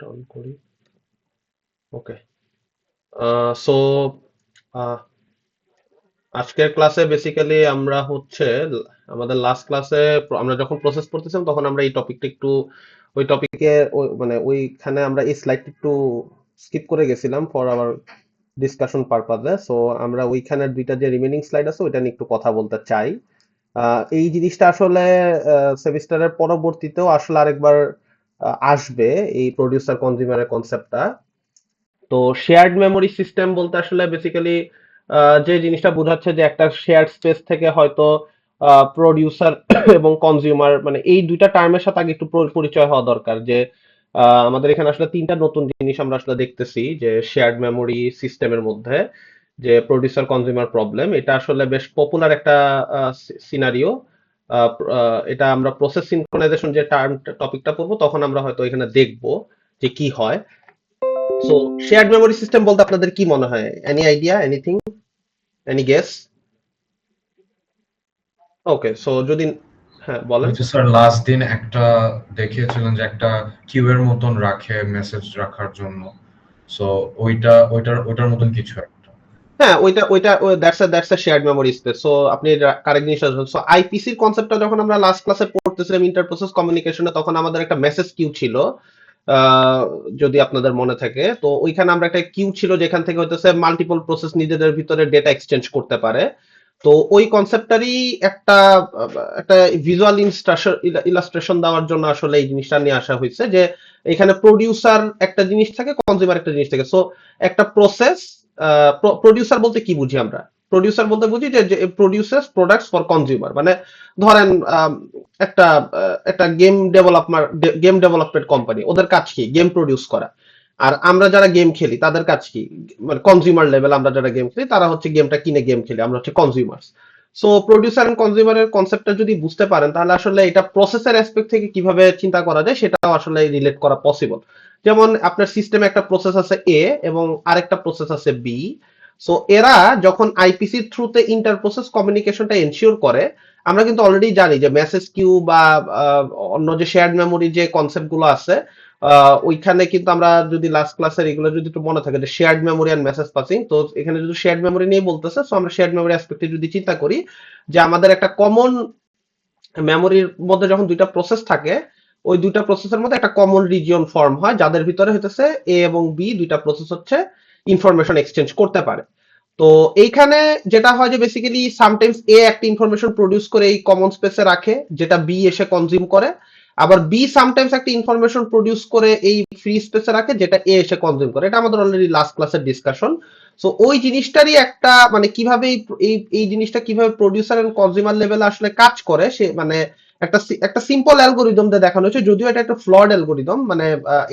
Down করি। ওকে। So আজকের ক্লাসে বেসিক্যালি আমরা হচ্ছে আমাদের লাস্ট ক্লাসে আমরা যখন প্রসেস করতেছিলাম তখন আমরা এই টপিকটা একটু ওই টপিকে মানে ওইখানে আমরা এই স্লাইডটা একটু স্কিপ করে গেছিলাম ফর আওয়ার ডিসকাশন পারপাজে। সো আমরা ওইখানের দুইটা যে রিমেনিং স্লাইড আছে ওইটা নিয়ে একটু কথা বলতে চাই। এই জিনিসটা আসলে সেমিস্টারের পরবর্তীতেও আসলে আরেকবার আসবে, এই প্রডিউসার কনজিউমারের কনসেপ্টটা। তো শেয়ার্ড মেমোরি সিস্টেম বলতে আসলে বেসিক্যালি যে জিনিসটা বোঝাচ্ছে যে একটা শেয়ার্ড স্পেস থেকে হয়তো প্রডিউসার এবং কনজিউমার মানে এই দুইটা টার্মের সাথে আগে একটু পরিচয় হওয়া দরকার যে আমাদের এখানে আসলে তিনটা নতুন জিনিস আমরা আসলে দেখতেছি যে শেয়ার্ড মেমোরি সিস্টেমের মধ্যে যে প্রডিউসার কনজিউমার প্রবলেম, এটা আসলে বেশ পপুলার একটা সিনারিও। এটা আমরা প্রসেস সিনক্রোনাইজেশন যে টার্ম টপিকটা পড়বো তখন আমরা হয়তো এখানে দেখবো যে কি হয়। সো শেয়ার্ড মেমোরি সিস্টেম বলতে আপনাদের কি মনে হয়? Any idea, anything, any guess? Okay, so যদি হ্যাঁ বলেন। ওই যে স্যার লাস্ট দিন একটা দেখিয়েছিলেন যে একটা কিউ এর মতন রাখে মেসেজ রাখার জন্য, সো ওইটার মতন কিছু একটা। হ্যাঁ, ওইটা that's a shared memory space. So আপনি কারেক্ট জিনিসটা, সো আইপিসির কনসেপ্টটা যখন আমরা লাস্ট ক্লাসে পড়তেছিলাম ইন্টার প্রসেস কমিউনিকেশনে তখন আমাদের একটা মেসেজ কিউ ছিল। আহ, যদি আপনাদের মনে থাকে তো ওইখানে আমরা একটা কিউ ছিল যেখান থেকে হইতেছে মাল্টিপল প্রসেস নিজেদের ভিতরে ডেটা এক্সচেঞ্জ করতে পারে। তো ওই কনসেপ্টটারই একটা একটা ভিজুয়াল ইলাস্ট্রেশন দেওয়ার জন্য আসলে এই জিনিসটা নিয়ে আসা হয়েছে যে এখানে প্রডিউসার একটা জিনিস থাকে, কনজিউমার একটা জিনিস থাকে। সো একটা প্রসেস, প্রডিউসার বলতে কি বুঝি আমরা? প্রডিউসার বলতে বুঝি যে প্রডিউসার্স প্রোডাক্টস ফর কনজিউমার, মানে ধরেন একটা একটা গেম ডেভেলপমেন্ট কোম্পানি, ওদের কাজ কি? গেম প্রডিউস করা। আর আমরা যারা গেম খেলি তাদের কাজ কি? মানে কনজিউমার লেভেল আমরা যারা গেম খেলি তারা হচ্ছে গেমটা কিনে গেম খেলি, আমরা হচ্ছে কনজিউমার্স। সো প্রডিউসার এন্ড কনজিউমারের কনসেপ্টটা যদি বুঝতে পারেন তাহলে আসলে এটা প্রসেসের অ্যাসপেক্ট থেকে কিভাবে চিন্তা করা যায় সেটাও আসলে রিলেট করা পসিবল। যেমন আপনার সিস্টেমে একটা প্রসেস আছে এ এবং আরেকটা প্রসেস আছে বি। সো এরা যখন আইপিসি থ্রুতে ইন্টার প্রসেস কমিউনিকেশনটা এনশিওর করে, আমরা কিন্তু অলরেডি জানি যে মেসেজ কিউ বা অন্য যে শেয়ার্ড মেমোরি যে কনসেপ্ট গুলো আছে ওইখানে কিন্তু আমরা যদি লাস্ট ক্লাসের এগুলো যদি একটু মনে থাকে যে shared memory and message passing, তো এখানে যদি শেয়ার্ড মেমোরি নিয়ে বলতেছে, সো আমরা শেয়ার্ড মেমোরি অ্যাসপেক্টে যদি চিন্তা করি যে আমাদের একটা কমন মেমোরির মধ্যে যখন দুইটা প্রসেস থাকে ওই দুইটা প্রসেসের মধ্যে একটা কমন রিজিয়ন ফর্ম হয় যাদের ভিতরে হইতেছে এ এবং বি দুইটা প্রসেস হচ্ছে ইনফরমেশন এক্সচেঞ্জ করতে পারে। তো এইখানে যেটা হয় যে বেসিক্যালি সামটাইমস এ একটা ইনফরমেশন প্রডিউস করে এই কমন স্পেসে রাখে যেটা বি এসে কনজিউম করে, আবার বি সামটাইমস একটা ইনফরমেশন প্রডিউস করে এই ফ্রি স্পেসে রাখে যেটা এ এসে কনজিউম করে। এটা আমাদের অলরেডি লাস্ট ক্লাসের ডিসকাশন। সো ওই জিনিসটারই একটা মানে কিভাবে এই জিনিসটা কিভাবে প্রডিউসার এন্ড কনজিউমার লেভেলে আসলে কাজ করে সে মানে একটা সিম্পল অ্যালগোরিদম দিয়ে দেখানো হয়েছে, যদিও এটা একটা ফ্লড অ্যালগোরিদম, মানে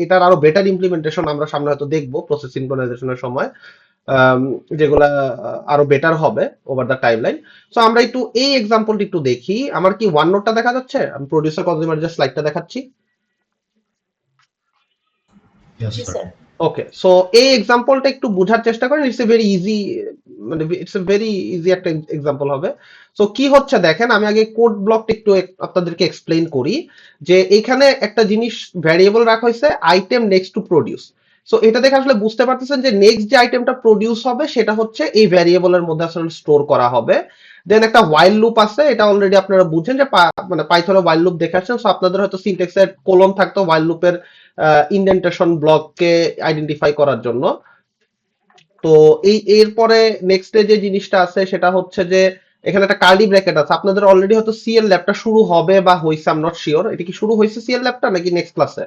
এটার আরো বেটার ইমপ্লিমেন্টেশন আমরা সামনে হয়তো দেখবো প্রসেস সিনক্রোনাইজেশনের সময়, আম, যেগুলা আরো বেটার হবে over the time line. So আমরা একটু এই এক্সাম্পলটা একটু দেখি। আমার কি ওয়ান নোটটা দেখা যাচ্ছে? আমি প্রডিউসার কনজিউমার যে স্লাইডটা দেখাচ্ছি। ইয়েস জি স্যার। স্যার। ওকে, সো এই এক্সাম্পলটা একটু বোঝার চেষ্টা করেন। ইটস এ ভেরি ইজি, মানে ইটস এ ভেরি ইজি একটা এক্সাম্পল হবে। সো কি হচ্ছে দেখেন, আমি আগে কোড ব্লকটা একটু আপনাদেরকে এক্সপ্লেইন করি যে এখানে একটা জিনিস ভ্যারিয়েবল রাখা হয়েছে item next to produce. So এটা দেখে আসলে বুঝতে পারতেছেন যে নেক্সট যে আইটেমটা প্রডিউস হবে সেটা হচ্ছে এই ভ্যারিয়েবলের মধ্যে আসলে স্টোর করা হবে। দেন একটা ওয়াইল লুপ আছে, এটা অলরেডি আপনারা বুঝছেন যে মানে পাইথনে ওয়াইল লুপ দেখে আসছেন। সো আপনাদের হয়তো সিনট্যাক্সের কোলন থাকতো ওয়াইল লুপের ইন্ডেন্টেশন ব্লককে আইডেন্টিফাই করার জন্য। তো এরপরে নেক্সট যে জিনিসটা আছে সেটা হচ্ছে যে এখানে একটা কার্লি ব্র্যাকেট আছে। আপনাদের অলরেডি হয়তো সিএল ল্যাবটা শুরু হবে বা হইছে, আই এম নট শিওর। এটা কি শুরু হয়েছে সিএল ল্যাবটা নাকি নেক্সট ক্লাসে?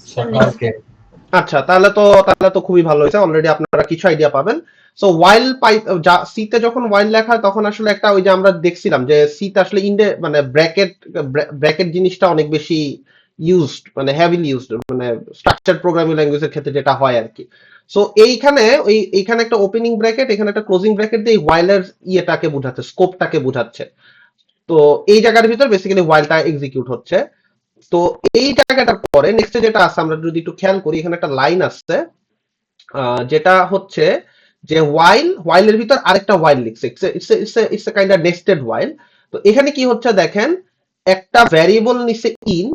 Sir next. আচ্ছা, তাহলে তো খুবই ভালো হয়েছে, অলরেডি আপনারা কিছু আইডিয়া পাবেন। সো ওয়াইল সি তে যখন ওয়াইল লেখা হয় তখন আসলে একটা ওই যে আমরা দেখছিলাম যে সি তে আসলে মানে ব্র্যাকেট জিনিসটা অনেক বেশি ইউজড, মানে হেভিলি ইউজড, মানে স্ট্রাকচার প্রোগ্রামিং ল্যাঙ্গুয়েজের ক্ষেত্রে যেটা হয় আর কি। সো এইখানে একটা ওপেনিং ব্র্যাকেট, এখানে একটা ক্লোজিং ব্র্যাকেট দিয়ে ওয়াইলের ইয়েটাকে বোঝাচ্ছে, স্কোপটাকে বোঝাচ্ছে। তো এই জায়গার ভিতর বেসিক্যালি ওয়াইলটা এক্সিকিউট হচ্ছে। তো এই জায়গাটার পরে নেক্সট যেটা আছে আমরা যদি একটু খেয়াল করি, এখানে একটা লাইন আসছে যেটা হচ্ছে যে ওয়াইলের ভিতর আরেকটা ওয়াইল লিখছে, it's a kind of nested while. তো এখানে কি হচ্ছে দেখেন, একটা ভ্যারিয়েবল নিচে ইন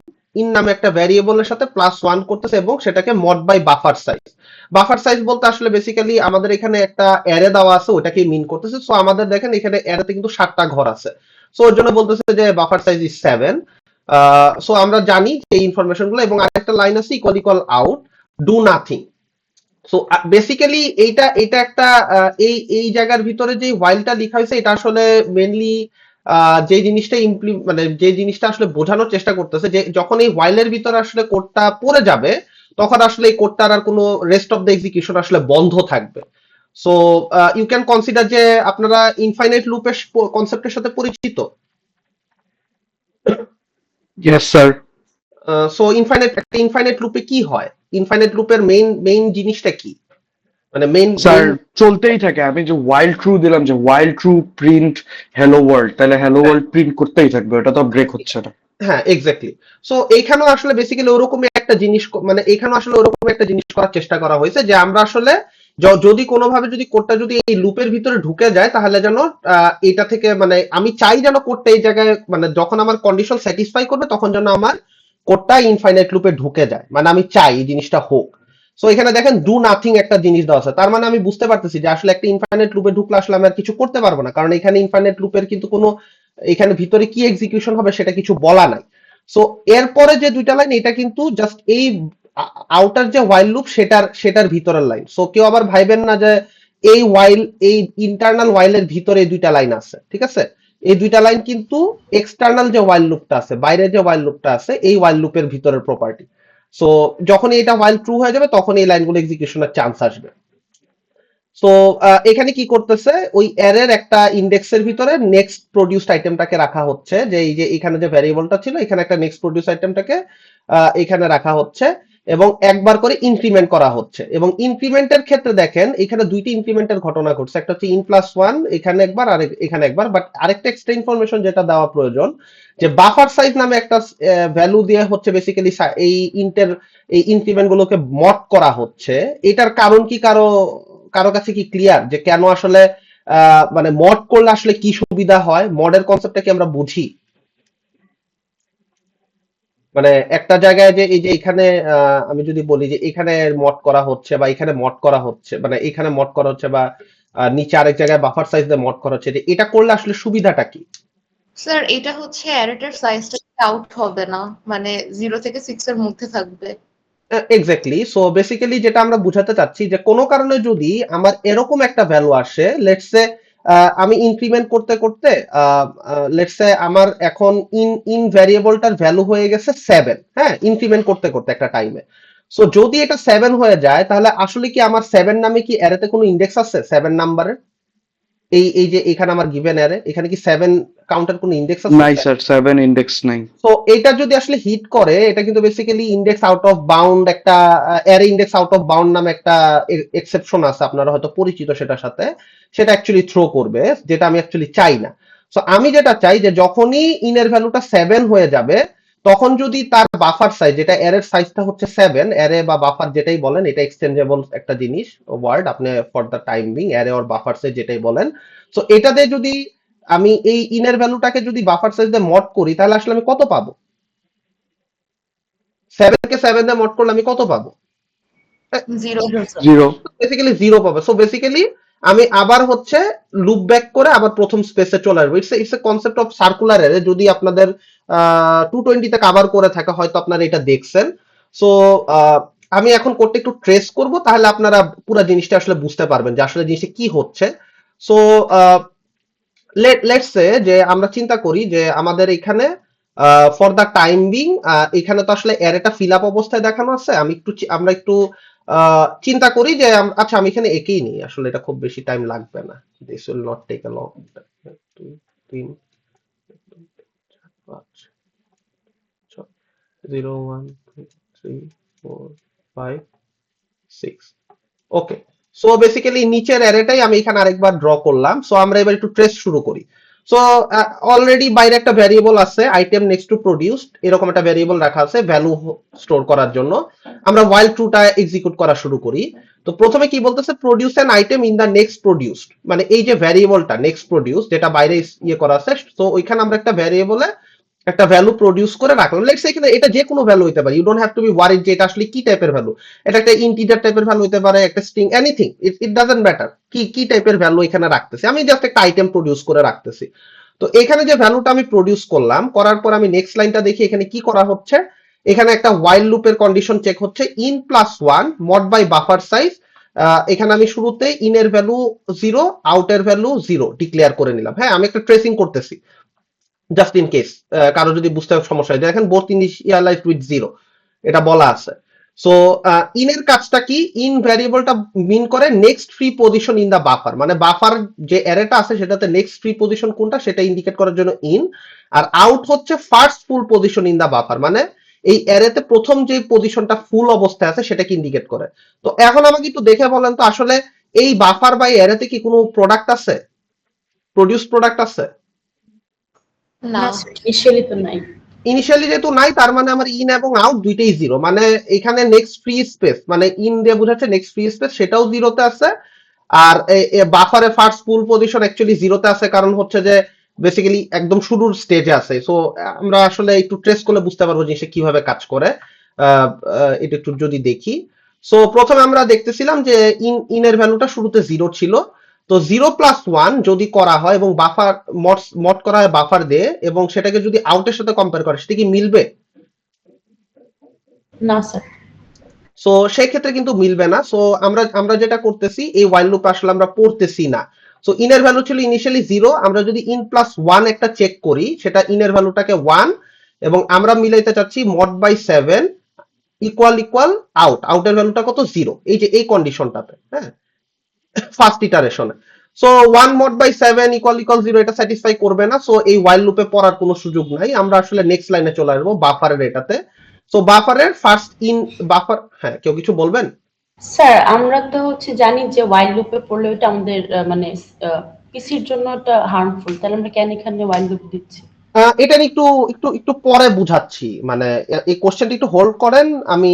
ইন নামে একটা ভ্যারিয়েবলের সাথে +1 করতেছে এবং সেটাকে mod by buffer size. Buffer size বলতে আসলে বেসিক্যালি আমাদের এখানে একটা অ্যারে দেওয়া আছে, ওটাকে মিন করতেছে। সো আমাদের দেখেন এখানে অ্যারেতে কিন্তু 7টা ঘর আছে। সো ওর জন্য বলতেছে যে বাফার সাইজ ইজ 7। সো আমরা জানি যে এই ইনফরমেশন গুলো, এবং আরেকটা লাইন আছে equal equal out do nothing. So basically এইটা এটা একটা এই জায়গার ভিতরে যে হোয়াইলটা লেখা হয়েছে এটা আসলে মেনলি যে জিনিসটা মানে যে জিনিসটা আসলে বোঝানোর চেষ্টা করতেছে যে যখন এই হোয়াইলের ভিতরে আসলে কোডটা পড়ে যাবে তখন আসলে এই কোডটার আর কোনো রেস্ট অফ দ্য এক্সিকিউশন আসলে বন্ধ থাকবে। সো ইউ ক্যান কনসিডার যে আপনারা ইনফাইনাইট লুপের কনসেপ্টের সাথে পরিচিত। Yes, sir. সো ইনফাইনাইট লুপে কি হয়, ইনফাইনাইট লুপের মেইন জিনিসটা কি, মানে মেইন স্যার চলতেই থাকে। আমি যে ওয়াইল্ড ট্রু দিলাম, যে wild true print hello world, তাহলে হ্যালো ওয়ার্ল্ড প্রিন্ট করতেই থাকবে, ওটা তো ব্রেক হচ্ছে না। হ্যাঁ এক্স্যাক্টলি। সো এইখানেও আসলে বেসিক্যালি ওরকমই একটা জিনিস মানে এইখানেও আসলে ওরকম একটা জিনিস করার চেষ্টা করা হয়েছে যে আমরা আসলে যদি কোনোভাবে যদি কোডটা যদি এই লুপের ভিতরে ঢুকে যায় তাহলে যেন এটা থেকে মানে আমি চাই যেন কোডটা এই জায়গায় মানে যখন আমার কন্ডিশন স্যাটিসফাই করবে তখন যেন আমার কোডটা ইনফাইনাইট লুপে ঢুকে যায়, মানে আমি চাই এই জিনিসটা হোক। সো এখানে দেখেন ডু নাথিং একটা জিনিস দেওয়া আছে, তার মানে আমি বুঝতে পারতেছি যে আসলে একটা ইনফাইনাইট লুপে ঢুকলে আসলে আমি আর কিছু করতে পারবো না, কারণ এখানে ইনফাইনাইট লুপের কিন্তু কোনো এখানে ভিতরে কি এক্সিকিউশন হবে সেটা কিছু বলা নাই। সো এরপরে যে দুইটা লাইন এটা কিন্তু জাস্ট এই আউটার যে হোয়াইল লুপ সেটার ভিতরের লাইন। সো কেউ আবার ভাইবেন না যে এই ইন্টারনাল হোয়াইলের ভিতরে এই দুইটা লাইন আছে, ঠিক আছে? এই দুইটা লাইন কিন্তু এক্সটার্নাল যে হোয়াইল লুপটা আছে, বাইরের যে হোয়াইল লুপটা আছে এই হোয়াইল লুপের ভিতরের প্রপার্টি। সো যখন এটা হোয়াইল ট্রু হয়ে যাবে তখন এই লাইনগুলো এক্সিকিউশনের চান্স আসবে। সো এখানে কি করতেছে, ওই অ্যারের একটা ইন্ডেক্সের ভিতরে নেক্সট প্রডিউসড আইটেমটাকে রাখা হচ্ছে, যে এই যে এখানে যে ভ্যারিয়েবলটা ছিল এখানে একটা নেক্সট প্রডিউস আইটেমটাকে এখানে রাখা হচ্ছে এবং একবার করে ইনক্রিমেন্ট করা হচ্ছে। এবং ইনক্রিমেন্টের ক্ষেত্রে দেখেন এখানে দুইটি ইনক্রিমেন্টের ঘটনা ঘটছে, একটা হচ্ছে in+1 এখানে একবার আর এখানে একবার। বাট আরেকটা এক্সট্রা ইনফরমেশন যেটা দেওয়া প্রয়োজন, যে বাফার সাইজ নামে একটা ভ্যালু দিয়ে হচ্ছে বেসিক্যালি এই ইনক্রিমেন্ট গুলোকে মড করা হচ্ছে। এটার কারণ কি কারো কাছে কি ক্লিয়ার যে কেন আসলে মানে মড করলে আসলে কি সুবিধা হয়, মডের কনসেপ্টটা কি আমরা বুঝি? মানে একটা জায়গায় যে এই যে এখানে আমি যদি বলি যে এখানে মড করা হচ্ছে বা এখানে মড করা হচ্ছে, মানে এখানে মড করা হচ্ছে বা নিচে আরেক জায়গায় বাফার সাইজ দিয়ে মড করা হচ্ছে, যে এটা করলে আসলে সুবিধাটা কি? স্যার এটা হচ্ছে অ্যারেটার সাইজটা আউট হবে না, মানে 0 থেকে 6 এর মধ্যে থাকবে। এক্স্যাক্টলি। সো বেসিক্যালি যেটা আমরা বুঝাতে চাচ্ছি যে কোনো কারণে যদি আমার এরকম একটা ভ্যালু আসে, লেটস সে আমি ইনক্রিমেন্ট করতে করতে লেটস সে আমার এখন ইন ভ্যারিয়েবলটার ভ্যালু হয়ে গেছে 7, হ্যাঁ, ইনক্রিমেন্ট করতে করতে একটা টাইমে। সো যদি এটা 7 হয়ে যায় তাহলে আসলে কি আমার 7 নামে কি অ্যারেতে কোনো ইন্ডেক্স আছে 7 নাম্বারের? এই যে এখানে আমার গিভেন অ্যারে এখানে কি 7 কাউন্টার কোনো ইন্ডেক্স আছে? নাই স্যার, 7 ইন্ডেক্স নাই। তো এটা যদি আসলে হিট করে এটা কিন্তু basically index out of bound একটা array index out of bound নামে একটা এক্সেপশন আছে, আপনারা হয়তো পরিচিত সেটার সাথে। সেটা অ্যাকচুয়ালি থ্রো করবে, যেটা আমি অ্যাকচুয়ালি চাই না। সো আমি যেটা চাই যে যখনই ইনের ভ্যালুটা 7 হয়ে যাবে তখন যদি তার বাফার সাইজ, যেটা অ্যারের সাইজটা হচ্ছে 7, অ্যারে বা বাফার যেটাই বলেন এটা এক্সচেঞ্জেবল একটা জিনিস ওয়ার্ড, আপনি for the time being array or buffer size যেটাই বলেন। সো এটাতে যদি আমি এই ইনের ভ্যালুটাকে যদি বাফার সাইজ দিয়ে মড করি তাহলে আসলে আমি কত পাবো? 7 কে 7 দিয়ে মড করলে আমি কত পাবো? 0 বেসিক্যালি 0 পাবো। সো বেসিক্যালি আমি আবার হচ্ছে লুপ ব্যাক করে আবার প্রথম স্পেসে চলে আসবো। It's a concept of circular array, যদি আপনাদের 220 তে কভার করে থাকে হয়তো আপনারা এটা দেখছেন। সো আমি এখন কোডটা একটু ট্রেস করব, তাহলে আপনারা পুরো জিনিসটা আসলে বুঝতে পারবেন যে আসলে জিনিসটা কি হচ্ছে। সো লেটস সে যে আমরা চিন্তা করি যে আমাদের এখানে ফর দ্য টাইম বিং এখানে তো আসলে অ্যারেটা ফিল আপ অবস্থায় দেখানো আছে। আমরা একটু চিন্তা করি যে আচ্ছা আমি এখানে একেই নিই, আসলে এটা খুব বেশি টাইম লাগবে না, this will not take a long. 2 3 5 6 0 1 2 3 4 5 6। Okay. So basically নিচের অ্যারেটাই আমি এখানে আরেকবার ড্র করলাম। সো আমরা এবার একটু ট্রেস শুরু করি। সো অলরেডি বাইরে একটা ভ্যারিয়েবল আছে আইটেম নেক্সট টু প্রডিউসড, এরকম একটা ভ্যারিয়েবল রাখা আছে ভ্যালু স্টোর করার জন্য। আমরা while ট্রুটা এক্সিকিউট করা শুরু করি। তো প্রথমে কি বলতেছে, produce an item in the next produced, মানে এই যে ভ্যারিয়েবলটা নেক্সট প্রডিউস যেটা বাইরে ইয়ে করা আছে, তো ওইখানে আমরা একটা ভ্যারিয়েবলে একটা ভ্যালু প্রডিউস করে রাখলাম। লেটস সে এখানে এটা যে কোনো ভ্যালু হতে পারে, you don't have to be worried যে এটা আসলে কি টাইপের ভ্যালু। এটা একটা ইন্টিজার টাইপের ভ্যালু হতে পারে, একটা string, anything, it doesn't matter কি কি টাইপের ভ্যালু এখানে রাখতেছি। আমি জাস্ট একটা আইটেম প্রডিউস করে রাখতেছি। তো এখানে যে ভ্যালুটা আমি প্রডিউস করলাম, করার পর আমি নেক্সট লাইনটা দেখি এখানে কি করা হচ্ছে। এখানে একটা ওয়াইল লুপের কন্ডিশন চেক হচ্ছে, in plus one mod by buffer size. এখানে আমি শুরুতে ইনের ভ্যালু 0, আউটের ভ্যালু 0 ডিক্লেয়ার করে নিলাম। হ্যাঁ, আমি একটা ট্রেসিং করতেছি জাস্ট ইন কেস কারো যদি বুঝতে সমস্যা হয়। দেখেন বোথ ইনিশিয়ালাইজড উইথ 0 এটা বলা আছে। সো ইনের কাজটা কি, ইন ভ্যারিয়েবলটা মিন করে next free position in the buffer, মানে বাফার যে অ্যারেটা আছে সেটাতে নেক্সট ফ্রি পজিশন কোনটা সেটা ইন্ডিকেট করার জন্য ইন। আর আউট হচ্ছে first full position in the buffer, মানে এই অ্যারেতে প্রথম যে পজিশনটা ফুল অবস্থায় আছে সেটাকে ইন্ডিকেট করে। তো এখন আমাকে একটু দেখে বলেন তো আসলে এই বাফার বা অ্যারেতে কি কোনো প্রোডাক্ট আছে, প্রডিউস প্রোডাক্ট আছে? না, ইনিশিয়ালি তো নাই। ইনিশিয়ালি যেহেতু নাই, তার মানে আমার ইন এবং আউট দুইটাই 0, মানে এখানে নেক্সট ফ্রি স্পেস, মানে ইন দিয়ে বোঝাচ্ছে নেক্সট ফ্রি স্পেস, সেটাও 0-তে আছে। আর বাফারে ফার্স্ট ফুল পজিশন অ্যাকচুয়ালি 0-তে আছে, কারণ হচ্ছে যে বেসিক্যালি একদম শুরুর স্টেজে আছে। সো আমরা আসলে একটু ট্রেস করলে বুঝতে পারবো জিনিসটা কিভাবে কাজ করে। এটা একটু যদি দেখি। সো প্রথমে আমরা দেখতেছিলাম যে ইনের ভ্যালুটা শুরুতে 0 ছিল। তো 0+1 যদি করা হয় এবং বাফার মড করা হয় বাফার দিয়ে, এবং সেটাকে যদি আউটের সাথে কম্পেয়ার করে, সেটা কি মিলবে? না স্যার। সো সেই ক্ষেত্রে কিন্তু মিলবে না। সো আমরা যেটা করতেছি, এই ওয়াইল লুপ আসলে আমরা পড়তেছি না। সো ইনের ভ্যালু ছিল ইনিশিয়ালি 0, আমরা যদি ইন প্লাস 1 একটা চেক করি, সেটা ইনের ভ্যালুটাকে 1, এবং আমরা মিলাইতে চাচ্ছি মড বাই 7 ইকুয়াল আউটের ভ্যালুটা কত, 0, এই যে এই কন্ডিশনটাতে। হ্যাঁ, ফার্স্ট ইটারেশনে। সো 1 মড বাই 7 ইকুয়াল 0 এটা স্যাটিসফাই করবে না। সো এই ওয়াইল লুপে পড়ার কোনো সুযোগ নাই। আমরা আসলে নেক্সট লাইনে চলে আসবো বাফারের এটাতে। সো বাফারের ফার্স্ট ইন বাফার, হ্যাঁ কেউ কিছু বলবেন? স্যার আমরা তো হচ্ছে জানি যে ওয়াইল লুপে পড়লে ওটা আমাদের মানে পিসির জন্য এটা হার্মফুল, তাহলে আমরা কেন এখানে ওয়াইল লুপ দিচ্ছি? এটা নিয়ে একটু একটু একটু পরে বুঝাচ্ছি, মানে এই কোশ্চেনটা একটু হোল্ড করেন, আমি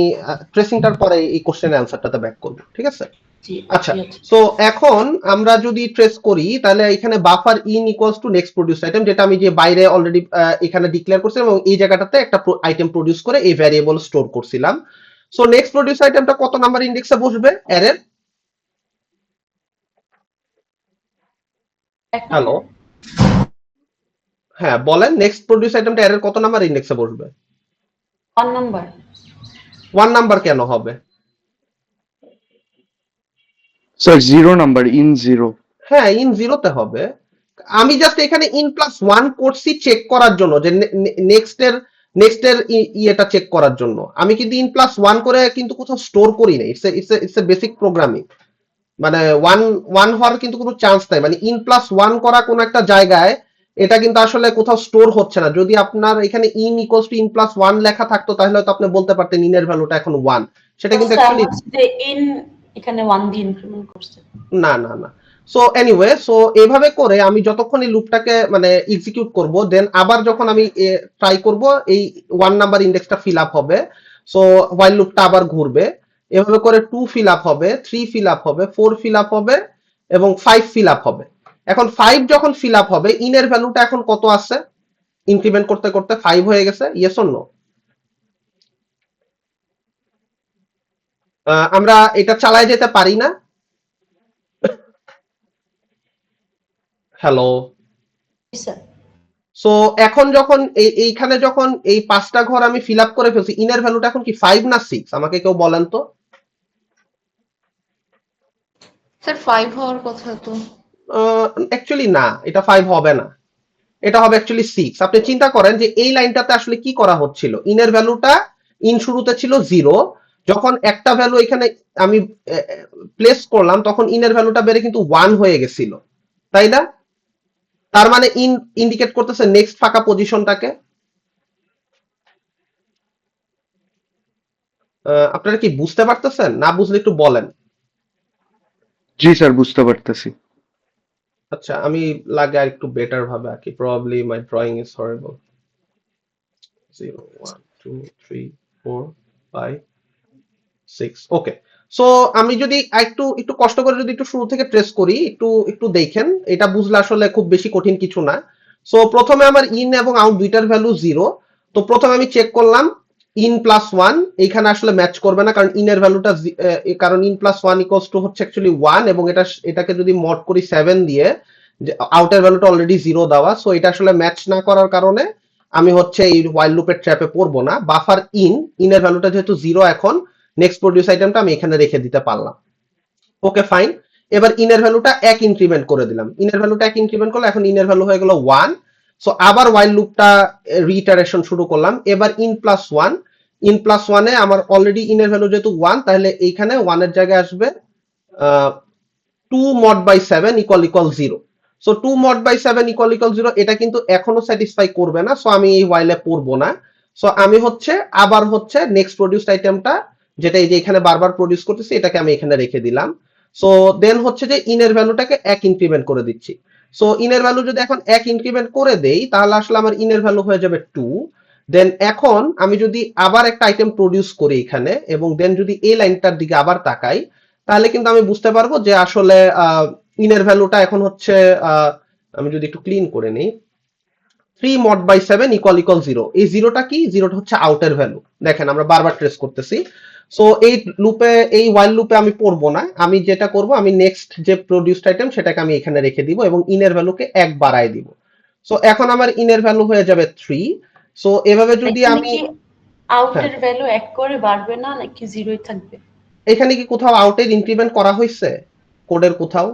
ট্রেসিংটার পরে এই কোশ্চেনের অ্যান্সারটাতে ব্যাক করব, ঠিক আছে? জি আচ্ছা, ঠিক আছে। সো এখন আমরা যদি ট্রেস করি, তাহলে এখানে buffer in equals to next produce item, যেটা আমি যে বাইরে অলরেডি এখানে ডিক্লেয়ার করছিলাম, এবং এই জায়গাটাতে একটা আইটেম প্রডিউস করে এই ভ্যারিয়েবল স্টোর করছিলাম। সো নেক্সট প্রডিউস আইটেমটা কত নাম্বার ইন্ডেক্সে বসবে অ্যারের? হ্যালো, হ্যাঁ বলেন, নেক্সট প্রডিউস আইটেমটা অ্যারের কত নাম্বার ইন্ডেক্সে বসবে? 1 নাম্বার। 1 নাম্বার কেন হবে? Sir 0 number, in 0। হ্যাঁ, ইন 0-তে হবে। আমি জাস্ট এখানে ইন প্লাস 1 করছি চেক করার জন্য, যে নেক্সটের ইয়েটা চেক করার জন্য। আমি কিন্তু ইন প্লাস 1 করে কিন্তু কোথাও স্টোর করি নাই। ইটস এ বেসিক প্রোগ্রামিং, মানে 1 হওয়ার কিন্তু কোনো চান্স নাই। মানে ইন প্লাস 1 করা কোন একটা জায়গায় এটা কিন্তু আসলে কোথাও স্টোর হচ্ছে না। যদি আপনার এখানে in equals to in plus 1 লেখা থাকতো, তাহলে হয়তো আপনি বলতে পারতেন ইনের ভ্যালুটা এখন 1। সেটা কিন্তু অ্যাকচুয়ালি যে ইন এখানে 1 দিয়ে ইনক্রিমেন্ট করছে। না। সো এনিওয়ে, সো এইভাবে করে আমি যতক্ষণ এই লুপটাকে মানে এক্সিকিউট করব, দেন আবার যখন আমি ট্রাই করব, এই 1 নাম্বার ইন্ডেক্সটা ফিল আপ হবে। সো হোয়াইল লুপটা আবার ঘুরবে, এভাবে করে 2 ফিল আপ হবে, 3 ফিল আপ হবে, 4 ফিল আপ হবে, এবং 5 ফিল আপ হবে। এখন 5 যখন ফিল আপ হবে, ইনের ভ্যালুটা এখন কত আছে? ইনক্রিমেন্ট করতে করতে 5 হয়ে গেছে, ইয়েস অর নো? আমরা এটা চালায় যেতে পারি না? হ্যালো, জি স্যার। সো এখন যখন এইখানে যখন এই 5টা ঘর আমি ফিল আপ করে ফেলছি, ইনের ভ্যালুটা এখন কি 5 না 6? আমাকে কেউ বলেন তো। স্যার 5 হওয়ার কথা তো। অ্যাকচুয়ালি না, এটা 5 হবে না, এটা হবে অ্যাকচুয়ালি 6। আপনি চিন্তা করেন যে এই লাইনটাতে আসলে কি করা হচ্ছিল। ইনের ভ্যালুটা ইন শুরুতে ছিল 0, যখন একটা ভ্যালু এখানে আমি প্লেস করলাম, তখন ইনের ভ্যালুটা বেড়ে কিন্তু 1 হয়ে গেছিল, তাই না? তার মানে ইন ইন্ডিকেট করতেছে নেক্সট ফাঁকা পজিশনটাকে। আপনারা কি বুঝতে পারতেছেন? না বুঝলে একটু বলেন। জি স্যার, বুঝতে পারতেছি। আচ্ছা, আমি লাগে আর একটু বেটার ভাবে আঁকি। Probably my drawing is horrible. 0 1 2 3 4 5 6, okay. So আমি যদি একটু একটু কষ্ট করে যদি একটু শুরু থেকে ট্রেস করি, একটু একটু দেখেন, এটা বুঝলে আসলে খুব বেশি কঠিন কিছু না। সো প্রথমে আমার ইন এবং আউট দুইটার ভ্যালু 0। তো প্রথমে আমি চেক করলাম ইন প্লাস 1 এইখানে আসলে ম্যাচ করবে না, কারণ ইনের ভ্যালুটা কারণ ইন প্লাস 1 ইকুয়ালস টু হচ্ছে অ্যাকচুয়ালি 1, এবং এটাকে যদি মড করি 7 দিয়ে, যে আউটের ভ্যালুটা অলরেডি 0 দেওয়া, সো এটা আসলে ম্যাচ না করার কারণে আমি হচ্ছে এই হোয়াইল লুপের ট্র্যাপে পড়বো না। বাফার ইনের ভ্যালুটা যেহেতু 0 এখন, নেক্সট প্রডিউস আইটেমটা আমি এখানে রেখে দিতে পারলাম। Okay fine. এবার ইনের ভ্যালুটা 1 ইনক্রিমেন্ট করে দিলাম। ইনের ভ্যালুটা 1 ইনক্রিমেন্ট করলে এখন ইনের ভ্যালু হয়ে গেল 1। সো আবার হোয়াইল লুপটা রিইটারেশন শুরু করলাম। এবার ইন প্লাস 1, ইন প্লাস 1 এ আমার অলরেডি ইনের ভ্যালু যেহেতু 1, তাহলে এইখানে 1 এর জায়গায় আসবে 2 mod by 7 equal 0। So 2 mod by 7 equal 0 এটা কিন্তু এখনো স্যাটিসফাই করবে না, সো আমি এই হোয়াইলে পড়বো না। সো আমি হচ্ছে আবার হচ্ছে নেক্সট প্রডিউসড আইটেমটা, যেটা এই যে এখানে বারবার প্রডিউস করতেছি, এটাকে আমি এখানে রেখে দিলাম। সো দেন হচ্ছে যে ইনের ভ্যালুটাকে 1 ইনক্রিমেন্ট করে দিচ্ছি। সো ইনের ভ্যালু যদি এখন 1 ইনক্রিমেন্ট করে দেই, তাহলে আসলে আমার ইনের ভ্যালু হয়ে যাবে 2। দেন এখন আমি যদি আবার একটা আইটেম প্রডিউস করি এখানে, এবং দেন যদি এই লাইনটার দিকে আবার তাকাই, তাহলে কিন্তু আমি বুঝতে পারবো যে আসলে ইনের ভ্যালুটা এখন হচ্ছে আমি যদি একটু ক্লিন করে নিই, 3 mod by 7 ইকুয়াল 0। এই জিরোটা কি? জিরোটা হচ্ছে আউটের ভ্যালু। দেখেন আমরা বারবার ট্রেস করতেছি। সো এই লুপে, এই হোয়াইল লুপে আমি পড়বো না। আমি যেটা করব, আমি নেক্সট যে প্রডিউসড আইটেম সেটাকে আমি এখানে রেখে দিব এবং ইনের ভ্যালুকে 1 বাড়ায় দিব। সো এখন আমার ইনের ভ্যালু হয়ে যাবে 3। সো এভাবে যদি এখানে আমি কি আউটের ভ্যালু 1 করে বাড়বে না নাকি 0ই থাকবে? এখানে কি কোথাও আউটের ইনক্রিমেন্ট করা হয়েছে কোডের কোথাও?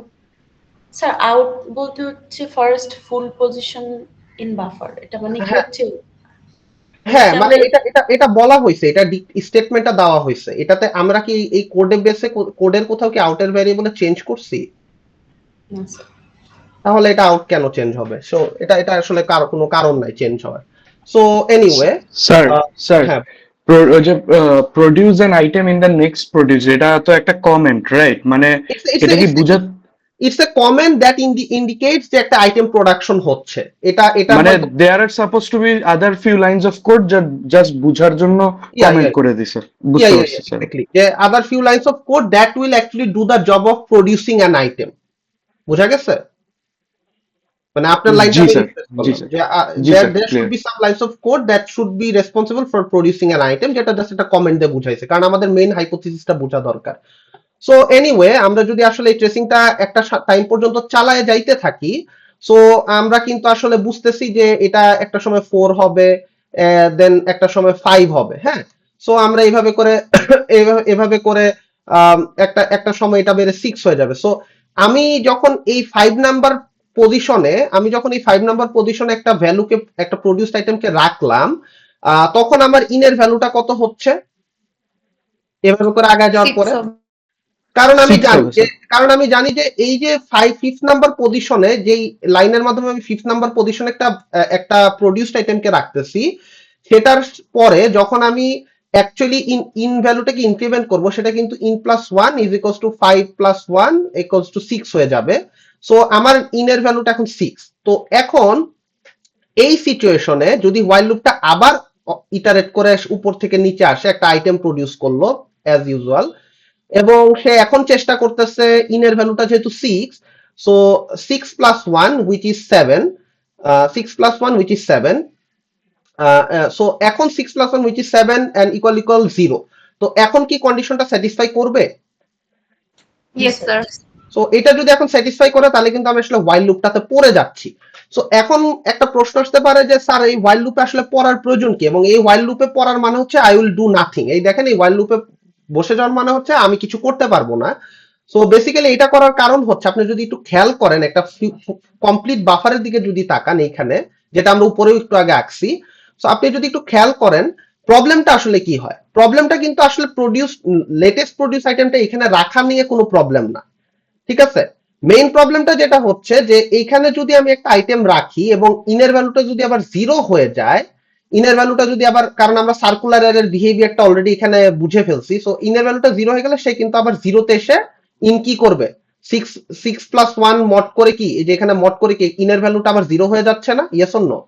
স্যার আউট বলতে হচ্ছে first full position in buffer, এটা মানে কি হ্যাঁ। হচ্ছে? হ্যাঁ, মানে এটা বলা হয়েছে, এটা স্টেটমেন্টটা দেওয়া হয়েছে। এটাতে আমরা কি এই কোডে বেসে কোডের কোথাও কি আউটের ভ্যারিয়েবলে চেঞ্জ করছি? না স্যার। তাহলে এটা আউট কেন চেঞ্জ হবে? সো এটা আসলে কোনো কারণ নাই চেঞ্জ হওয়ার। সো এনিওয়ে, স্যার স্যার হ্যাঁ, ওই যে produce an item in the next produce, এটা তো একটা কমেন্ট, রাইট? মানে এটা কি বুঝা, it's a comment that indicates যে একটা আইটেম প্রোডাকশন হচ্ছে। এটা মানে there are suppose to be other few lines of code just বুঝার জন্য কমেন্ট করে দিছে। বুঝতে পারছি স্যার। যে other few lines of code that will actually do the job of producing an item. বুঝা গেছে? মানে আপনার লাইনটা জি আমি স্যার, রিপ্লেস জি করলাম স্যার, যে জি sir, there should be some lines of code that should be responsible for producing an item, যেটা just একটা কমেন্ট দিয়ে বুঝাইছে, কারণ আমাদের মেইন হাইপোথিসিসটা বোঝা দরকার। সো এনিওয়ে, আমরা যদি আসলে এই ট্রেসিংটা একটা টাইম পর্যন্ত চালায় যাইতে থাকি, সো আমরা কিন্তু আসলে বুঝতেছি যে এটা একটা সময় 4 হবে, দেন একটা সময় 5 হবে। হ্যাঁ, সো আমরা এইভাবে করে এভাবে করে একটা সময় এটা বেড়ে 6 হয়ে যাবে। সো আমি যখন এই 5 নাম্বার পজিশনে, একটা ভ্যালুকে, একটা প্রডিউসড আইটেমকে রাখলাম, তখন আমার ইনের ভ্যালুটা কত হচ্ছে এভাবে করে আগে যাওয়ার 6 পরে? হবে। কারণ আমি জানি যে এই যে 5th নাম্বার পজিশনে, যেই লাইনের মাধ্যমে আমি 5th নাম্বার পজিশনে একটা প্রডিউসড আইটেমকে রাখতেছি, সেটার পরে যখন আমি অ্যাকচুয়ালি ইন ভ্যালুটাকে ইনক্রিমেন্ট করব, সেটা কিন্তু in plus 1 is equals two 5 plus 1 equals to 6 হয়ে যাবে। সো আমার ইনের ভ্যালুটা এখন 6। তো এখন এই সিচুয়েশনে যদি হোয়াইল লুপটা আবার ইটারেট করে উপর থেকে নিচে আসে, একটা আইটেম প্রডিউস করলো অ্যাজ ইউজুয়াল, এবং সে এখন চেষ্টা করতেছে ইনের ভ্যালুটা যেহেতু 6, so 6 plus 1 which is 7, 6 plus 1 which is 7, so এখন 6 plus 1 which is 7 and equal 0। তো এখন কি কন্ডিশনটা স্যাটিসফাই করবে? Yes sir. সো এটা যদি এখন স্যাটিসফাই করে, তাহলে কিন্তু আমি আসলে হোয়াইল লুপটাতে পড়ে যাচ্ছি। সো এখন একটা প্রশ্ন আসতে পারে যে স্যার এই হোয়াইল লুপে আসলে পড়ার প্রয়োজন কি? এবং এই হোয়াইল লুপে পড়ার মানে হচ্ছে আই উইল ডু নাথিং। এই দেখেন, এই হোয়াইল লুপে বসে যাওয়ার মানে হচ্ছে আমি কিছু করতে পারবো না। সো বেসিক্যালি এটা করার কারণ হচ্ছে, আপনি যদি একটু খেয়াল করেন, একটা কমপ্লিট বাফারের দিকে যদি তাকান এইখানে, যেটা আমরা উপরেও একটু আগে আঁকছি, সো আপনি যদি একটু খেয়াল করেন প্রবলেমটা আসলে কি হয়। প্রবলেমটা কিন্তু আসলে লেটেস্ট প্রডিউস আইটেমটা এখানে রাখা নিয়ে কোনো প্রবলেম না, ঠিক আছে? মেইন প্রবলেমটা যেটা হচ্ছে যে এইখানে যদি আমি একটা আইটেম রাখি এবং ইনের ভ্যালুটা যদি আবার 0 হয়ে যায়, ইনের ভ্যালুটা যদি আবার, কারণ আমরা সার্কুলার এর বিহেভিয়ারটা অলরেডি এখানে বুঝে ফেলছি, সো ইনের ভ্যালুটা 0 হয়ে গেলে সে কিন্তু আবার 0 তে এসে ইন কি করবে, 6 প্লাস 1 মড করে কি, এই যে এখানে মড করে কি ইনের ভ্যালুটা আবার 0 হয়ে যাচ্ছে না? Yes or no?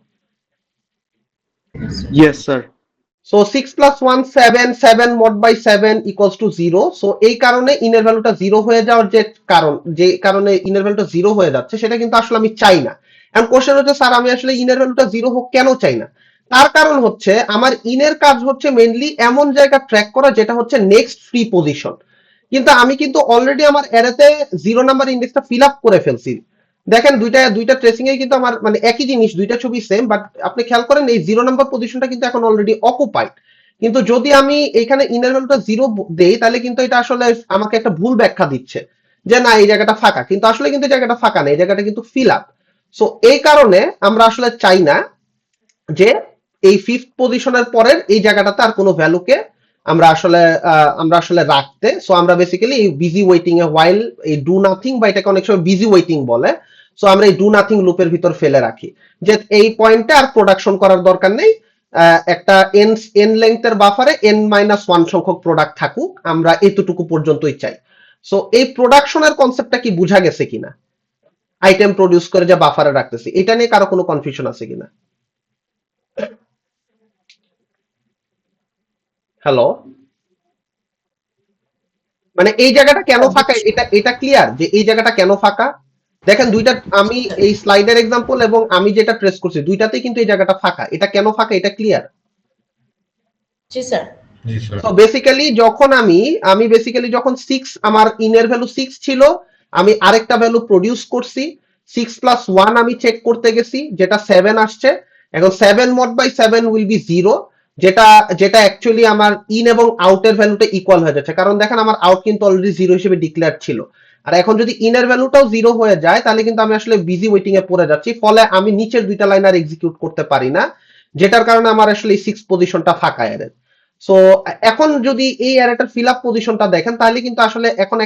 Yes sir. So 6 plus 1 7, 7 mod by 7 equals to 0। So এই কারণে ইনের ভ্যালুটা 0 হয়ে যাওয়ার যে কারণে ইনের ভ্যালুটা 0 হয়ে যাচ্ছে, সেটা কিন্তু আসলে আমি চাই না। এখন কোশ্চেন হচ্ছে স্যার আমি আসলে ইনের ভ্যালুটা 0 হোক কেন চাই না? তার কারণ হচ্ছে আমার ইনের কাজ হচ্ছে মেইনলি এমন জায়গা ট্র্যাক করা যেটা হচ্ছে নেক্সট ফ্রি পজিশন, কিন্তু আমি কিন্তু অলরেডি আমার অ্যারেতে 0 নাম্বার ইন্ডেক্সটা ফিল আপ করে ফেলছি। দেখেন দুইটা ট্রেসিং এ কিন্তু আমার মানে একই জিনিস, দুইটা ছবি সেম, বাট আপনি খেয়াল করেন এই 0 নাম্বার পজিশনটা কিন্তু এখন অলরেডি অকুপাইড। কিন্তু যদি আমি এখানে ইনার ভ্যালুটা 0 দেই তাহলে কিন্তু এটা আসলে আমাকে একটা ভুল ব্যাখ্যা দিচ্ছে যে না এই জায়গাটা ফাঁকা, কিন্তু আসলে কিন্তু এই জায়গাটা ফাঁকা না, এই জায়গাটা কিন্তু ফিল আপ। সো এই কারণে আমরা আসলে চাই না যে এই ফিফথ পজিশনের পরের এই জায়গাটাতে আর কোনো ভ্যালুকে আমরা আসলে রাখতে। সো আমরা বেসিক্যালি এই বিজি ওয়েটিং এ হোয়াইল এই ডু নাথিং বা এটাকে অনেক সময় বিজি ওয়েটিং বলে, সো আমরা এই ডু নাথিং লুপের ভিতর ফেলে রাখি যে এই পয়েন্টে আর প্রোডাকশন করার দরকার নেই, একটা এন লেংথের বাফারে n-1 সংখ্যক প্রোডাক্ট থাকুক, আমরা এতটুকু পর্যন্তই চাই। সো এই প্রোডাকশনের কনসেপ্টটা কি বোঝা গেছে কিনা? আইটেম প্রডিউস করে যে বাফারে রাখতেছি, এটা নিয়ে কারো কোনো কনফিউশন আছে কিনা? হ্যালো, মানে এই জায়গাটা কেন ফাঁকা, এটা ক্লিয়ার যে এই জায়গাটা কেন ফাঁকা? দেখেন দুইটা, আমি এই স্লাইডের এক্সাম্পল এবং আমি যেটা ট্রেস করছি দুইটাতেই কিন্তু এই জায়গাটা ফাঁকা, এটা কেন ফাঁকা এটা ক্লিয়ার? জি স্যার। জি স্যার। তো বেসিক্যালি যখন আমি বেসিক্যালি যখন 6 আমার ইনের ভ্যালু 6 ছিল, আমি আরেকটা ভ্যালু প্রডিউস করছি, 6 প্লাস 1 আমি চেক করতে গেছি যেটা 7 আসছে। এখন 7 mod by 7 উইল বি 0, যেটা যেটা অ্যাকচুয়ালি আমার ইন এবং আউটের ভ্যালুটা ইকুয়াল হয়ে যাচ্ছে, কারণ দেখেন আমার আউট কিন্তু অলরেডি 0 হিসেবে ডিক্লেয়ার ছিল। আর এখন যদি ইনের ভ্যালুটাও 0 হয়ে যায় তাহলে কিন্তু আমি আসলে বিজি ওয়েটিং এ পড়ে যাচ্ছি, ফলে আমি নিচের দুইটা লাইন আর এক্সিকিউট করতে পারি না, যেটার কারণে আমার আসলে 6 পজিশনটা ফাঁকা এর। সো এখন যদি এই অ্যারেটার ফিল আপ পজিশনটা দেখেন তাহলে কিন্তু আসলে এখন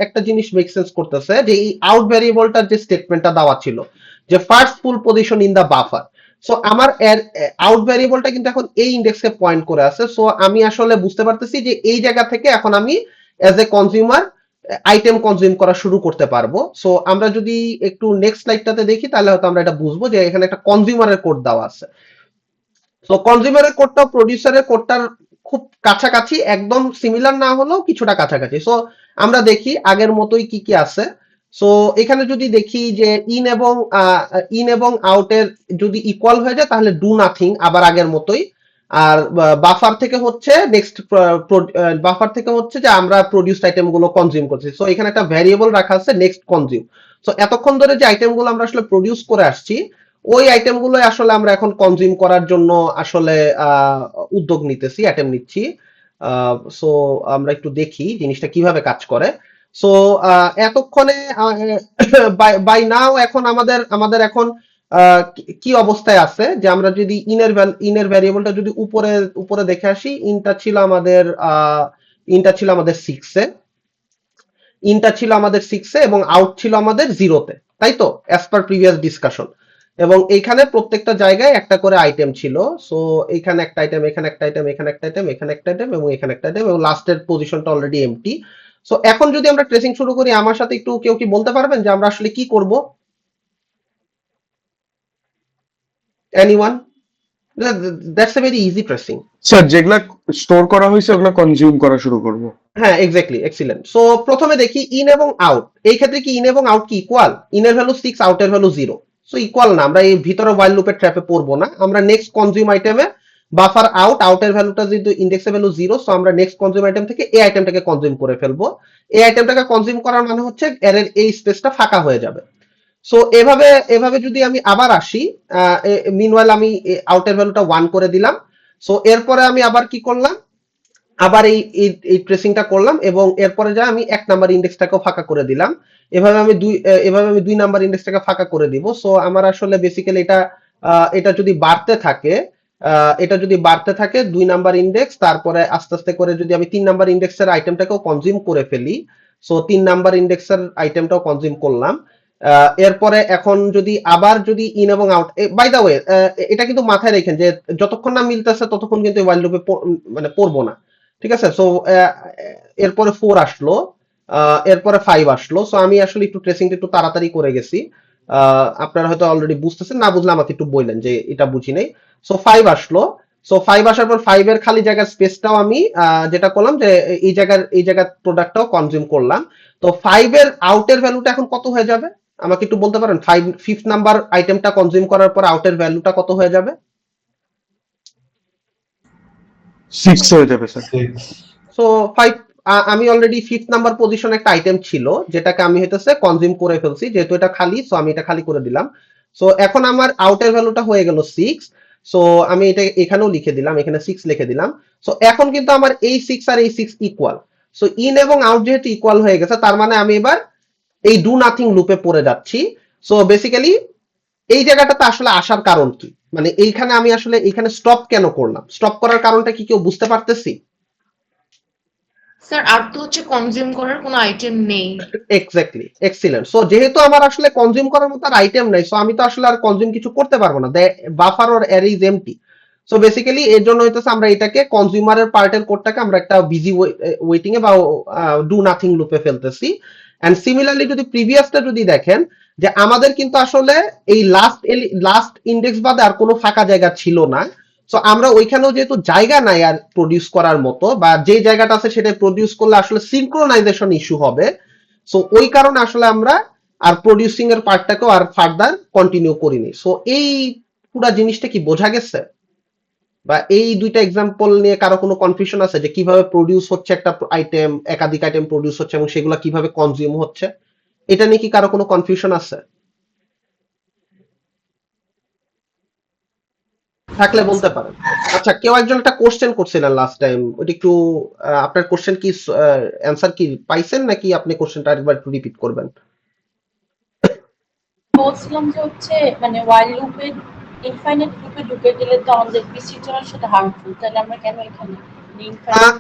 একটা জিনিস মেক সেন্স করতেছে যে এই আউট ভ্যারিয়েবলটার যে স্টেটমেন্টটা দেওয়া ছিল যে first full position in the buffer, so আমার আউট ভ্যারিয়েবলটা কিন্তু এখন এই ইন্ডেক্সকে পয়েন্ট করে আছে। সো আমি আসলে বুঝতে পারতেছি যে এই জায়গা থেকে এখন আমি as a consumer item consume করা শুরু করতে পারবো। সো আমরা যদি একটু নেক্সট স্লাইডটাতে দেখি তাহলে হয়তো আমরা এটা বুঝবো যে এখানে একটা কনজিউমারের কোড দেওয়া আছে। সো কনজিউমারের কোডটা প্রোডিউসারের কোডটার খুব কাছাকাছি, একদম সিমিলার না হলেও কিছুটা কাছাকাছি। সো আমরা দেখি আগের মতোই কি কি আছে। সো এখানে যদি দেখি যে ইন এবং আউটের যদি ইকুয়াল হয়ে যায় তাহলে ডু নাথিং আবার আগের মতোই। আর বাফার থেকে হচ্ছে যে আমরা প্রডিউসড আইটেম গুলো কনজিউম করছি। সো এখানে একটা ভ্যারিয়েবল রাখা আছে নেক্সট কনজিউম। সো এতক্ষণ ধরে যে আইটেম গুলো আমরা আসলে প্রডিউস করে আসছি ওই আইটেম গুলো আসলে আমরা এখন কনজিউম করার জন্য আসলে উদ্যোগ নিতেছি, অ্যাটেম্প নিচ্ছি। সো আমরা একটু দেখি জিনিসটা কিভাবে কাজ করে। সো এতক্ষণে বাই নাও এখন আমাদের এখন কি অবস্থায় আছে যে আমরা যদি ইনের ভ্যারিয়েবলটা যদি উপরে দেখে আসি, ইনটা ছিল আমাদের 6 এ, এবং আউট ছিল আমাদের 0-তে, তাই তো অ্যাজ পার প্রিভিয়াস ডিসকাশন। এবং এইখানে প্রত্যেকটা জায়গায় একটা করে আইটেম ছিল। সো এইখানে একটা আইটেম, এখানে একটা আইটেম, এখানে একটা আইটেম, এখানে একটা আইটেম এবং এখানে একটা আইটেম, এবং লাস্টের পজিশনটা অলরেডি এমটি। সো এখন যদি আমরা ট্রেসিং শুরু করি, আমার সাথে একটু কেউ কি বলতে পারবেন যে আমরা আসলে কি করব? Anyone? That's a very easy tracing. Sir যেগুলা স্টোর করা হয়েছে ওগুলা কনজিউম করা শুরু করব। হ্যাঁ এক্স্যাক্টলি, এক্সিলেন্ট। সো প্রথমে দেখি ইন এবং আউট, এই ক্ষেত্রে কি ইন এবং আউট কি ইকুয়াল? ইনের ভ্যালু 6, আউটের ভ্যালু 0। সো ইকুয়াল না, আমরা এই ভিতরে হোয়াইল লুপের ট্র্যাপে পড়বো না। আমরা নেক্সট কনজিউম আইটেমে বাফার আউটের ভ্যালুটা যেহেতু ইন্ডেক্সের ভ্যালু 0, সো আমরা নেক্সট কনজিউম আইটেম থেকে এই আইটেমটাকে কনজিউম করে ফেলবো। এই আইটেমটাকে কনজিউম করার মানে হচ্ছে এর এই স্পেসটা ফাঁকা হয়ে যাবে। সো এভাবে যদি আমি আবার আসি, মিনওয়াইল আমি আউটের ভ্যালুটা 1 করে দিলাম। সো এরপরে আমি আবার কি করলাম, আবার এই ট্রেসিংটা করলাম এবং এরপরে যা আমি 1 নাম্বার ইন্ডেক্সটাকেও ফাঁকা করে দিলাম। এভাবে আমি 2 নাম্বার ইন্ডেক্সটাকে ফাঁকা করে দিব। সো আমার আসলে বেসিক্যালি এটা যদি বাড়তে থাকে 2 নাম্বার ইন্ডেক্স, তারপরে আস্তে আস্তে করে যদি আমি 3 নাম্বার ইন্ডেক্সের আইটেমটাকেও কনজিউম করে ফেলি, সো 3 নাম্বার ইন্ডেক্সের আইটেমটাও কনজিউম করলাম। এরপরে এখন যদি ইন এবং আউট, বাই দা ওয়ে এটা কিন্তু মাথায় রেখেন যে যতক্ষণ না মিলতেছে ততক্ষণ কিন্তু ওয়াইল লুপে মানে পড়বো না, ঠিক আছে? সো এরপরে 4 আসলো, এরপরে 5 আসলো। সো আমি আসলে একটু ট্রেসিংটা একটু তাড়াতাড়ি করে গেছি, আপনারা হয়তো অলরেডি বুঝতেছেন, না বুঝলে আমাকে একটু বললেন যে এটা বুঝি নাই। সো 5 আসলো। সো 5 আসার পর 5 এর খালি জায়গার স্পেসটাও আমি যেটা করলাম যে এই জায়গার প্রোডাক্টটাও কনজিউম করলাম। তো 5 এর আউটের ভ্যালুটা এখন কত হয়ে যাবে? আমাকে একটু বলতে পারেন ফিফথ নাম্বার আইটেমটা কনজিউম করার পর আউটের ভ্যালুটা কত হয়ে যাবে? 6 হয়ে যাবে স্যার। 6 সো ফাইভ, আমি অলরেডি ফিফথ নাম্বার পজিশনে একটা আইটেম ছিল যেটাকে আমি হইতেছে কনজিউম করে ফেলছি, যেহেতু এটা খালি সো আমি এটা খালি করে দিলাম। সো এখন আমার আউটের ভ্যালুটা হয়ে গেল 6। সো আমি এটা এখানেও লিখে দিলাম, এখানে 6 লিখে দিলাম। সো এখন কিন্তু আমার এই 6 আর এই 6 ইকুয়াল। সো ইন এবং আউট যেহেতু ইকুয়াল হয়ে গেছে, তার মানে আমি এবার এই ডু নাথিং লুপে পড়ে যাচ্ছি। সো বেসিক্যালি এই জায়গাটাতে আসলে আসার কারণ কি, মানে এইখানে আমি আসলে এইখানে স্টপ কেন করলাম, স্টপ করার কারণটা কি কেউ বুঝতে পারতেছি? স্যার আর তো হচ্ছে কনজিউম করার কোনো আইটেম নেই। Exactly, excellent. সো যেহেতু আমার আসলে কনজিউম করার মতো আর আইটেম নাই, সো আমি তো আসলে আর কনজিউম কিছু করতে পারবো না, buffer or array is empty. So basically এর জন্য হইতেছে আমরা এটাকে কনজিউমারের পার্টের কোডটাকে আমরা একটা বিজি ওয়েটিং এ বা ডু নাথিং লুপে ফেলতেছি। এন্ড সিমিলারলি যদি প্রিভিয়াসটা যদি দেখেন, যে আমাদের কিন্তু আসলে এই লাস্ট ইন্ডেক্স বাদে আর কোনো ফাঁকা জায়গা ছিল না। সো আমরা ওইখানেও যেহেতু জায়গা নাই আর প্রডিউস করার মতো, বা যে জায়গাটা আছে সেটা প্রডিউস করলে আসলে সিনক্রোনাইজেশন ইস্যু হবে। সো ওই কারণে আসলে আমরা আর প্রডিউসিং এর পার্টটাকেও আর ফার্দার কন্টিনিউ করিনি। সো এই পুরা জিনিসটা কি বোঝা গেছে? বা এই দুইটা এক্সাম্পল নিয়ে কারো কোনো কনফিউশন আছে যে কিভাবে প্রডিউস হচ্ছে একটা আইটেম, একাধিক আইটেম প্রডিউস হচ্ছে এবং সেগুলো কিভাবে কনজিউম হচ্ছে, এটা নিয়ে কি কারো কোনো কনফিউশন আছে? থাকলে বলতে পারেন। আচ্ছা, কেউ একজন একটা কোশ্চেন করছিলেন লাস্ট টাইম, ওইটা একটু আপনার কোশ্চেন কি অ্যান্সার কি পাইছেন, নাকি আপনি কোশ্চেনটা আরেকবার একটু রিপিট করবেন? বলছিলাম যে হচ্ছে মানে ওয়াইল লুপে ইনফাইনাইট লুপে ঢুকে গেলে তো আমাদের পিসির জন্য সেটা হার্মফুল, তাহলে আমরা কেন এখানে আহ, ইনফাইনাইট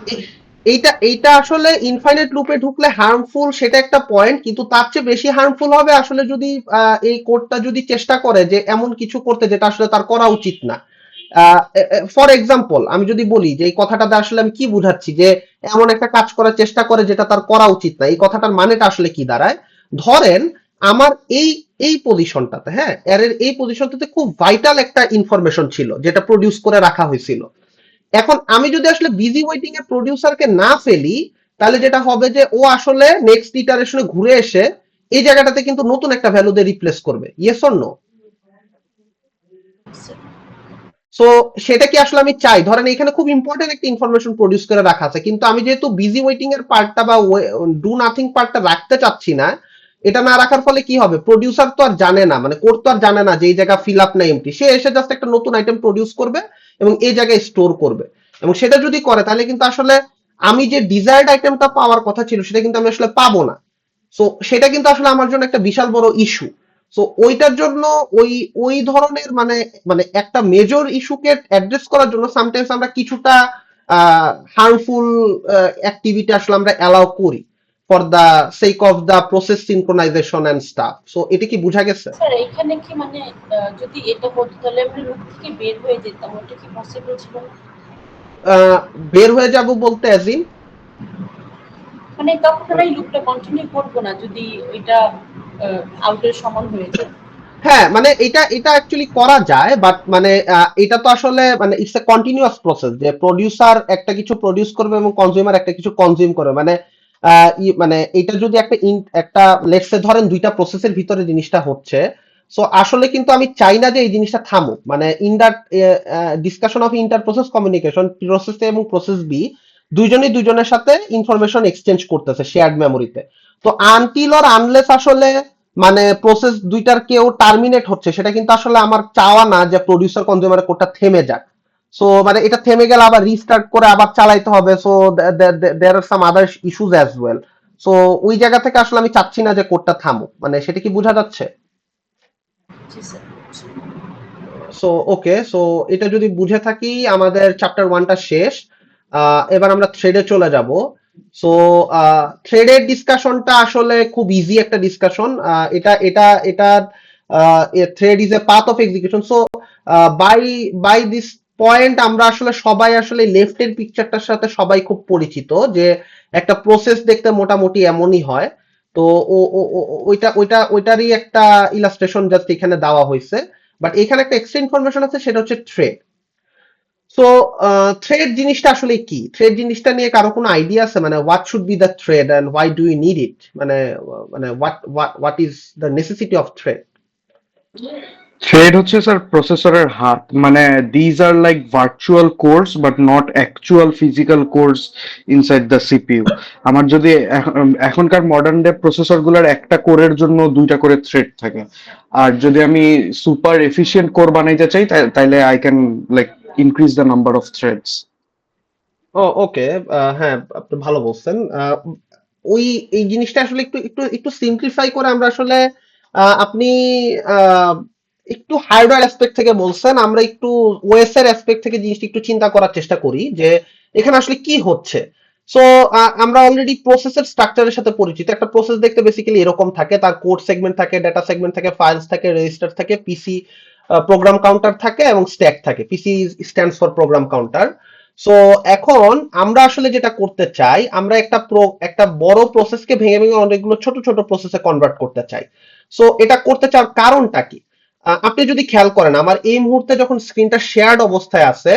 এ- এইটা আসলে ইনফাইনাইট লুপে ঢুকলে হার্মফুল, সেটা একটা পয়েন্ট, কিন্তু তার চেয়ে বেশি হার্মফুল হবে আসলে যদি এই কোডটা যদি চেষ্টা করে যে এমন কিছু করতে যেটা আসলে তার করা উচিত না। ফর এক্সাম্পল আমি যদি বলি যে এই কথাটাতে আসলে আমি কি বুঝাচ্ছি, যে এমন একটা কাজ করার চেষ্টা করে যেটা তার করা উচিত না, এই কথাটার মানেটা আসলে কি দাঁড়ায়? ধরেন আমার এই এই পজিশনটাতে, হ্যাঁ, এর এই পজিশনটাতে খুব ভাইটাল একটা ইনফরমেশন ছিল যেটা প্রডিউস করে রাখা হয়েছিল। এখন আমি যদি আসলে বিজি ওয়েটিং এর প্রডিউসারকে না ফেলি, তাহলে যেটা হবে যে ও আসলে নেক্সট ইটারেশনে ঘুরে এসে এই জায়গাটাতে কিন্তু নতুন একটা ভ্যালু দিয়ে রিপ্লেস করবে। Yes or no? সো সেটা কি আসলে আমি চাই? ধরেন এখানে খুব ইম্পর্টেন্ট একটা ইনফরমেশন প্রডিউস করে রাখা আছে, কিন্তু আমি যেহেতু বিজি ওয়েটিং এর পার্টটা বা ডু নাথিং পার্টটা রাখতে চাচ্ছি না, এটা না রাখার ফলে কি হবে, প্রডিউসার তো আর জানে না, মানে কোড তো আর জানে না যে এই জায়গা ফিল আপ না এমটি, সে এসে জাস্ট একটা নতুন আইটেম প্রডিউস করবে এবং এই জায়গায় স্টোর করবে। এবং সেটা যদি করে তাহলে কিন্তু আসলে আমি যে ডিজায়ার্ড আইটেমটা পাওয়ার কথা ছিল সেটা কিন্তু আমি আসলে পাবো না। সো সেটা কিন্তু আসলে আমার জন্য একটা বিশাল বড় ইস্যু। সো ওইটার জন্য ওই ওই ধরনের মানে মানে একটা মেজর ইস্যুকে অ্যাড্রেস করার জন্য সামটাইমস আমরা কিছুটা হার্মফুল অ্যাক্টিভিটি আসলে আমরা অ্যালাউ করি for the sake of the process synchronization and stuff. So এটা কি বোঝা গেছে? স্যার এখানে কি মানে যদি এটা হতো তাহলে আমরা লুপ থেকে বের হয়ে যেতাম, ওটা কি পসিবল ছিল না? বের হয়ে যাব বলতে অ্যাজিম মানে তখন আমরা এই লুপটা কন্টিনিউ করবো না যদি ওইটা আউটের সমান হয়ে যায়। হ্যাঁ, মানে এটা এটা অ্যাকচুয়ালি করা যায়, বাট মানে এটা তো আসলে মানে ইটস এ কন্টিনিউয়াস প্রসেস, যে প্রোডিউসার একটা কিছু প্রডিউস করবে এবং কনজিউমার একটা কিছু কনজিউম করবে। মানে মানে এটা যদি একটা লেটস সে ধরেন দুইটা প্রসেসের ভিতরে জিনিসটা হচ্ছে, সো আসলে কিন্তু আমি চাই না যে এই জিনিসটা থামুক। মানে in that discussion of inter process communication, process A এবং প্রসেস বি দুইজনই দুইজনের সাথে ইনফরমেশন এক্সচেঞ্জ করতেছে শেয়ার্ড মেমোরিতে। তো আনটিল অর আনলেস আসলে মানে প্রসেস দুইটার কেউ টার্মিনেট হচ্ছে, সেটা কিন্তু আসলে আমার চাওয়া না যে প্রডিউসার কনজিউমার কোডটা থেমে যাক। সো মানে এটা থেমে গেলে আবার রিস্টার্ট করে আবার চালাইতে হবে। So there are some other issues as well. So ওই জায়গা থেকে আসলে আমি চাচ্ছি না যে কোডটা থামুক। মানে সেটা কি বোঝা যাচ্ছে? জি স্যার। সো ওকে, সো এটা যদি বুঝে থাকি আমাদের চ্যাপ্টার 1টা শেষ। এবার আমরা থ্রেডে চলে যাব। সো থ্রেডের ডিসকাশনটা আসলে খুব ইজি একটা ডিসকাশন। এটা এটা এটা thread is a path of execution. So bye bye this point আমরা আসলে সবাই আসলে লেফটের পিকচারটার সাথে সবাই খুব পরিচিত, যে একটা প্রসেস দেখতে মোটামুটি এমনই হয়। তো ওইটারই একটা ইলাস্ট্রেশন জাস্ট এখানে দেওয়া হয়েছে। বাট এখানে একটা এক্সট্রা ইনফরমেশন আছে, সেটা হচ্ছে থ্রেড। সো থ্রেড জিনিসটা আসলে কি? থ্রেড জিনিসটা নিয়ে কারো কোনো আইডিয়া আছে? মানে what should be the thread and why do you need it? মানে what is the necessity of thread? Thread হচ্ছে স্যার প্রসেসরের হাত, মানে these are like virtual cores but not actual physical cores inside the CPU. আমার যদি এখনকার modern day processor গুলার একটা কোরের জন্য 2টা করে থ্রেড থাকে, আর যদি আমি সুপার এফিশিয়েন্ট কোর বানাইতে চাই তাইলে I can like increase the number of threads. Oh okay, হ্যাঁ আপনি ভালো বলছেন। ওই এই জিনিসটা আসলে একটু একটু একটু সিম্পলিফাই করে আমরা আসলে আপনি আহ, একটু হার্ডওয়্যার অ্যাসপেক্ট থেকে বলছেন, আমরা একটু ওএস এর অ্যাসপেক্ট থেকে জিনিসটা একটু চিন্তা করার চেষ্টা করি যে এখানে আসলে কি হচ্ছে। সো আমরা অলরেডি প্রসেসের স্ট্রাকচারের সাথে পরিচিত। একটা প্রসেস দেখতে বেসিক্যালি এরকম থাকে, তার কোড সেগমেন্ট থাকে, ডাটা সেগমেন্ট থাকে, ফাইলস থাকে, রেজিস্টার থাকে, পিসি প্রোগ্রাম কাউন্টার থাকে এবং স্ট্যাক থাকে। PC stands for program counter. So এখন আমরা আসলে যেটা করতে চাই, আমরা একটা বড় প্রসেসকে ভেঙে ভেঙে অনেকগুলো ছোট ছোট প্রসেসে কনভার্ট করতে চাই। সো এটা করতে চাওয়ার কারণটা কি? আপনি যদি খেয়াল করেন, আমার এই মুহূর্তে যখন স্ক্রিনটা শেয়ার্ড অবস্থায় আছে,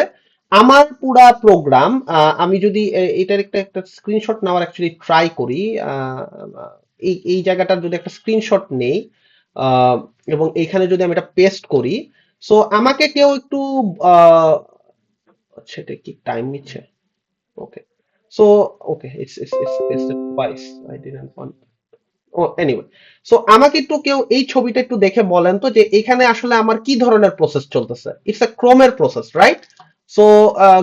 আমার পুরা প্রোগ্রাম, আমি যদি এটার একটা একটা স্ক্রিনশট নেওয়ার অ্যাকচুয়ালি ট্রাই করি, এই এই জায়গাটার যদি একটা স্ক্রিনশট নেই, আহ, এবং এইখানে যদি আমি এটা পেস্ট করি, সো আমাকে কেউ একটু আহ, আচ্ছা এটা কি টাইম নিচ্ছে? Okay, so okay it's pasted twice. I didn't want. Oh anyway, so আমাকে একটু কেউ এই ছবিটা একটু দেখে বলেন তো যে এখানে আসলে আমার কি ধরনের প্রসেস চলতেছে। ইটস এ ক্রোমের প্রসেস, রাইট? সো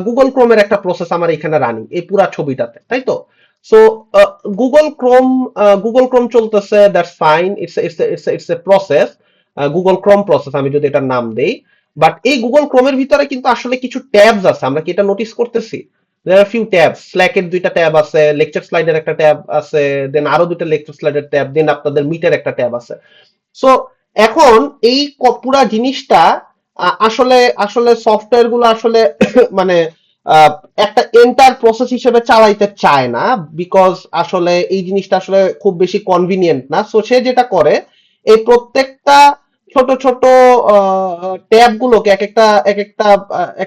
গুগল ক্রোমের একটা প্রসেস আমার এখানে রানিং এই পুরা ছবিটাতে, তাই তো? So Google Chrome Google Chrome চলতেছে, that's fine, it's a process, Google Chrome process আমি যদি এটার নাম দেই। বাট এই গুগল ক্রোমের ভিতরে কিন্তু আসলে কিছু ট্যাবস আছে, আমরা কি এটা নোটিস করতেছি? there are few tabs, Slack এর 2টা ট্যাব আছে, লেকচার স্লাইডের একটা ট্যাব আছে, দেন আরো 2টা লেকচার স্লাইডের ট্যাব, দেন আপনাদের মিটের একটা ট্যাব আছে। সো এখন এই পুরা জিনিসটা আসলে আসলে সফটওয়্যার গুলো আসলে মানে আহ, একটা এন্টার প্রসেস হিসেবে চালাইতে চায় না, বিকজ আসলে এই জিনিসটা আসলে খুব বেশি কনভিনিয়েন্ট না। সো সে যেটা করে, এই প্রত্যেকটা ছোট ছোট ট্যাব গুলোকে এক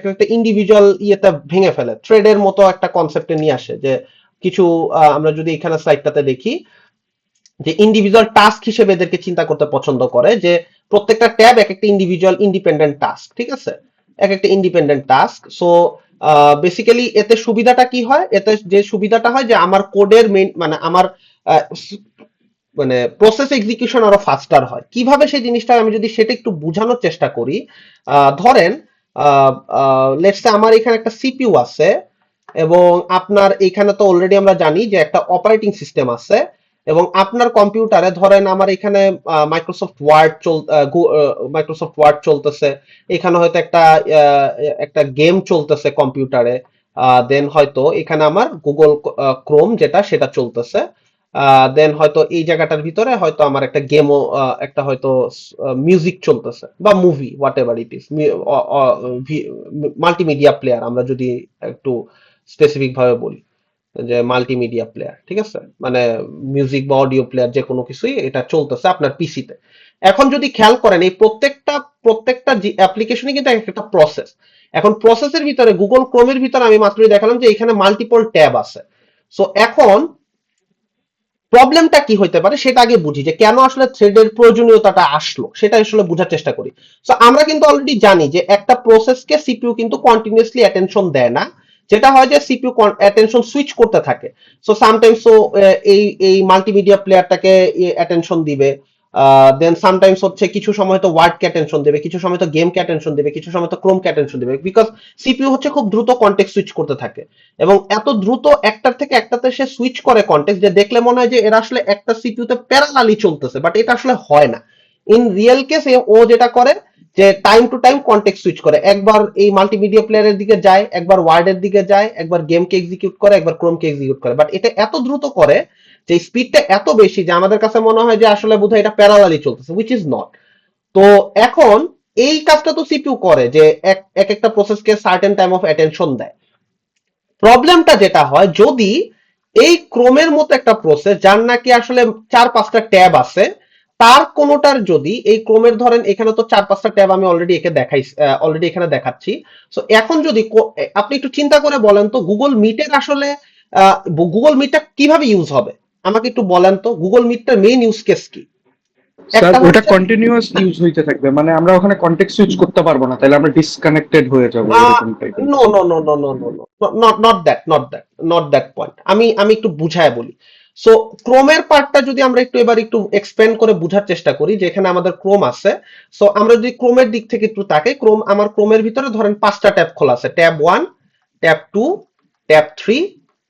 একটা ইন্ডিভিজুয়াল ইয়েতে ভেঙে ফেলে, থ্রেডের মতো একটা কনসেপ্টে নিয়ে আসে। যে কিছু আমরা যদি এখানে সাইটটাতে দেখি যে ইন্ডিভিজুয়াল টাস্ক হিসেবে এদেরকে চিন্তা করতে পছন্দ করে, যে প্রত্যেকটা ট্যাব এক একটা ইন্ডিভিজুয়াল ইন্ডিপেন্ডেন্ট টাস্ক, ঠিক আছে? এক একটা ইন্ডিপেন্ডেন্ট টাস্ক। সো বেসিক্যালি এতে সুবিধাটা কি হয়? এতে যে সুবিধাটা হয় যে আমার কোডের মেইন মানে আমার আহ, মানে প্রসেস এক্সিকিউশন আরো ফাস্টার হয়। কিভাবে সেই জিনিসটা আমি যদি সেটা একটু বোঝানোর চেষ্টা করি, ধরেন লেটস সে আমার এখানে একটা সিপিইউ আছে, এবং আপনার এখানে তো অলরেডি আমরা জানি যে একটা অপারেটিং সিস্টেম আছে, এবং আপনার কম্পিউটারে ধরেন আমার এখানে মাইক্রোসফট ওয়ার্ড চলতেছে, এখানে হয়তো একটা গেম চলতেছে কম্পিউটারে, দেন হয়তো এখানে আমার গুগল ক্রোম যেটা সেটা চলতেছে, দেন হয়তো এই জায়গাটার ভিতরে হয়তো আমার একটা গেমও, একটা হয়তো মিউজিক চলতেছে বা movie, what ever it is, multimedia player আমরা যদি একটু স্পেসিফিক ভাবে বলি, যে মাল্টিমিডিয়া প্লেয়ার, ঠিক আছে? মানে মিউজিক বা অডিও প্লেয়ার যে কোনো কিছুই এটা চলতেছে আপনার পিসিতে। এখন যদি খেয়াল করেন, এই প্রত্যেকটা অ্যাপ্লিকেশনই কিন্তু একটা প্রসেস। এখন প্রসেসের ভিতরে গুগল ক্রোমের ভিতরে আমি মাত্রই দেখালাম যে এখানে মাল্টিপল ট্যাব আছে। সো এখন প্রবলেমটা কি হইতে পারে সেটা আগে বুঝি, যে কেন আসলে থ্রেডের প্রয়োজনীয়তাটা আসলো সেটা আসলে বোঝার চেষ্টা করি। সো আমরা কিন্তু অলরেডি জানি যে একটা প্রসেসকে সিপিইউ কিন্তু কন্টিনিউয়াসলি অ্যাটেনশন দেয় না। যেটা হয় যে সিপিইউ অ্যাটেনশন সুইচ করতে থাকে। সো সামটাইমস এই মাল্টিমিডিয়া প্লেয়ারটাকে অ্যাটেনশন দিবে, দেন সামটাইমস হচ্ছে কিছু সময় তো ওয়ার্ডকে অ্যাটেনশন দেবে, কিছু সময় তো গেমকে অ্যাটেনশন দেবে, কিছু সময় তো ক্রোমকে অ্যাটেনশন দেবে, বিকজ সিপিইউ হচ্ছে খুব দ্রুত কন্টেক্সট সুইচ করতে থাকে, এবং এত দ্রুত একটার থেকে একটাতে সে সুইচ করে কন্টেক্সট, যে দেখলে মনে হয় যে এরা আসলে একটা সিপিইউতে প্যারালালি চলতেছে, বাট এটা আসলে হয় না। ইন রিয়েল কেস ও যেটা করে যে time to time context switch করে, একবার এই মাল্টিমিডিয়া প্লেয়ারের দিকে যায়, একবার ওয়ার্ডের দিকে যায়, একবার গেমকে এক্সিকিউট করে, একবার ক্রোমকে এক্সিকিউট করে, বাট এটা এত দ্রুত করে যে স্পিডটা এত বেশি যে আমাদের কাছে মনে হয় যে আসলে বোধহয় এটা প্যারালালি চলতেছে, হুইচ ইজ নট। তো এখন এই কাজটা তো সিপিইউ করে যে এক একটা প্রসেসকে সার্টেন টাইম অফ অ্যাটেনশন দেয়। প্রবলেমটা যেটা হয়, যদি এই ক্রোমের মতো একটা প্রসেস যার নাকি আসলে 4-5টা ট্যাব আছে, তার কোনোটার যদি এই ক্রোমের ধরেন এখানে তো 4-5টা ট্যাব আমি অলরেডি এখানে দেখাচ্ছি। সো এখন যদি আপনি একটু চিন্তা করে বলেন তো গুগল মিটের আসলে গুগল মিটটা কিভাবে ইউজ হবে আমাকে একটু বলেন তো, গুগল মিটটার মেইন ইউজ কেস কি? স্যার একটা ওটা হচ্ছে কন্টিনিউয়াস ইউজ হইতে থাকবে, মানে আমরা ওখানে কন্টেক্সট সুইচ করতে পারবো না, তাহলে আমরা ডিসকানেক্টেড হয়ে যাবো এরকম টাইপের। Not that point. আমি একটু বুঝায় বলি। সো ক্রোমের পার্টটা যদি আমরা একটু এক্সপ্যান্ড করে বোঝার চেষ্টা করি, যে এখানে আমাদের ক্রোম আছে। সো আমরা যদি ক্রোমের দিক থেকে একটু তাকাই, আমার ক্রোমের ভিতরে ধরেন 5টা ট্যাব খোলা আছে, tab 1, tab 2, tab 3,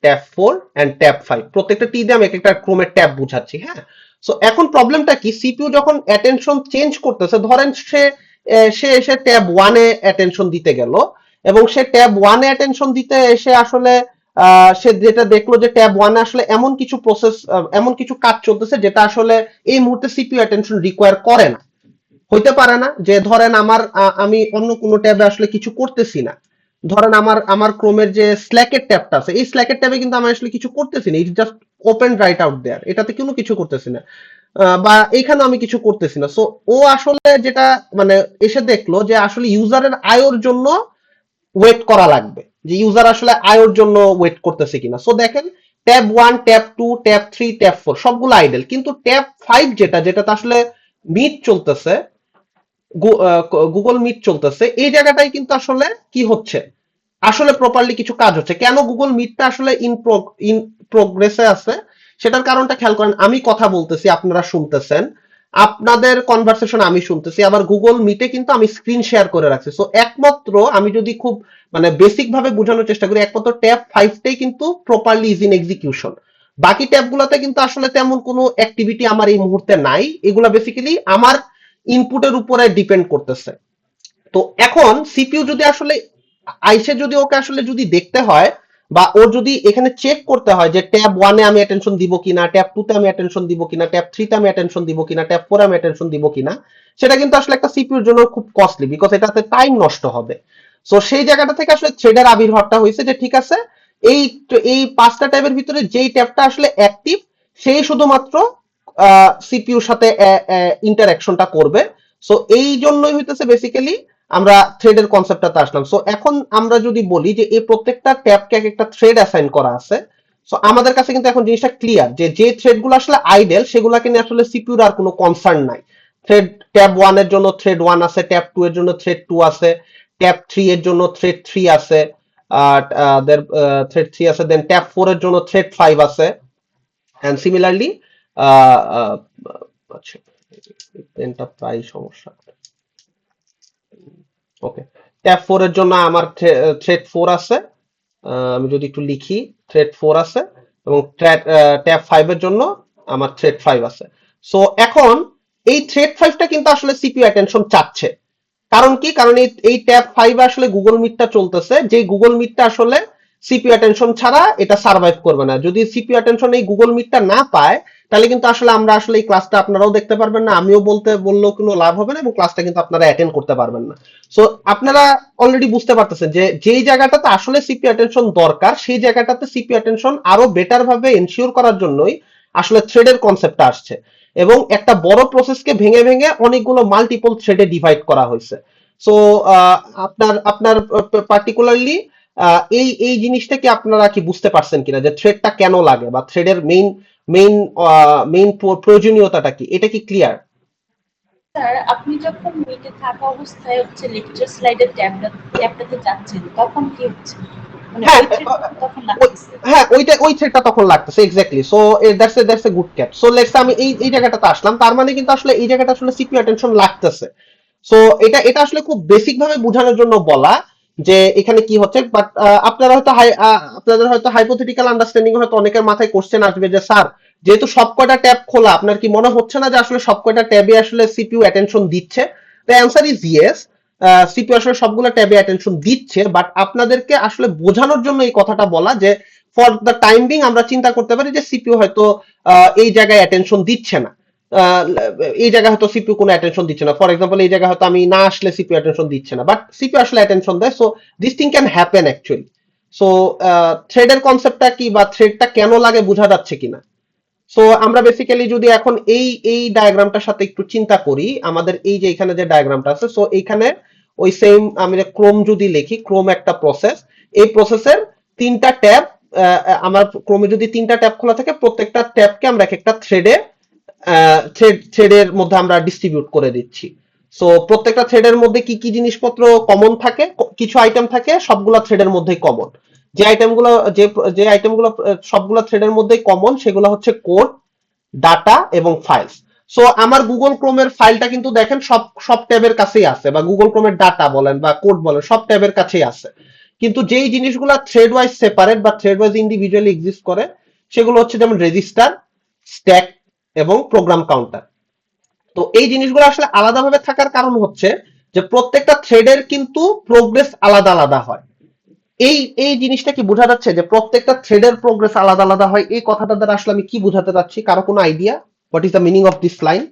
tab 4 and tab 5। প্রত্যেকটা টি দিয়ে আমি একটা ক্রোমের ট্যাব বুঝাচ্ছি, হ্যাঁ। সো এখন প্রবলেমটা কি, সিপিইউ যখন অ্যাটেনশন চেঞ্জ করতেছে, ধরেন সে এসে ট্যাব 1 এ অ্যাটেনশন দিতে গেল, এবং সে ট্যাব 1 এ অ্যাটেনশন দিতে এসে আসলে সে যেটা দেখলো যে ট্যাব 1 এ আসলে এমন কিছু কাজ চলতেছে যেটা আসলে এই মুহূর্তে সিপিইউ অ্যাটেনশন রিকোয়ার করে না। হইতে পারে না যে ধরেন আমি অন্য কোনো ট্যাবে আসলে কিছু করতেছি না, ধরেন আমার ক্রোমের যে স্ল্যাকের ট্যাবটা আছে, এই স্ল্যাকের ট্যাবে কিন্তু আমি আসলে কিছু করতেছি না, it just open right out there, এটাতে কোনো কিছু করতেছি না, বা এখানে আমি কিছু করতেছি না। সো ও আসলে যেটা মানে এসে দেখলো যে আসলে ইউজারের আয়োর জন্য ওয়েট করা লাগবে, যে ইউজার আসলে আয়োর জন্য ওয়েট করতেছে কিনা। সো দেখেন ট্যাব 1, ট্যাব 2, ট্যাব 3, ট্যাব 4 সবগুলো আইডল, কিন্তু ট্যাব 5 যেটাতে আসলে মিট চলতেছে, গুগল মিট চলতেছে, এই জায়গাটাই কিন্তু আসলে কি হচ্ছে, আসলে প্রপারলি কিছু কাজ হচ্ছে। কেন গুগল মিটটা আসলে ইন প্রোগ্রেসে আছে সেটার কারণটা খেয়াল করেন। আমি কথা বলতেছি, আপনারা শুনতেছেন, আপনাদের কনভারসেশন আমি শুনতেছি, আবার গুগল মিটে কিন্তু আমি স্ক্রিন শেয়ার করে রাখছি। সো একমাত্র আমি যদি খুব মানে বেসিক ভাবে বোঝানোর চেষ্টা করি, একমাত্র ট্যাব 5টাই কিন্তু প্রপারলি ইজ ইন এক্সিকিউশন। বাকি ট্যাবগুলোতে কিন্তু আসলে তেমন কোনো অ্যাক্টিভিটি আমার এই মুহূর্তে নাই, এগুলা বেসিক্যালি আমার ইনপুটের উপরে ডিপেন্ড করতেছে। তো এখন সিপিইউ যদি আসলে আইসে যদি ওকে আসলে যদি দেখতে হয়, বা ওর যদি এখানে চেক করতে হয় যে ট্যাব 1 এ আমি অ্যাটেনশন দিব কিনা, ট্যাব 2 তে আমি অ্যাটেনশন দিব কিনা, ট্যাব 3 তে আমি অ্যাটেনশন দিব কিনা, ট্যাব 4 এ আমি অ্যাটেনশন দিব কিনা, সেটা কিন্তু আসলে একটা সিপিইউর জন্য খুব কস্টলি, বিকজ এটাতে টাইম নষ্ট হবে। সো সেই জায়গাটা থেকে আসলে থ্রেডের আবির্ভাবটা হয়েছে, যে ঠিক আছে এই এই 5টা ট্যাবের ভিতরে যেই ট্যাবটা আসলে অ্যাক্টিভ সেই শুধুমাত্র সিপিইউর সাথে ইন্টারঅ্যাকশনটা করবে। সো এই জন্যই হইতেছে বেসিক্যালি আমরা থ্রেডের কনসেপ্টটাতে আসলাম। সো এখন আমরা যদি বলি যে এই প্রত্যেকটা ট্যাবকে এক একটা থ্রেড অ্যাসাইন করা আছে, সো আমাদের কাছে কিন্তু এখন জিনিসটা ক্লিয়ার যে থ্রেডগুলো আসলে আইডেল সেগুলোকে নিয়ে আসলে সিপিইউর আর কোনো কনসার্ন নাই। ট্যাব 1 এর জন্য থ্রেড 1 আছে, ট্যাব 2 এর জন্য থ্রেড 2 আছে, ট্যাব 3 এর জন্য থ্রেড 3 আছে, থ্রেড 3 আছে, দেন ট্যাব 4 এর জন্য থ্রেড 5 আছে, এন্ড সিমিলারলি আচ্ছা পেনটা প্রায় সমস্যা। ওকে, ট্যাব 4 এর জন্য আমার থ্রেড 4 আছে, আমি যদি একটু লিখি থ্রেড 4 আছে, এবং ট্যাব 5 এর জন্য আমার থ্রেড 5 আছে। সো এখন এই থ্রেড 5টা কিন্তু আসলে সিপিইউ অ্যাটেনশন চাচ্ছে। কারণ কি, কারণ এই ট্যাব 5 এ আসলে গুগল মিটটা চলতেছে, যে গুগল মিটটা আসলে সিপিইউ অ্যাটেনশন ছাড়া এটা সার্ভাইভ করবে না। যদি সিপিইউ অ্যাটেনশন এই গুগল মিটটা না পায়, তাহলে কিন্তু আসলে আমরা আসলে এই ক্লাসটা আপনারাও দেখতে পারবেন না, আমিও বললেও কোনো লাভ হবে না, এবং ক্লাসটা কিন্তু আপনারা অ্যাটেন্ড করতে পারবেন না। সো আপনারা অলরেডি বুঝতে পারতেছেন যে যেই জায়গাটাতে আসলে সিপিইউ অ্যাটেনশন দরকার, সেই জায়গাটাতে সিপিইউ অ্যাটেনশন আরো বেটার ভাবে এনশিওর করার জন্যই আসলে থ্রেডের কনসেপ্টটা আসছে, এবং একটা বড় প্রসেসকে ভেঙে ভেঙে অনেকগুলো মাল্টিপল থ্রেডে ডিভাইড করা হয়েছে। সো আপনার পার্টিকুলারলি এই জিনিসটা কি আপনারা কি বুঝতে পারছেন কিনা, যে থ্রেডটা কেন লাগে, বা থ্রেডের মেইন মেইন প্রয়োজনীয়তাটা কি, এটা কি ক্লিয়ার? স্যার আপনি যখন মিটে থাকা অবস্থায় হচ্ছে লেকচার স্লাইডের ট্যাবটাতে যাচ্ছেন তখন কি হচ্ছে, মানে হ্যাঁ, ওই থ্রেডটা তখন লাগতেছে? হ্যাঁ ওই থ্রেডটা তখন লাগতেছে, exactly. So that's a good catch. So let's আমি এই জায়গাটাতে আসলাম, তার মানে কিন্তু আসলে এই জায়গাটা আসলে সিপিইউ অ্যাটেনশন লাগতেছে। সো এটা আসলে খুব বেসিক ভাবে বোঝানোর জন্য বলা যে এখানে কি হচ্ছে। বাট আপনাদের হয়তো হাইপোথেটিক্যাল আন্ডারস্ট্যান্ডিং হয়তো অনেকের মাথায় কোশ্চেন আসবে যে স্যার, যেহেতু সবকয়টা ট্যাব খোলা, আপনার কি মনে হচ্ছে না যে আসলে সবকয়টা ট্যাবে আসলে সিপিইউ অ্যাটেনশন দিচ্ছে? The answer is yes, CPU আসলে সবগুলো ট্যাবে অ্যাটেনশন দিচ্ছে, বাট আপনাদেরকে আসলে বোঝানোর জন্য এই কথাটা বলা যে ফর দ্য টাইম বিং আমরা চিন্তা করতে পারি যে সিপিইউ হয়তো এই জায়গায় অ্যাটেনশন দিচ্ছে না, এই জায়গায় হয়তো সিপিইউ কোনো অ্যাটেনশন দিচ্ছে না। ফর এক্সাম্পল এই জায়গায় হয়তো আমি না আসলে সিপিইউ অ্যাটেনশন দিচ্ছে না, বাট সিপিইউ আসলে অ্যাটেনশন দেয়। So this thing can happen actually. So থ্রেডের কনসেপ্টটা কি, বা থ্রেডটা কেন লাগে বোঝা যাচ্ছে কিনা? সো আমরা বেসিক্যালি যদি এখন এই ডায়াগ্রামটার সাথে একটু চিন্তা করি, আমাদের এই যে এখানে যে ডায়াগ্রামটা আছে, সো এইখানে ওই সেম আমি ক্রোম যদি লিখি, ক্রোম একটা প্রসেস, এই প্রসেসের তিনটা ট্যাব, আমার ক্রোমে যদি তিনটা ট্যাব খোলা থাকে, প্রত্যেকটা ট্যাবকে আমরা এক একটা থ্রেডের মধ্যে আমরা ডিস্ট্রিবিউট করে দিচ্ছি। সো প্রত্যেকটা থ্রেডের মধ্যে কি কি জিনিসপত্র কমন থাকে, কিছু আইটেম থাকে সবগুলা থ্রেডের মধ্যেই কমন। যে আইটেমগুলো যে আইটেমগুলো সবগুলা থ্রেডের মধ্যেই কমন, সেগুলো হচ্ছে কোড, ডাটা এবং ফাইলস। সো আমার গুগল ক্রোমের ফাইলটা কিন্তু দেখেন সব সব ট্যাবের কাছেই আছে, বা গুগল ক্রোমের ডাটা বলেন বা কোড বলেন সব ট্যাবের কাছেই আছে। কিন্তু যেই জিনিসগুলো থ্রেড ওয়াইজ সেপারেট বা থ্রেড ওয়াইজ ইন্ডিভিজুয়ালি এক্সিস্ট করে, সেগুলো হচ্ছে যেমন রেজিস্টার, স্ট্যাক এবং প্রোগ্রাম কাউন্টার। তো এই জিনিসগুলো আসলে আলাদাভাবে থাকার কারণ হচ্ছে যে প্রত্যেকটা থ্রেডের কিন্তু প্রোগ্রেস আলাদা আলাদা হয়। এই জিনিসটা কি বোঝা যাচ্ছে যে প্রত্যেকটা থ্রেডের প্রোগ্রেস আলাদা আলাদা হয়? এই কথাটা দ্বারা আসলে আমি কি বোঝাতে চাচ্ছি? কারো কোনো idea what is the meaning of this line?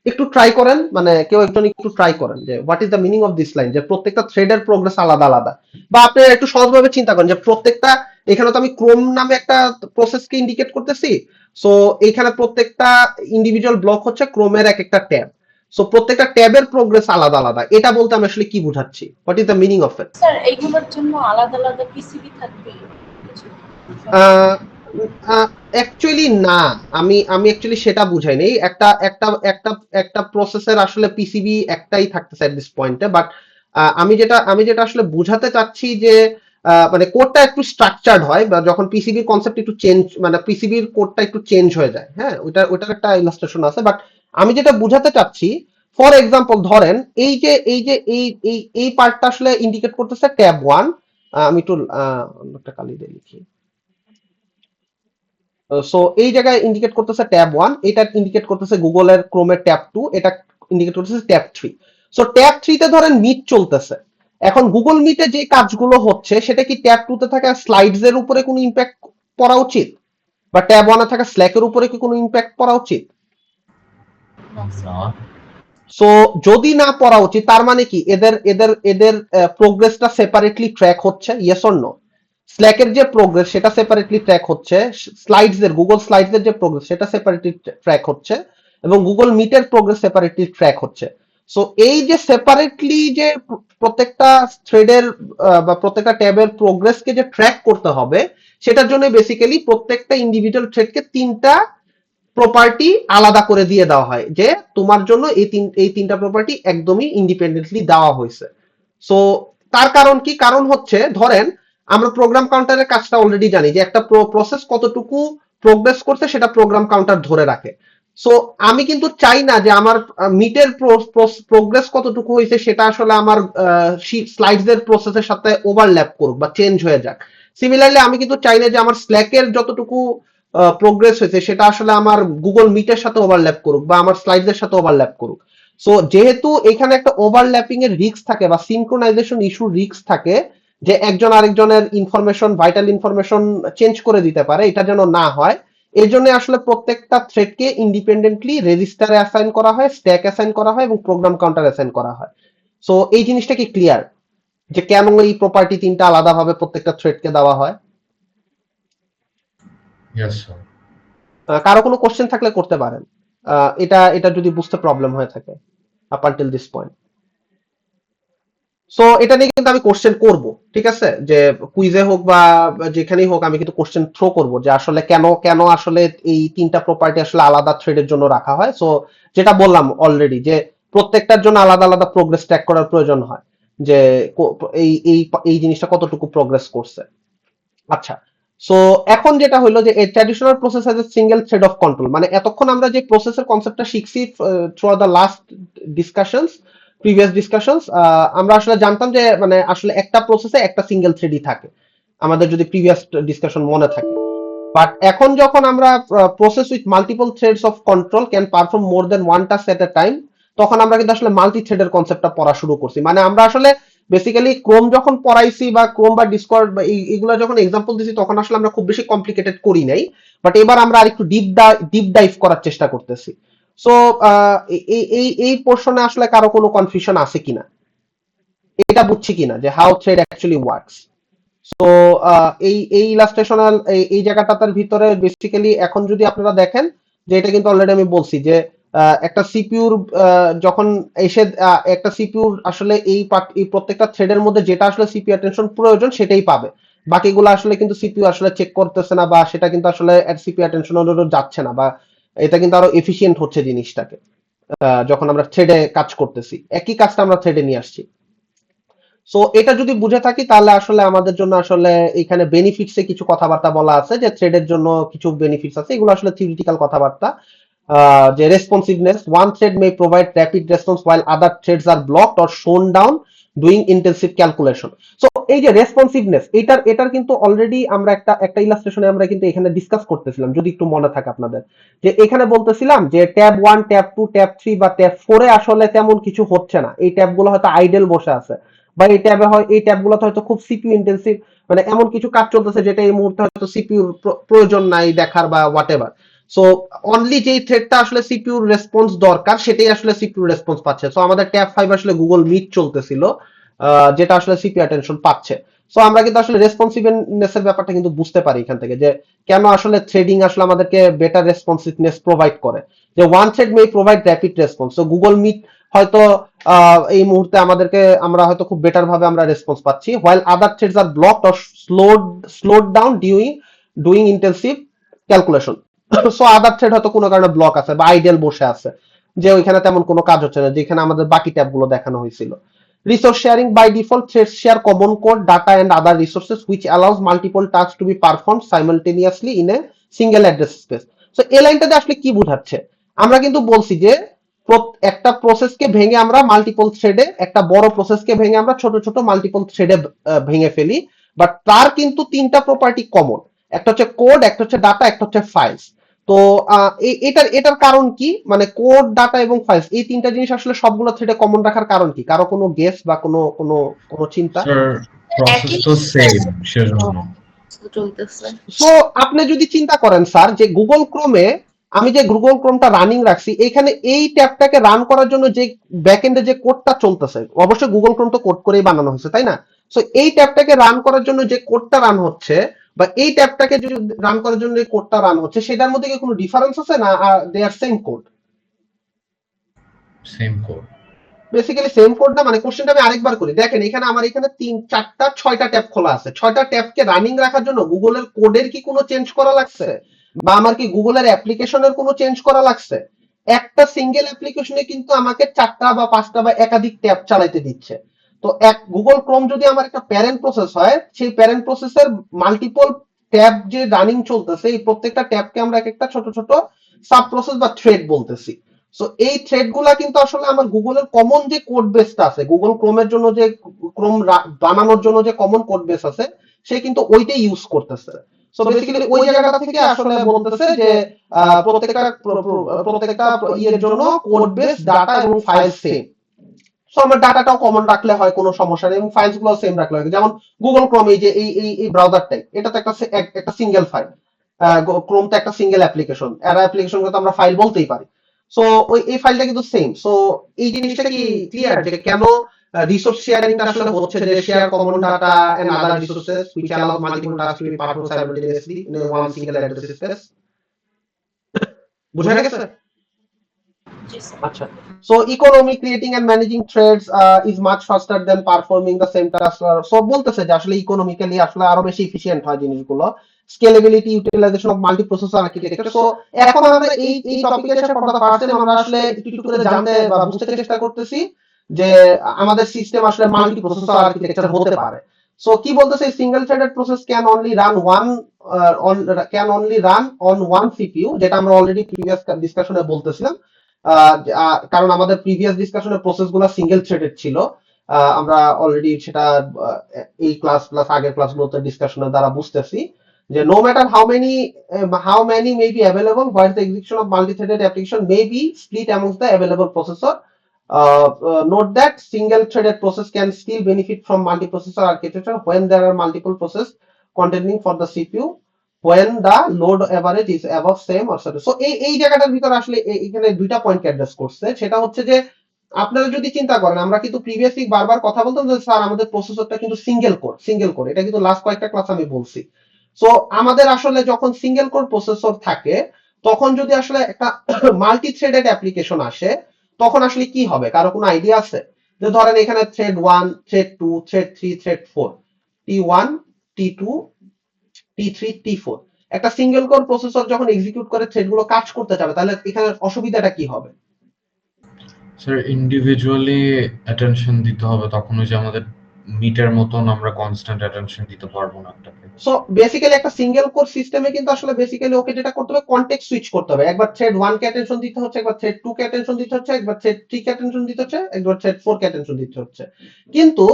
একটু ট্রাই করেন, মানে কেউ একজন একটু ট্রাই করেন যে what is the meaning of this line, যে প্রত্যেকটা থ্রেডের প্রোগ্রেস আলাদা আলাদা। বা আপনি একটু সহজভাবে চিন্তা করেন যে প্রত্যেকটা, এখানে তো আমি ক্রোম নামে একটা প্রসেসকে ইন্ডিকেট করতেছি, সো এইখানে প্রত্যেকটা ইন্ডিভিজুয়াল ব্লক হচ্ছে ক্রোমের এক একটা ট্যাব। সো প্রত্যেকটা ট্যাবের প্রোগ্রেস আলাদা আলাদা, এটা বলতে আমি আসলে কি বুঝাচ্ছি? What is the meaning of it? Sir এইগুলোর জন্য আলাদা আলাদা পিসিবি থাকবে কিছু? অ্যাকচুয়ালি না, আমি আমি অ্যাকচুয়ালি সেটা বুঝাই নাই। একটা একটা একটা একটা প্রসেসের আসলে পিসিবি একটাই থাকতেছে এট দিস পয়েন্টে, বাট আমি যেটা আসলে বুঝাতে চাচ্ছি যে মানে কোডটা একটু স্ট্রাকচার্ড হয়, বা যখন পিসিবির কনসেপ্ট একটু চেঞ্জ, মানে পিসিবির কোডটা একটু চেঞ্জ হয়ে যায়, হ্যাঁ, ওটার একটা ইলাস্ট্রেশন আছে। বাট আমি যেটা বুঝাতে চাচ্ছি, ফর এক্সাম্পল ধরেন এই পার্টটা আসলে ইন্ডিকেট করতেছে ট্যাব 1। আমি একটু একটা কালি দিয়ে লিখি। সো এই জায়গায় ইন্ডিকেট করতেছে ট্যাব 1, এটা ইন্ডিকেট করতেছে গুগলের ক্রোমের ট্যাব 2, এটা ইন্ডিকেট করতেছে ট্যাব 3। সো ট্যাব 3 তে ধরেন মিট চলতেছে, এখন গুগল মিটে যে কাজগুলো হচ্ছে সেটা কি ট্যাব 2 তে থাকা স্লাইডস এর উপরে কোনো ইমপ্যাক্ট পড়া উচিত, বা ট্যাব 1 এ থাকা স্ল্যাকের উপরে কি কোনো ইমপ্যাক্ট পড়া উচিত? সো যদি না পড়া উচিত, তার মানে কি এদের এদের এদের প্রোগ্রেসটা সেপারেটলি ট্র্যাক হচ্ছে, ইয়েস অর নো? স্ল্যাকের যে প্রোগ্রেস সেটা সেপারেটলি ট্র্যাক হচ্ছে, স্লাইডস এর গুগল স্লাইডস এর যে প্রোগ্রেস সেটা সেপারেটলি ট্র্যাক হচ্ছে, এবং গুগল মিটের প্রোগ্রেস সেপারেটলি ট্র্যাক হচ্ছে। সো এই যে সেপারেটলি যে প্রত্যেকটা থ্রেডের বা প্রত্যেকটা ট্যাবের প্রোগ্রেসকে যে ট্র্যাক করতে হবে, সেটার জন্য বেসিক্যালি প্রত্যেকটা ইন্ডিভিজুয়াল থ্রেডকে তিনটা প্রপার্টি আলাদা করে দিয়ে দেওয়া হয়, যে তোমার জন্য এই তিনটা প্রপার্টি একদমই ইন্ডিপেন্ডেন্টলি দেওয়া হয়েছে। সো তার কারণ কি? কারণ হচ্ছে ধরেন আমরা প্রোগ্রাম কাউন্টারের কাজটা অলরেডি জানি, যে একটা প্রসেস কতটুকু প্রোগ্রেস করছে সেটা প্রোগ্রাম কাউন্টার ধরে রাখে। সো আমি কিন্তু চাই না যে আমার মিটের প্রোগ্রেস কতটুকু হয়েছে সেটা আসলে আমার স্লাইডস এর প্রসেসের সাথে ওভারল্যাপ করুক বা চেঞ্জ হয়ে যাক। সিমিলারলি আমি কিন্তু চাই না যে আমার স্ল্যাকের যতটুকু প্রোগ্রেস হয়েছে সেটা আসলে আমার গুগল মিটের সাথে ওভারল্যাপ করুক বা আমার স্লাইডের সাথে ওভারল্যাপ করুক। সো যেহেতু এখানে একটা ওভারল্যাপিং এর রিস্ক থাকে বা সিনক্রোনাইজেশন ইস্যুর রিস্ক থাকে, যে একজন আরেকজনের ইনফরমেশন, ভাইটাল ইনফরমেশন চেঞ্জ করে দিতে পারে, এটা যেন না হয়, এই জন্য আসলে প্রত্যেকটা থ্রেডকে ইন্ডিপেন্ডেন্টলি রেজিস্টারে অ্যাসাইন করা হয়, স্ট্যাক অ্যাসাইন করা হয় এবং প্রোগ্রাম কাউন্টার অ্যাসাইন করা হয়। সো এই জিনিসটা কি ক্লিয়ার, যে কেন এই প্রপার্টি তিনটা আলাদাভাবে প্রত্যেকটা থ্রেডকে দেওয়া হয়? Yes sir. কারো কোনো কোশ্চেন থাকলে করতে পারেন, এটা এটা যদি বুঝতে প্রবলেম হয়ে থাকে up until this point. So এটা নিয়ে কিন্তু আমি কোশ্চেন করব, ঠিক আছে, যে কুইজে হোক বা যেখানেই হোক আমি কিন্তু কোশ্চেন থ্রো করব, যে আসলে কেন কেন আসলে এই তিনটা প্রপার্টি আসলে আলাদা থ্রেডের জন্য রাখা হয়। সো যেটা বললাম অলরেডি, যে প্রত্যেকটার জন্য আলাদা আলাদা প্রোগ্রেস ট্র্যাক করার প্রয়োজন হয়, যে এই এই এই জিনিসটা কতটুকু প্রোগ্রেস করছে। আচ্ছা, সো এখন যেটা হলো যে এই traditional process has a single thread of control, মানে এতক্ষণ আমরা যে প্রসেসের কনসেপ্টটা শিখছি through the last discussions, previous discussions, আমরা আসলে জানতাম যে মানে আসলে একটা প্রসেসে একটা সিঙ্গেল থ্রেডই থাকে, আমাদের যদি প্রিভিয়াস ডিসকাশন মনে থাকে। বাট এখন যখন আমরা process with multiple threads of control can perform more than one task at a time, তখন আমরা কিন্তু আসলে মাল্টি থ্রেডের কনসেপ্টটা পড়া শুরু করছি। মানে আমরা আসলে বেসিক্যালি ক্রোম যখন পড়াইছি বা ক্রোম বা ডিসকর্ড বা এইগুলো যখন এক্সাম্পল দিছি, তখন আসলে আমরা খুব বেশি কমপ্লিকেটেড করি নাই, বাট এবার আমরা আরেকটু ডিপ ডাইভ করার চেষ্টা করতেছি। সো এই পোর্শনে আসলে কারো কোনো কনফিউশন আছে কিনা, এটা বুঝছি কিনা যে how thread actually works? So এই ইলাস্ট্রেশনাল এই জায়গাটার ভিতরে বেসিক্যালি এখন যদি আপনারা দেখেন যে এটা কিন্তু অলরেডি আমি বলছি যে একটা সিপিইউর যখন এসে একটা সিপিইউর আসলে এই প্রত্যেকটা থ্রেডের মধ্যে যেটা আসলে সিপিইউ অ্যাটেনশন প্রয়োজন সেটাই পাবে, বাকিগুলো আসলে কিন্তু সিপিইউ আসলে চেক করতেছে না বা সেটা কিন্তু আসলে সিপিইউ অ্যাটেনশন যাচ্ছে না, বা এটা কিন্তু আরো এফিশিয়েন্ট হচ্ছে জিনিসটাকে যখন আমরা থ্রেডে কাজ করতেছি, একই কাজটা আমরা থ্রেডে নিয়ে আসছি। সো এটা যদি বুঝে থাকি তাহলে আসলে আমাদের জন্য আসলে এখানে বেনিফিটসে কিছু কথাবার্তা বলা আছে যে থ্রেডের জন্য কিছু বেনিফিটস আছে, এগুলো আসলে থিওরিটিক্যাল কথাবার্তা। যে responsiveness, one thread may provide rapid response while other threads are blocked or shown down doing intensive calculation. So এই যে রেসপন্সিভনেস, এটার কিন্তু অলরেডি আমরা একটা ইলাস্ট্রেশনে আমরা কিন্তু এখানে ডিসকাস করতেছিলাম, যদি একটু মনে থাকে আপনাদের, যে এখানে বলতেছিলাম যে ট্যাব 1 ট্যাব 2 ট্যাব 3 বা ট্যাব 4 এ আসলে তেমন কিছু হচ্ছে না, এই ট্যাবগুলো হয়তো আইডেল বসে আছে, বা এই ট্যাবগুলোতে হয়তো খুব সিপিইউ ইন্টেন্সিভ মানে এমন কিছু কাজ চলতেছে যেটা এই মুহূর্তে হয়তো সিপিইউর প্রয়োজন নাই দেখার বা হোয়াটএভার। সো অনলি যেই থ্রেডটা আসলে সিপিইউর রেসপন্স দরকার সেটাই আসলে সিপিইউ রেসপন্স পাচ্ছে। সো আমাদের ট্যাব 5 আসলে গুগল মিট চলতেছিল, যেটা আসলে সিপিইউ অ্যাটেনশন পাচ্ছে। সো আমরা কিন্তু আসলে রেসপন্সিভনেস এর ব্যাপারটা কিন্তু বুঝতে পারি এখান থেকে, যে কেন আসলে থ্রেডিং আসলে আমাদেরকে বেটার রেসপন্সিভনেস প্রোভাইড করে, যে one thread may provide rapid response. So Google Meet হয়তো এই মুহূর্তে আমাদেরকে আমরা হয়তো খুব বেটার ভাবে আমরা রেসপন্স পাচ্ছি, while other threads are blocked or স্লোড down doing intensive calculation. So other thread হয়তো কোনো কারণে ব্লক আছে বা আইডেল বসে আছে, যে ওইখানে তেমন কোনো কাজ হচ্ছে না, যেখানে আমাদের বাকি ট্যাবগুলো দেখানো হয়েছিল। Resource sharing, by default threads share common code, data and other resources which allows multiple task to be performed simultaneously in a single address space. So এই লাইনটাতে আসলে কি বোঝাচ্ছে, আমরা কিন্তু বলছি যে একটা প্রসেসকে ভেঙে আমরা মাল্টিপল থ্রেডে, একটা বড় প্রসেসকে ভেঙে আমরা ছোট ছোট মাল্টিপল থ্রেডে ভেঙে ফেলি, বাট তার কিন্তু তিনটা প্রপার্টি কমন, একটা হচ্ছে কোড, একটা হচ্ছে ডাটা, একটা হচ্ছে ফাইলস। তো এটার কারণ কি, মানে কোড, ডাটা এবং ফাইলস এই তিনটা জিনিস আসলে সবগুলো থ্রেডে কমন রাখার কারণ কি, কারো কোনো গেস বা কোনো চিন্তা? স্যার প্রসেস তো সেম সেজন্য। চলতেছে। সো আপনি যদি চিন্তা করেন স্যার যে গুগল ক্রোমে আমি যে গুগল ক্রোমটা রানিং রাখছি, এখানে এই ট্যাবটাকে রান করার জন্য যে ব্যাকএন্ডে যে কোডটা চলতেছে, অবশ্যই গুগল ক্রোম তো কোড করেই বানানো হয়েছে তাই না? সো এই ট্যাবটাকে রান করার জন্য যে কোডটা রান হচ্ছে, বা এই ট্যাবটাকে যদি রান করার জন্য যে কোডটা রান হচ্ছে, সেটার মধ্যে কি কোনো ডিফারেন্স আছে না they are same code? Same code. Basically same code না, মানে কোশ্চেনটা আমি আরেকবার করি, দেখেন এখানে আমার এখানে 3 4টা 6টা ট্যাব খোলা আছে, 6টা ট্যাবকে রানিং রাখার জন্য গুগলের কোডের কি কোনো চেঞ্জ করা লাগছে, বা আমার কি গুগলের অ্যাপ্লিকেশনের কোনো চেঞ্জ করা লাগছে? একটা সিঙ্গেল অ্যাপ্লিকেশনে কিন্তু আমাকে 4টা বা 5টা বা একাধিক ট্যাব চালাতে দিচ্ছে। তো এক গুগল ক্রোম যদি আমার একটা প্যারেন্ট প্রসেস হয়, সেই প্যারেন্ট প্রসেসের মাল্টিপল ট্যাব যে রানিং চলতেছে, এই প্রত্যেকটা ট্যাবকে আমরা এক একটা ছোট ছোট সাব প্রসেস বা থ্রেড বলতেছি। সো এই থ্রেড গুলা কিন্তু আসলে আমার গুগলের কমন যে কোড বেসটা আছে, গুগল ক্রোমের জন্য যে ক্রোম বানানোর জন্য যে কমন কোড বেস আছে, সে কিন্তু ওইটাই ইউজ করতেছে। সো বেসিক্যালি ওই জায়গাটা থেকে আসলে বলতেছে যে প্রত্যেকটা ইয়ের জন্য কোড বেস, ডাটা এবং ফাইল সেম। সো আমরা ডাটাটাও কমন রাখলে হয়, কোনো সমস্যা নেই, এবং ফাইলস গুলো সেম রাখলে হয়। যেমন গুগল ক্রোম এই যে এই ব্রাউজারটাই, এটা তো একটা সিঙ্গেল ফাইল, ক্রোম তো একটা সিঙ্গেল অ্যাপ্লিকেশন, এর অ্যাপ্লিকেশন তো আমরা ফাইল বলতেই পারি। সো এই ফাইলটা কিন্তু সেম। সো এই জিনিসটা কি ক্লিয়ার যে কেন রিসোর্স শেয়ারিংটা আসলে হচ্ছে, যে share common data and other resources which allows multiple task to be performed simultaneously in one single address space. বুঝা গেছে? আচ্ছা। So economy creating and managing threads is much faster than performing the same task. So বলতেছে যে আসলে economically আসলে আরো বেশি efficient হয় জিনিসগুলো, scalability, utilization of multiprocessor architecture. So এখন আমরা এই টপিকে আসার পর ফার্স্ট টাইম আমরা আসলে একটু একটু করে জানতে বা বুঝতে চেষ্টা করতেছি যে আমাদের সিস্টেম আসলে মাল্টিপ্রসেসর আর্কিটেকচার হতে পারে। সো কি বলতেছে, single threaded process can only run on one CPU, যেটা আমরা অলরেডি প্রিভিয়াস ডিসকাশনে বলতেছিলাম। কারণ আমাদের প্রিভিয়াস ডিসকাশনের প্রসেস গুলো সিঙ্গেল থ্রেডেড ছিল, আমরা অলরেডি সেটা এই ক্লাস প্লাস আগের ক্লাসগুলোতে ডিসকাশনের দ্বারা বুঝতেছি যে no matter how many may be available, while the execution of multithreaded application may be split amongst the available processor, note that single threaded process can still benefit from multiprocessor architecture when there are multiple processes contending for the CPU, when the load average is above same or so এই জায়গাটার ভিতরে আসলে এখানে দুইটা point address করছে। সেটা হচ্ছে যে আপনারা যদি চিন্তা করেন, আমরা কিন্তু প্রিভিয়াসলি বারবার কথা বলতাম যে স্যার আমাদের প্রসেসরটা কিন্তু সিঙ্গেল কোর, এটা কিন্তু লাস্ট কয়েকটা ক্লাস আমি বলছি। সো আমাদের আসলে যখন সিঙ্গেল কোর প্রসেসর থাকে, তখন যদি আসলে একটা মাল্টি থ্রেডেড অ্যাপ্লিকেশন আসে, তখন আসলে কি হবে? কারো কোনো আইডিয়া আছে? যে ধরেন এখানে thread 1, thread 2, thread 3, thread 4, T1, T2, T3, T4, একটা সিঙ্গেল কোর প্রসেসর যখন এক্সিকিউট করে থ্রেডগুলো কাজ করতে যাবে, তাহলে এখানে অসুবিধাটা কি হবে? স্যার ইন্ডিভিজুয়ালি অ্যাটেনশন দিতে হবে, তখন ওই যে আমাদের মিটের মতন আমরা কনস্ট্যান্ট অ্যাটেনশন দিতে পারবো না একটাকে। সো বেসিক্যালি একটা সিঙ্গেল কোর সিস্টেমে কিন্তু আসলে বেসিক্যালি ওকে যেটা করতে হবে, কনটেক্সট সুইচ করতে হবে। একবার থ্রেড 1 কে অ্যাটেনশন দিতে হচ্ছে, একবার থ্রেড 2 কে অ্যাটেনশন দিতে হচ্ছে, একবার থ্রেড 3 কে অ্যাটেনশন দিতে হচ্ছে, একবার থ্রেড 4 কে অ্যাটেনশন দিতে হচ্ছে। কিন্তু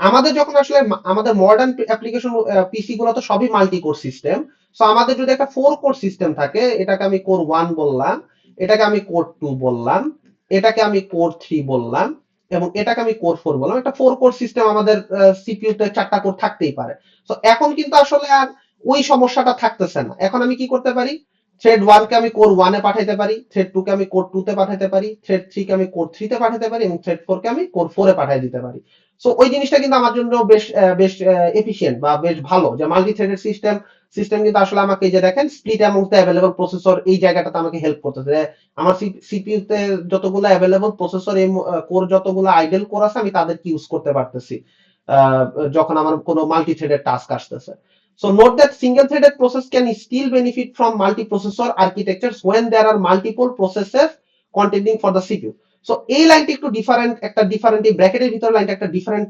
আমাদের যখন আসলে আমাদের মডার্ন অ্যাপ্লিকেশন পিসি গুলো তো সবই মাল্টি কোর সিস্টেম। সো আমাদের যদি একটা 4 কোর সিস্টেম থাকে, এটাকে আমি কোর 1 বললাম, এটাকে আমি কোর 2 বললাম, এটাকে আমি কোর 3 বললাম, এবং এটাকে আমি কোর 4 বললাম। একটা 4 কোর সিস্টেম আমাদের সিপিইউ তে 4টা কোর থাকতেই পারে। তো এখন কিন্তু আসলে আর ওই সমস্যাটা থাকতেছে না। এখন আমি কি করতে পারি? থ্রেড 1 কে আমি কোর 1 এ পাঠাইতে পারি, থ্রেড 2 কে আমি কোর 2 তে পাঠাইতে পারি, থ্রেড 3 কে আমি কোর 3 তে পাঠাইতে পারি, এবং থ্রেড 4 কে আমি কোর 4 এ পাঠিয়ে দিতে পারি। সো ওই জিনিসটা কিন্তু আমার জন্য বেশ এফিশিয়েন্ট বা বেশ ভালো, যে মাল্টি থ্রেডেড সিস্টেম কিন্তু আসলে আমাকে এই যে দেখেন split amongst the available processor, এই জায়গাটাতে আমাকে হেল্প করতেছে। যে আমার সিপিইউ তে যতগুলো অ্যাভেলেবল প্রসেসর, এই কোর যতগুলো আইডল কোর আছে, আমি তাদেরকে ইউজ করতে পারতেছি যখন আমার কোনো মাল্টি থ্রেডেড টাস্ক আসতেছে। So note that single-threaded process can still benefit from multi-processor architectures when there are multiple processes contending for the CPU. So এই লাইনটা একটু ডিফারেন্ট, একটা ডিফারেন্ট, এই ব্র্যাকেটের ভিতরে লাইনটা একটা ডিফারেন্ট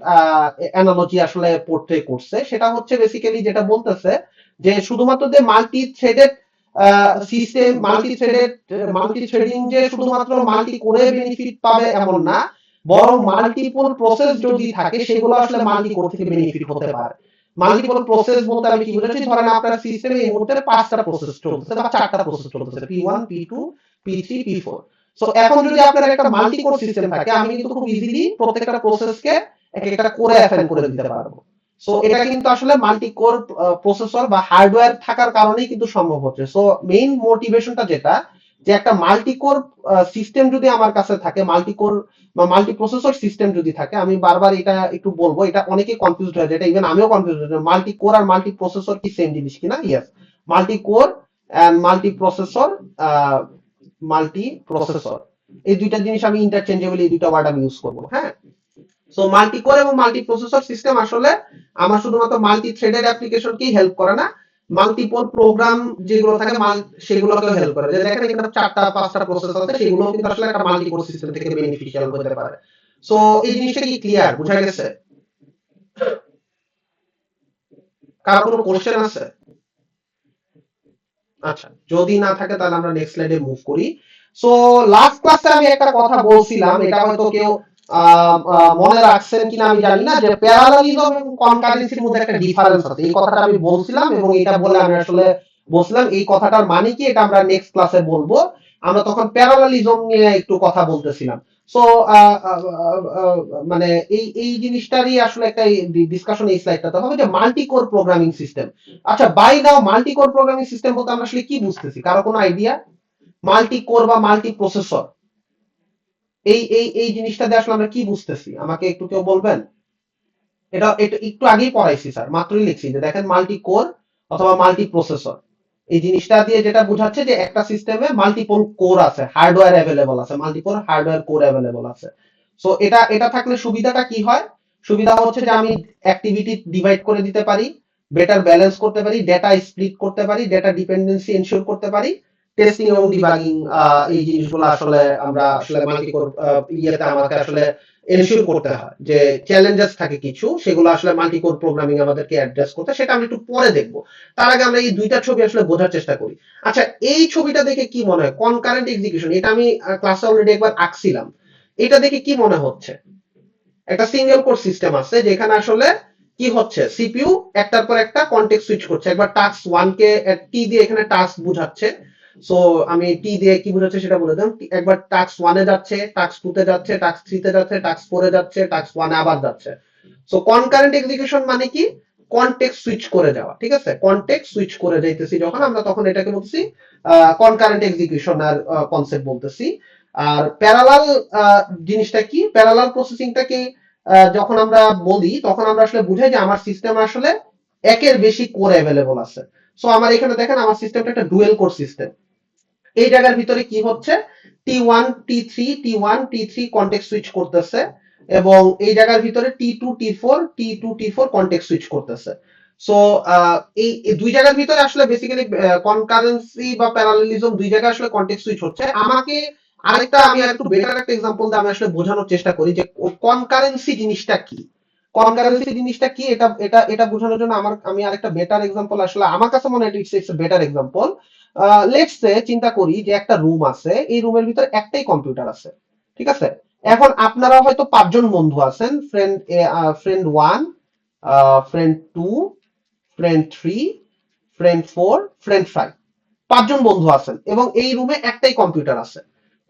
অ্যানালজি আসলে পোর্ট্রে করছে। সেটা হচ্ছে বেসিক্যালি যেটা বলতেছে যে শুধুমাত্র যে multi threaded system, multi threading যে শুধুমাত্র মাল্টি কোরে বেনিফিট পাবে এমন না, বরং মাল্টিপল প্রসেস যদি থাকে, সেগুলো আসলে মাল্টি কোর থেকে বেনিফিট হতে পারে। মাল্টিপল প্রসেস বলতে আমি কি বুঝাচ্ছি? ধরেন আপনার সিস্টেমে এই মুহূর্তে 5টা প্রসেস চলতেছে বা 4টা প্রসেস চলতেছে, P1, P2, P3, P4। So এখন যদি আপনার একটা মাল্টি কোর সিস্টেম থাকে, আমি কিন্তু খুব ইজিলি প্রত্যেকটা প্রসেসকে একটা কোরে অ্যাসাইন করে দিতে পারবো। সো এটা কিন্তু আসলে মাল্টি কোর প্রসেসর বা হার্ডওয়্যার থাকার কারণেই কিন্তু সম্ভব হচ্ছে। সো মেইন মোটিভেশনটা যেটা, যে একটা মাল্টি কোর সিস্টেম যদি আমার কাছে থাকে, মাল্টি কোর বা মাল্টি প্রসেসর সিস্টেম যদি থাকে, আমি বারবার এটা একটু বলবো, এটা অনেকেই কনফিউজড হয়ে যায়, এটা ইভেন আমিও কনফিউজ হয়ে যাই, মাল্টি কোর আর মাল্টি প্রসেসর কি সেম জিনিস কিনা? Yes, multi core and multi processor এই দুইটা জিনিস আমি ইন্টারচেঞ্জেবলি, এই দুইটা ওয়ার্ড আমি ইউজ করবো। হ্যাঁ, সো মাল্টি কোর এবং মাল্টি প্রসেসর সিস্টেম আসলে আমার শুধুমাত্র মাল্টি থ্রেডেড অ্যাপ্লিকেশনকেই হেল্প করে না, মাল্টিপল প্রোগ্রাম যেগুলো থাকে সেগুলোকেও হেল্প করে। যে দেখেন এখানে 4টা 5টা প্রসেস আছে, সেগুলো কিন্তু আসলে একটা মাল্টি কোর সিস্টেম থেকে বেনিফিশিয়াল হতে পারে। সো এই জিনিসটা কি ক্লিয়ার, বুঝা গেছে? কার কোনো কোশ্চেন আছে? আচ্ছা, যদি না থাকে তাহলে আমরা নেক্সট স্লাইডে মুভ করি। সো লাস্ট ক্লাসে আমি একটা কথা বলছিলাম, এটা হয়তো কেউ মনে রাখছেন কিনা আমি জানি না, যে প্যারালালিজম এবং কনকারেন্সির মধ্যে একটা ডিফারেন্স আছে। এই কথাটা আমি বলছিলাম, এবং এটা বলে আমি আসলে বলছিলাম এই কথাটার মানে কি, এটা আমরা নেক্সট ক্লাসে বলবো। আমরা তখন প্যারালালিজম নিয়ে একটু কথা বলতেছিলাম। সো মানে এই জিনিসটারই আসলে একটা ডিসকাশন এই স্লাইডটাতে হবে, যে মাল্টি কোর প্রোগ্রামিং সিস্টেম। আচ্ছা, by now multi core programming system বলতে আমরা আসলে কি বুঝতেছি? কারো কোনো আইডিয়া? মাল্টি কোর বা মাল্টি প্রসেসর, এই জিনিসটা দিয়ে আসলে আমরা কি বুঝতেছি? আমাকে একটু কেউ বলবেন? এটা একটু আগেই পড়াইছি স্যার, মাত্রই লিখছি যে দেখেন মাল্টি কোর অথবা মাল্টি প্রসেসর, এই জিনিসটা দিয়ে যেটা বোঝাচ্ছে যে একটা সিস্টেমে মাল্টিপল কোর আছে, হার্ডওয়্যার অ্যাভেলেবল আছে, মাল্টিপল হার্ডওয়্যার কোর অ্যাভেলেবল আছে। সো এটা থাকলে সুবিধাটা কি হয়? সুবিধা হচ্ছে যে আমি অ্যাক্টিভিটি ডিভাইড করে দিতে পারি, বেটার ব্যালেন্স করতে পারি, ডেটা স্প্লিট করতে পারি, ডেটা ডিপেন্ডেন্সি এনশিওর করতে পারি, টেস্টিং এবং ডিবাগিং, এই জিনিসগুলো আসলে আমরা আসলে মাল্টি কোর ইয়েতে আমাকে আসলে এনশিওর করতে হয়। যে চ্যালেঞ্জেস থাকে কিছু, সেগুলো আসলে মাল্টি কোর প্রোগ্রামিং আমাদেরকে অ্যাড্রেস করতে, সেটা আমি একটু পরে দেখবো। তার আগে আমরা এই দুইটা ছবি আসলে বোঝার চেষ্টা করি। আচ্ছা, এই ছবিটা দেখে কি মনে হয়? কনকারেন্ট এক্সিকিউশন, এটা আমি ক্লাসে অলরেডি একবার আঁকছিলাম। এটা দেখে কি মনে হচ্ছে? একটা সিঙ্গেল কোর সিস্টেম আছে, যেখানে আসলে কি হচ্ছে, সিপিইউ একটার পর একটা কনটেক্সট সুইচ করছে। একবার টাস্ক 1 কে টি দিয়ে এখানে টাস্ক বুঝাচ্ছে। সো আমি টি দিয়ে কি বুঝাচ্ছে সেটা বলে দিলাম। একবার টাস্ক 1 এ যাচ্ছে, টাস্ক 2 তে যাচ্ছে, টাস্ক 3 তে যাচ্ছে, টাস্ক 4 এ যাচ্ছে, টাস্ক 1 এ আবার যাচ্ছে। সো কনকারেন্ট এক্সিকিউশন মানে কি? কনটেক্সট সুইচ করে যাওয়া, ঠিক আছে? কনটেক্সট সুইচ করে যাইতেছি যখন আমরা, তখন এটাকে বলছি কনকারেন্ট এক্সিকিউশন আর কনসেপ্ট বলতেছি। আর প্যারালাল জিনিসটা কি, প্যারালাল প্রসেসিংটা কি, যখন আমরা বলি তখন আমরা আসলে বুঝাই যে আমার সিস্টেম আসলে একের বেশি কোর অ্যাভেলেবল আছে। সো আমার এখানে দেখেন আমার সিস্টেমটা একটা ডুয়েল কোর সিস্টেম। এই জায়গার ভিতরে কি হচ্ছে, T1 T3 কন্টেক্সট সুইচ করতেছে এবং এই জায়গার ভিতরে T2 T4 কন্টেক্সট সুইচ করতেছে। সো এই দুই জায়গার ভিতরে আসলে বেসিক্যালি কনকারেন্সি বা প্যারালেলিজম দুই জায়গায় আসলে কন্টেক্সট সুইচ হচ্ছে। আমাকে আরেকটা, আমি একটু বেটার একটা এক্সাম্পল দিয়ে আমি আসলে বোঝানোর চেষ্টা করি যে কনকারেন্সি জিনিসটা কি। কনকারেন্সি জিনিসটা কি এটা এটা এটা বোঝানোর জন্য আমি আরেকটা বেটার এক্সাম্পল আসলে আমার কাছে মনে হয় it's better example. Let's say চিন্তা করি যে একটা রুম আছে, এই রুমের ভিতরে একটাই কম্পিউটার আছে, ঠিক আছে। এখন আপনারা হয়তো 5 জন বন্ধু আছেন, friend 1, friend 2, friend 3, friend 4, friend 5, 5 জন বন্ধু আছেন এবং এই রুমে একটাই কম্পিউটার আছে।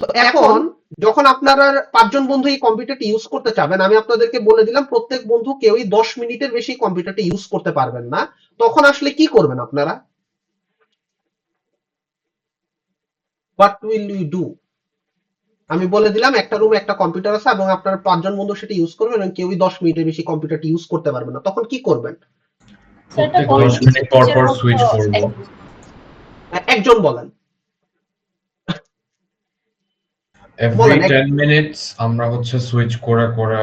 তো এখন যখন আপনারা 5 জন বন্ধু এই কম্পিউটারটি ইউজ করতে চাবেন, আমি আপনাদেরকে বলে দিলাম প্রত্যেক বন্ধু কেউই 10 মিনিটের বেশি কম্পিউটারটি ইউজ করতে পারবেন না। তখন আসলে কি করবেন আপনারা? What will you do? আমি বলে দিলাম একটা রুমে একটা কম্পিউটার আছে এবং আপনার 5 জন বন্ধু সেটা ইউজ করবেন এবং কেউই 10 মিনিটের বেশি কম্পিউটারটি ইউজ করতে পারবে না। তখন কি করবেন? সেটা প্রত্যেক 10 মিনিট পর পর সুইচ করব। একজন বলেন। এভরি 10 মিনিটস আমরা হচ্ছে সুইচ করে করে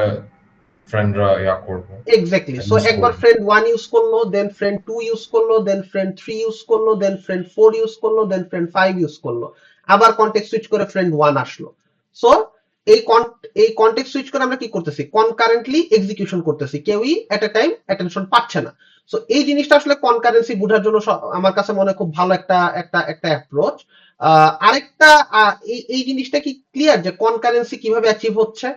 ফ্রেন্ডরা ইয়া করব। এক্স্যাক্টলি। সো একবার ফ্রেন্ড 1 ইউজ করলো, দেন ফ্রেন্ড 2 ইউজ করলো, দেন ফ্রেন্ড 3 ইউজ করলো, দেন ফ্রেন্ড 4 ইউজ করলো, দেন ফ্রেন্ড 5 ইউজ করলো, আবার কন্টেক্সট সুইচ করে ফ্রেন্ড 1 আসলো। সো এই কন্টেক্সট সুইচ করে আমরা কি করতেছি, কনকারেন্টলি এক্সিকিউশন করতেছি, কেউই এট এ টাইম অ্যাটেনশন পাচ্ছে না। সো এই জিনিসটা আসলে কনকারেন্সি বোঝার জন্য আমার কাছে মনে হয় খুব ভালো একটা অ্যাপ্রোচ। আরেকটা এই জিনিসটা কি ক্লিয়ার যে কনকারেন্সি কিভাবে অ্যাচিভ হচ্ছে?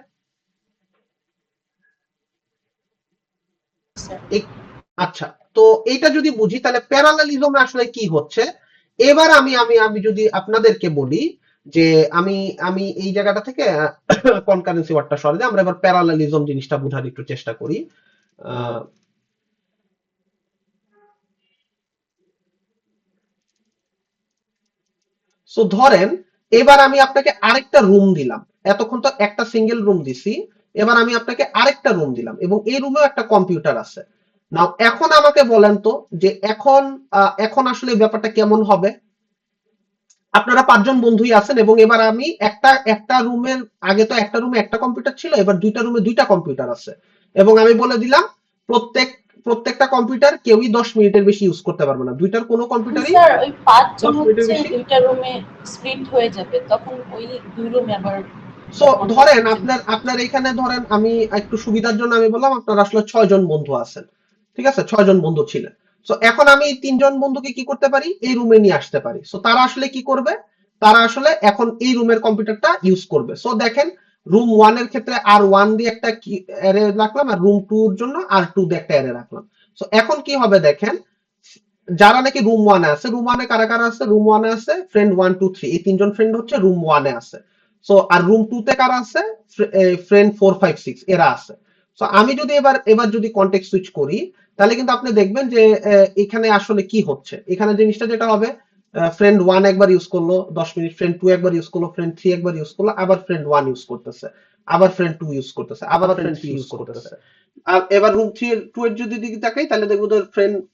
আচ্ছা, তো এইটা যদি বুঝি তাহলে প্যারালালিজমে আসলে কি হচ্ছে। এবার আমি আমি আমি যদি আপনাদেরকে বলি যে আমি আমি এই জায়গাটা থেকে কনকারেন্সি ওয়ার্ডটা সরে দিই, আমরা এবার প্যারালালিজম জিনিসটা বোঝার একটু চেষ্টা করি। সো ধরেন এবার আমি আপনাকে আরেকটা রুম দিলাম, এতক্ষণ তো একটা সিঙ্গেল রুম দিছি, এবার আমি আপনাকে আরেকটা রুম দিলাম এবং এই রুমেও একটা কম্পিউটার আছে। নাও এখন আমাকে বলেন তো যে এখন আসলে ব্যাপারটা কেমন হবে। আপনারা 5 জন বন্ধুই আছেন এবং এবার আমি একটা রুমের, আগে তো একটা রুমে একটা কম্পিউটার ছিল, এবার দুইটা রুমে দুইটা কম্পিউটার আছে এবং আমি বলে দিলাম প্রত্যেকটা কম্পিউটার কেউই 10 মিনিটের বেশি ইউজ করতে পারবে না, দুইটার কোনো কম্পিউটারই। স্যার ওই 5 জন 10 মিনিটের হচ্ছে বেশি। দুইটা রুমে স্প্লিট হয়ে যাবে, তখন ওই দুই রুমে আবার সো ধরেন আপনার এখানে ধরেন আমি একটু সুবিধার জন্য আমি বললাম আপনার আসলে 6 জন বন্ধু আছেন, ঠিক আছে, 6 জন বন্ধু ছিলেন। সো এখন আমি 3 জন বন্ধুকে কি করতে পারি, এই রুমে নিয়ে আসতে পারি। সো তারা আসলে কি করবে, তারা আসলে এখন এই রুমের কম্পিউটারটা ইউজ করবে। সো দেখেন রুম 1 এর ক্ষেত্রে R1 দিয়ে একটা অ্যারে রাখলাম আর রুম 2 এর জন্য R2 দিয়ে একটা অ্যারে রাখলাম। সো এখন কি হবে দেখেন, যারা নাকি রুম 1 এ আছে, রুম 1 এ কারা কারা আছে, রুম 1 এ আছে ফ্রেন্ড 1 2 3, এই তিনজন ফ্রেন্ড হচ্ছে রুম 1 এ আছে। সো আর রুম 2 তে কারা আছে, ফ্রেন্ড 4 5 6 এরা আছে। সো আমি যদি এবার যদি কন্টেক্সট সুইচ করি তাহলে কিন্তু আপনি দেখবেন যে এখানে আসলে কি হচ্ছে। এখানে জিনিসটা যেটা হবে, ফ্রেন্ড 1 একবার ইউজ করলো 10 মিনিট, ফ্রেন্ড 2 একবার ইউজ করলো, ফ্রেন্ড 3 একবার ইউজ করলো, আবার ফ্রেন্ড 1 ইউজ করতেছে, আবার ফ্রেন্ড 2 ইউজ করতেছে, আবার ফ্রেন্ড 3 ইউজ করতেছে। আর এবার রুম 2 এর যদি দিকে তাকাই তাহলে দেখবো যে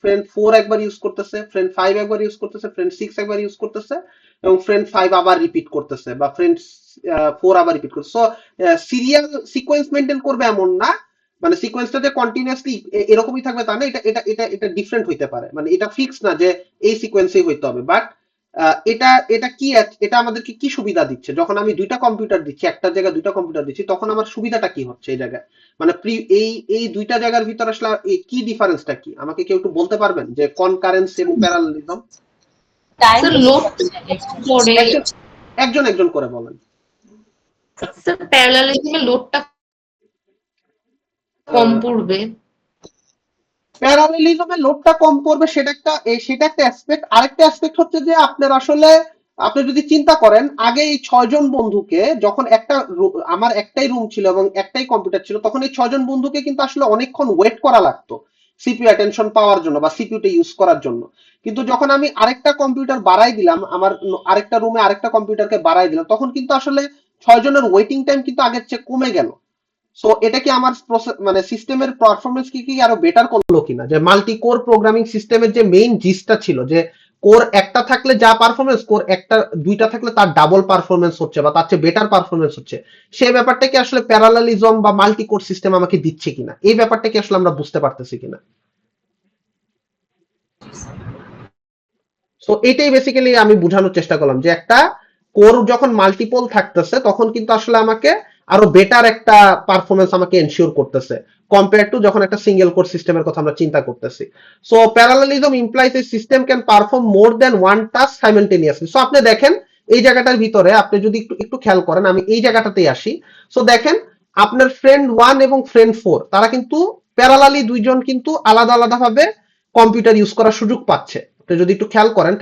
ফ্রেন্ড 4 একবার ইউজ করতেছে, ফ্রেন্ড 5 একবার ইউজ করতেছে, ফ্রেন্ড 6 একবার ইউজ করতেছে এবং ফ্রেন্ড 5 আবার রিপিট করতেছে বা ফ্রেন্ড 4 আবার রিপিট করতেছে। সো সিরিয়াল সিকোয়েন্স মেইনটেইন করবে এমন না, মানে সিকোয়েন্সটা যে কন্টিনিউয়াসলি এরকমই থাকবে তা না, এটা ডিফারেন্ট হইতে পারে, মানে এটা ফিক্স না যে এই সিকোয়েন্সেই হইতে হবে। বাট এটা আমাদেরকে কি সুবিধা দিচ্ছে, যখন আমি দুইটা কম্পিউটার দিচ্ছি, একটা জায়গায় দুইটা কম্পিউটার দিচ্ছি, তখন আমার সুবিধাটা কি হচ্ছে এই জায়গায়, মানে এই দুইটা জায়গার ভিতর আসলে কি ডিফারেন্সটা কি, আমাকে কেউ একটু বলতে পারবেন যে কনকারেন্সি এবং প্যারালেলিজম? টাইম স্যার লোড পড়ে, একজন করে বলেন। স্যার প্যারালালিজমে লোডটা কম পড়বে। প্যারালেলিজমে লোডটা কম পড়বে সেটা একটা অ্যাসপেক্ট। আরেকটা অ্যাসপেক্ট হচ্ছে যে আপনি যদি চিন্তা করেন আগে এই 6 জন বন্ধুকে যখন আমার একটাই রুম ছিল এবং একটাই কম্পিউটার ছিল, তখন এই 6 জন বন্ধুকে কিন্তু আসলে অনেকক্ষণ ওয়েট করা লাগতো সিপিইউ অ্যাটেনশন পাওয়ার জন্য বা সিপিইউটা ইউজ করার জন্য। কিন্তু যখন আমি আরেকটা কম্পিউটার বাড়াই দিলাম, আমার আরেকটা রুমে আরেকটা কম্পিউটারকে বাড়াই দিলাম, তখন কিন্তু আসলে 6 জনের ওয়েটিং টাইম কিন্তু আগের চেয়ে কমে গেল। সো এটা কি আমার মানে সিস্টেমের পারফরমেন্স কি আরো বেটার করলো কিনা, যে মাল্টি কোর প্রোগ্রামিং সিস্টেমের যে মেইন জিসটা ছিল যে কোর একটা থাকলে যা পারফরমেন্স, কোর একটা দুইটা থাকলে তার ডাবল পারফরমেন্স হচ্ছে বা তার চেয়ে বেটার পারফরমেন্স হচ্ছে, সেই ব্যাপারটা কি আসলে প্যারালালিজম বা মাল্টি কোর সিস্টেম আমাকে দিচ্ছে কিনা, এই ব্যাপারটা কি আসলে আমরা বুঝতে পারতেছি কিনা। সো এটাই বেসিক্যালি আমি বোঝানোর চেষ্টা করলাম যে একটা কোর যখন মাল্টিপল থাকতেছে তখন কিন্তু আসলে আমাকে আরো বেটার একটা পারফরমেন্স আমাকে এনশিওর করতেছে কম্পেয়ার টু যখন একটা সিঙ্গেল কোর সিস্টেমের কথা আমরা চিন্তা করতেছি। So parallelism implies a system can perform more than one task simultaneously. So আপনি দেখেন এই জায়গাটার ভিতরে আপনি যদি একটু একটু খেয়াল করেন, আমি এই জায়গাটাতেই আসি। সো দেখেন আপনার ফ্রেন্ড 1 এবং ফ্রেন্ড 4 তারা কিন্তু প্যারালালি দুইজন কিন্তু আলাদা আলাদা ভাবে কম্পিউটার ইউজ করার সুযোগ পাচ্ছে। আপনি যদি একটু খেয়াল করেন,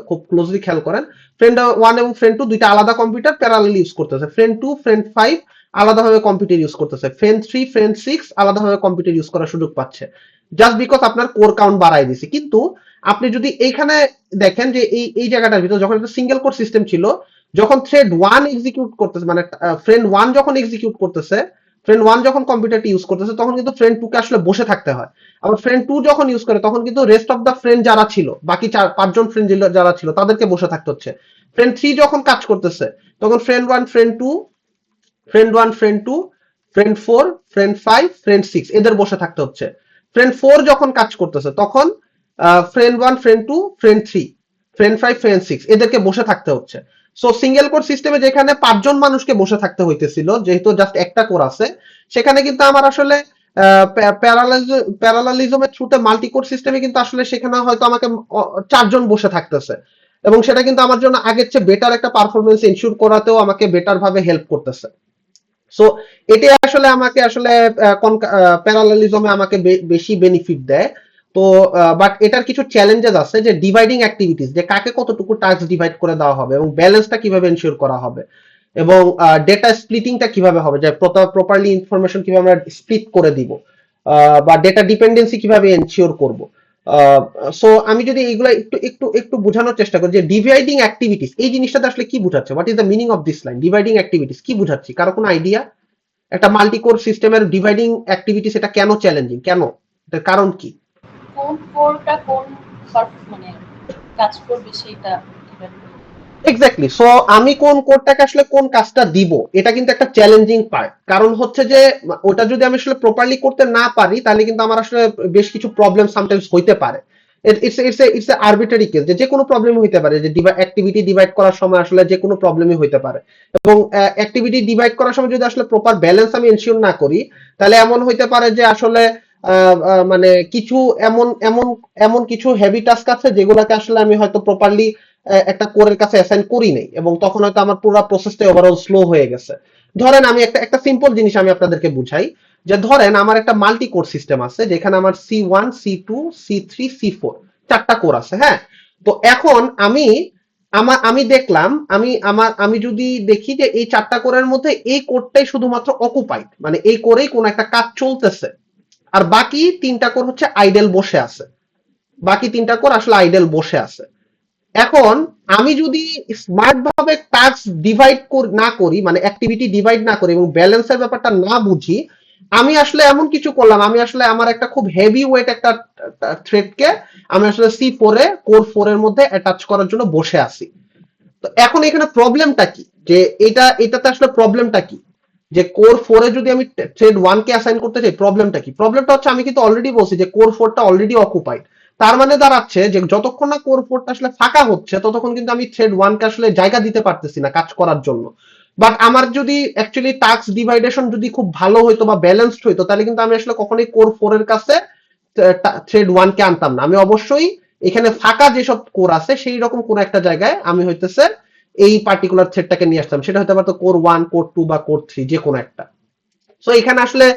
খুব ক্লোজলি খেয়াল করেন, ফ্রেন্ড 1 এবং ফ্রেন্ড 2 দুইটা আলাদা কম্পিউটার প্যারালালি ইউজ করতেছে, ফ্রেন্ড 2 ফ্রেন্ড 5 আলাদাভাবে কম্পিউটার ইউজ করতেছে, ফ্রেন্ড 3 ফ্রেন্ড 6 আলাদাভাবে কম্পিউটার ইউজ করার সুযোগ পাচ্ছে, জাস্ট বিকজ আপনার কোর কাউন্ট বাড়াই দিছে। কিন্তু আপনি যদি এইখানে দেখেন যে এই জায়গাটার ভিতরে যখন একটা সিঙ্গেল কোর সিস্টেম ছিল, যখন থ্রেড 1 এক্সিকিউট করতেছে, মানে ফ্রেন্ড 1 যখন এক্সিকিউট করতেছে, ফ্রেন্ড 1 যখন কম্পিউটারটি ইউজ করতেছে তখন কিন্তু ফ্রেন্ড 2 কে আসলে বসে থাকতে হয়। আবার ফ্রেন্ড 2 যখন ইউজ করে তখন কিন্তু রেস্ট অফ দা ফ্রেন্ড যারা ছিল, বাকি 5জন ফ্রেন্ড যারা ছিল তাদেরকে বসে থাকতে হচ্ছে। ফ্রেন্ড 3 যখন কাজ করতেছে তখন friend 1 friend 2 friend 1 friend 2 friend 4 friend 5 friend 6 এদের বসে থাকতে হচ্ছে। ফ্রেন্ড 4 যখন কাজ করতেছে তখন friend 1 friend 2 friend 3 friend 5 friend 6 এদেরকে বসে থাকতে হচ্ছে। সো সিঙ্গেল কোর সিস্টেমে যেখানে 5জন মানুষকে বসে থাকতে হইতেছিল, যেহেতু জাস্ট একটা কোর আছে, সেখানে কিন্তু আমার আসলে প্যারালালিজমের থ্রুতে মাল্টি কোর সিস্টেমে কিন্তু আসলে সেখানে হয়তো আমাকে 4জন বসে থাকতেছে, এবং সেটা কিন্তু আমার জন্য আগের চেয়ে বেটার একটা পারফরমেন্স এনশিওর করাতেও আমাকে বেটার ভাবে হেল্প করতেছে। সো এটাই আসলে আমাকে আসলে প্যারালালিজমে আমাকে বেশি বেনিফিট দেয়। তো বাট এটার কিছু চ্যালেঞ্জেস আছে, যে ডিভাইডিং অ্যাক্টিভিটিস, যে কাকে কতটুকু টাস্ক ডিভাইড করে দেওয়া হবে এবং ব্যালেন্সটা কিভাবে এনশিওর করা হবে, এবং ডেটা স্প্লিটিংটা কিভাবে হবে, যে প্রপারলি ইনফরমেশন কিভাবে আমরা স্প্লিট করে দিব, বা ডেটা ডিপেন্ডেন্সি কিভাবে এনশিওর করব। সো আমি যদি এইগুলা একটু একটু একটু বোঝানোর চেষ্টা করি যে ডিভাইডিং অ্যাক্টিভিটিস এই জিনিসটাতে আসলে কি বোঝাচ্ছে, what is the meaning of this line dividing activities, কি বোঝাচ্ছি, কারো কোনো আইডিয়া? একটা মাল্টি কোর সিস্টেমের ডিভাইডিং অ্যাক্টিভিটিস এটা কেন চ্যালেঞ্জিং, কেন, এটার কারণ কি? কোন কোরটা কোন মানে কাজ করবে সেটা ডিপেন্ড করে। এক্স্যাক্টলি। সো আমি কোন কোডটাকে আসলে কোন কাজটা দিব, এটা কিন্তু একটা চ্যালেঞ্জিং পার্ট। কারণ হচ্ছে যে ওটা যদি আমি আসলে প্রপারলি করতে না পারি তাহলে কিন্তু আমার আসলে বেশ কিছু প্রবলেম সামটাইমস হইতে পারে। ইটস এ আরবিটারি কেস, যে কোনো প্রবলেম হইতে পারে, যে অ্যাক্টিভিটি ডিভাইড করার সময় আসলে যে কোনো প্রবলেমই হইতে পারে। এবং অ্যাক্টিভিটি ডিভাইড করার সময় যদি আসলে প্রপার ব্যালেন্স আমি এনশিওর না করি, তাহলে এমন হইতে পারে যে আসলে মানে কিছু এমন এমন এমন কিছু হেভি টাস্ক আছে যেগুলোকে আসলে আমি হয়তো প্রপারলি একটা কোরের কাছে অ্যাসাইন করি নাই, এবং তখন হয়তো আমার পুরো প্রসেসটা ওভারঅল স্লো হয়ে গেছে। ধরেন আমি একটা সিম্পল জিনিস আমি আপনাদেরকে বুঝাই, যে ধরেন আমার একটা মাল্টি কোর সিস্টেম আছে যেখানে আমার C1 C2 C3 C4 চারটা কোর আছে, হ্যাঁ। তো এখন আমি দেখলাম, আমি যদি দেখি যে এই চারটা কোরের মধ্যে এই কোরটাই শুধুমাত্র অকুপাইড, মানে এই কোরেই কোন একটা কাজ চলতেছে, আর বাকি 3টা কোর হচ্ছে আইডেল বসে আছে, বাকি 3টা কোর আসলে আইডেল বসে আছে। এখন আমি যদি স্মার্ট ভাবে টাস্ক ডিভাইড না করি, মানে অ্যাক্টিভিটি ডিভাইড না করি এবং ব্যালেন্সের ব্যাপারটা না বুঝি, আমি আসলে এমন কিছু করলাম, আমি আসলে আমার একটা খুব হেভি ওয়েট একটা থ্রেডকে আমি আসলে C4 এ কোর 4 এর মধ্যে অ্যাটাচ করার জন্য বসে আছি। তো এখন এখানে প্রবলেমটা কি, যে এটাতে আসলে প্রবলেমটা কি, যে কোর 4 এ যদি আমি থ্রেড 1 কে অ্যাসাইন করতে চাই, প্রবলেমটা কি? প্রবলেমটা হচ্ছে আমি কিন্তু অলরেডি বলছি যে কোর 4 টা অলরেডি অকুপাইড। তার মানে দাঁড়াচ্ছে যে যতক্ষণ না কোর 4 টা আসলে ফাঁকা হচ্ছে ততক্ষণ কিন্তু আমি থ্রেড 1 কে আসলে জায়গা দিতে পারতেছি না কাজ করার জন্য। বাট আমার যদি অ্যাকচুয়ালি টাস্ক ডিভাইডেশন যদি খুব ভালো হইতো বা ব্যালেন্সড হইতো, তাহলে কিন্তু আমি আসলে কখনোই কোর 4 এর কাছে থ্রেড 1 কে আনতাম না। আমি অবশ্যই এখানে ফাঁকা যেসব কোর আছে সেই রকম কোন একটা জায়গায় আমি হইতেছে এই পার্টিকুলার থ্রেডটাকে নিয়ে আসতাম, সেটা হতে পারতো কোর 1 কোর 2 বা কোর 3 যে কোনো একটা। সো এখানে আসলে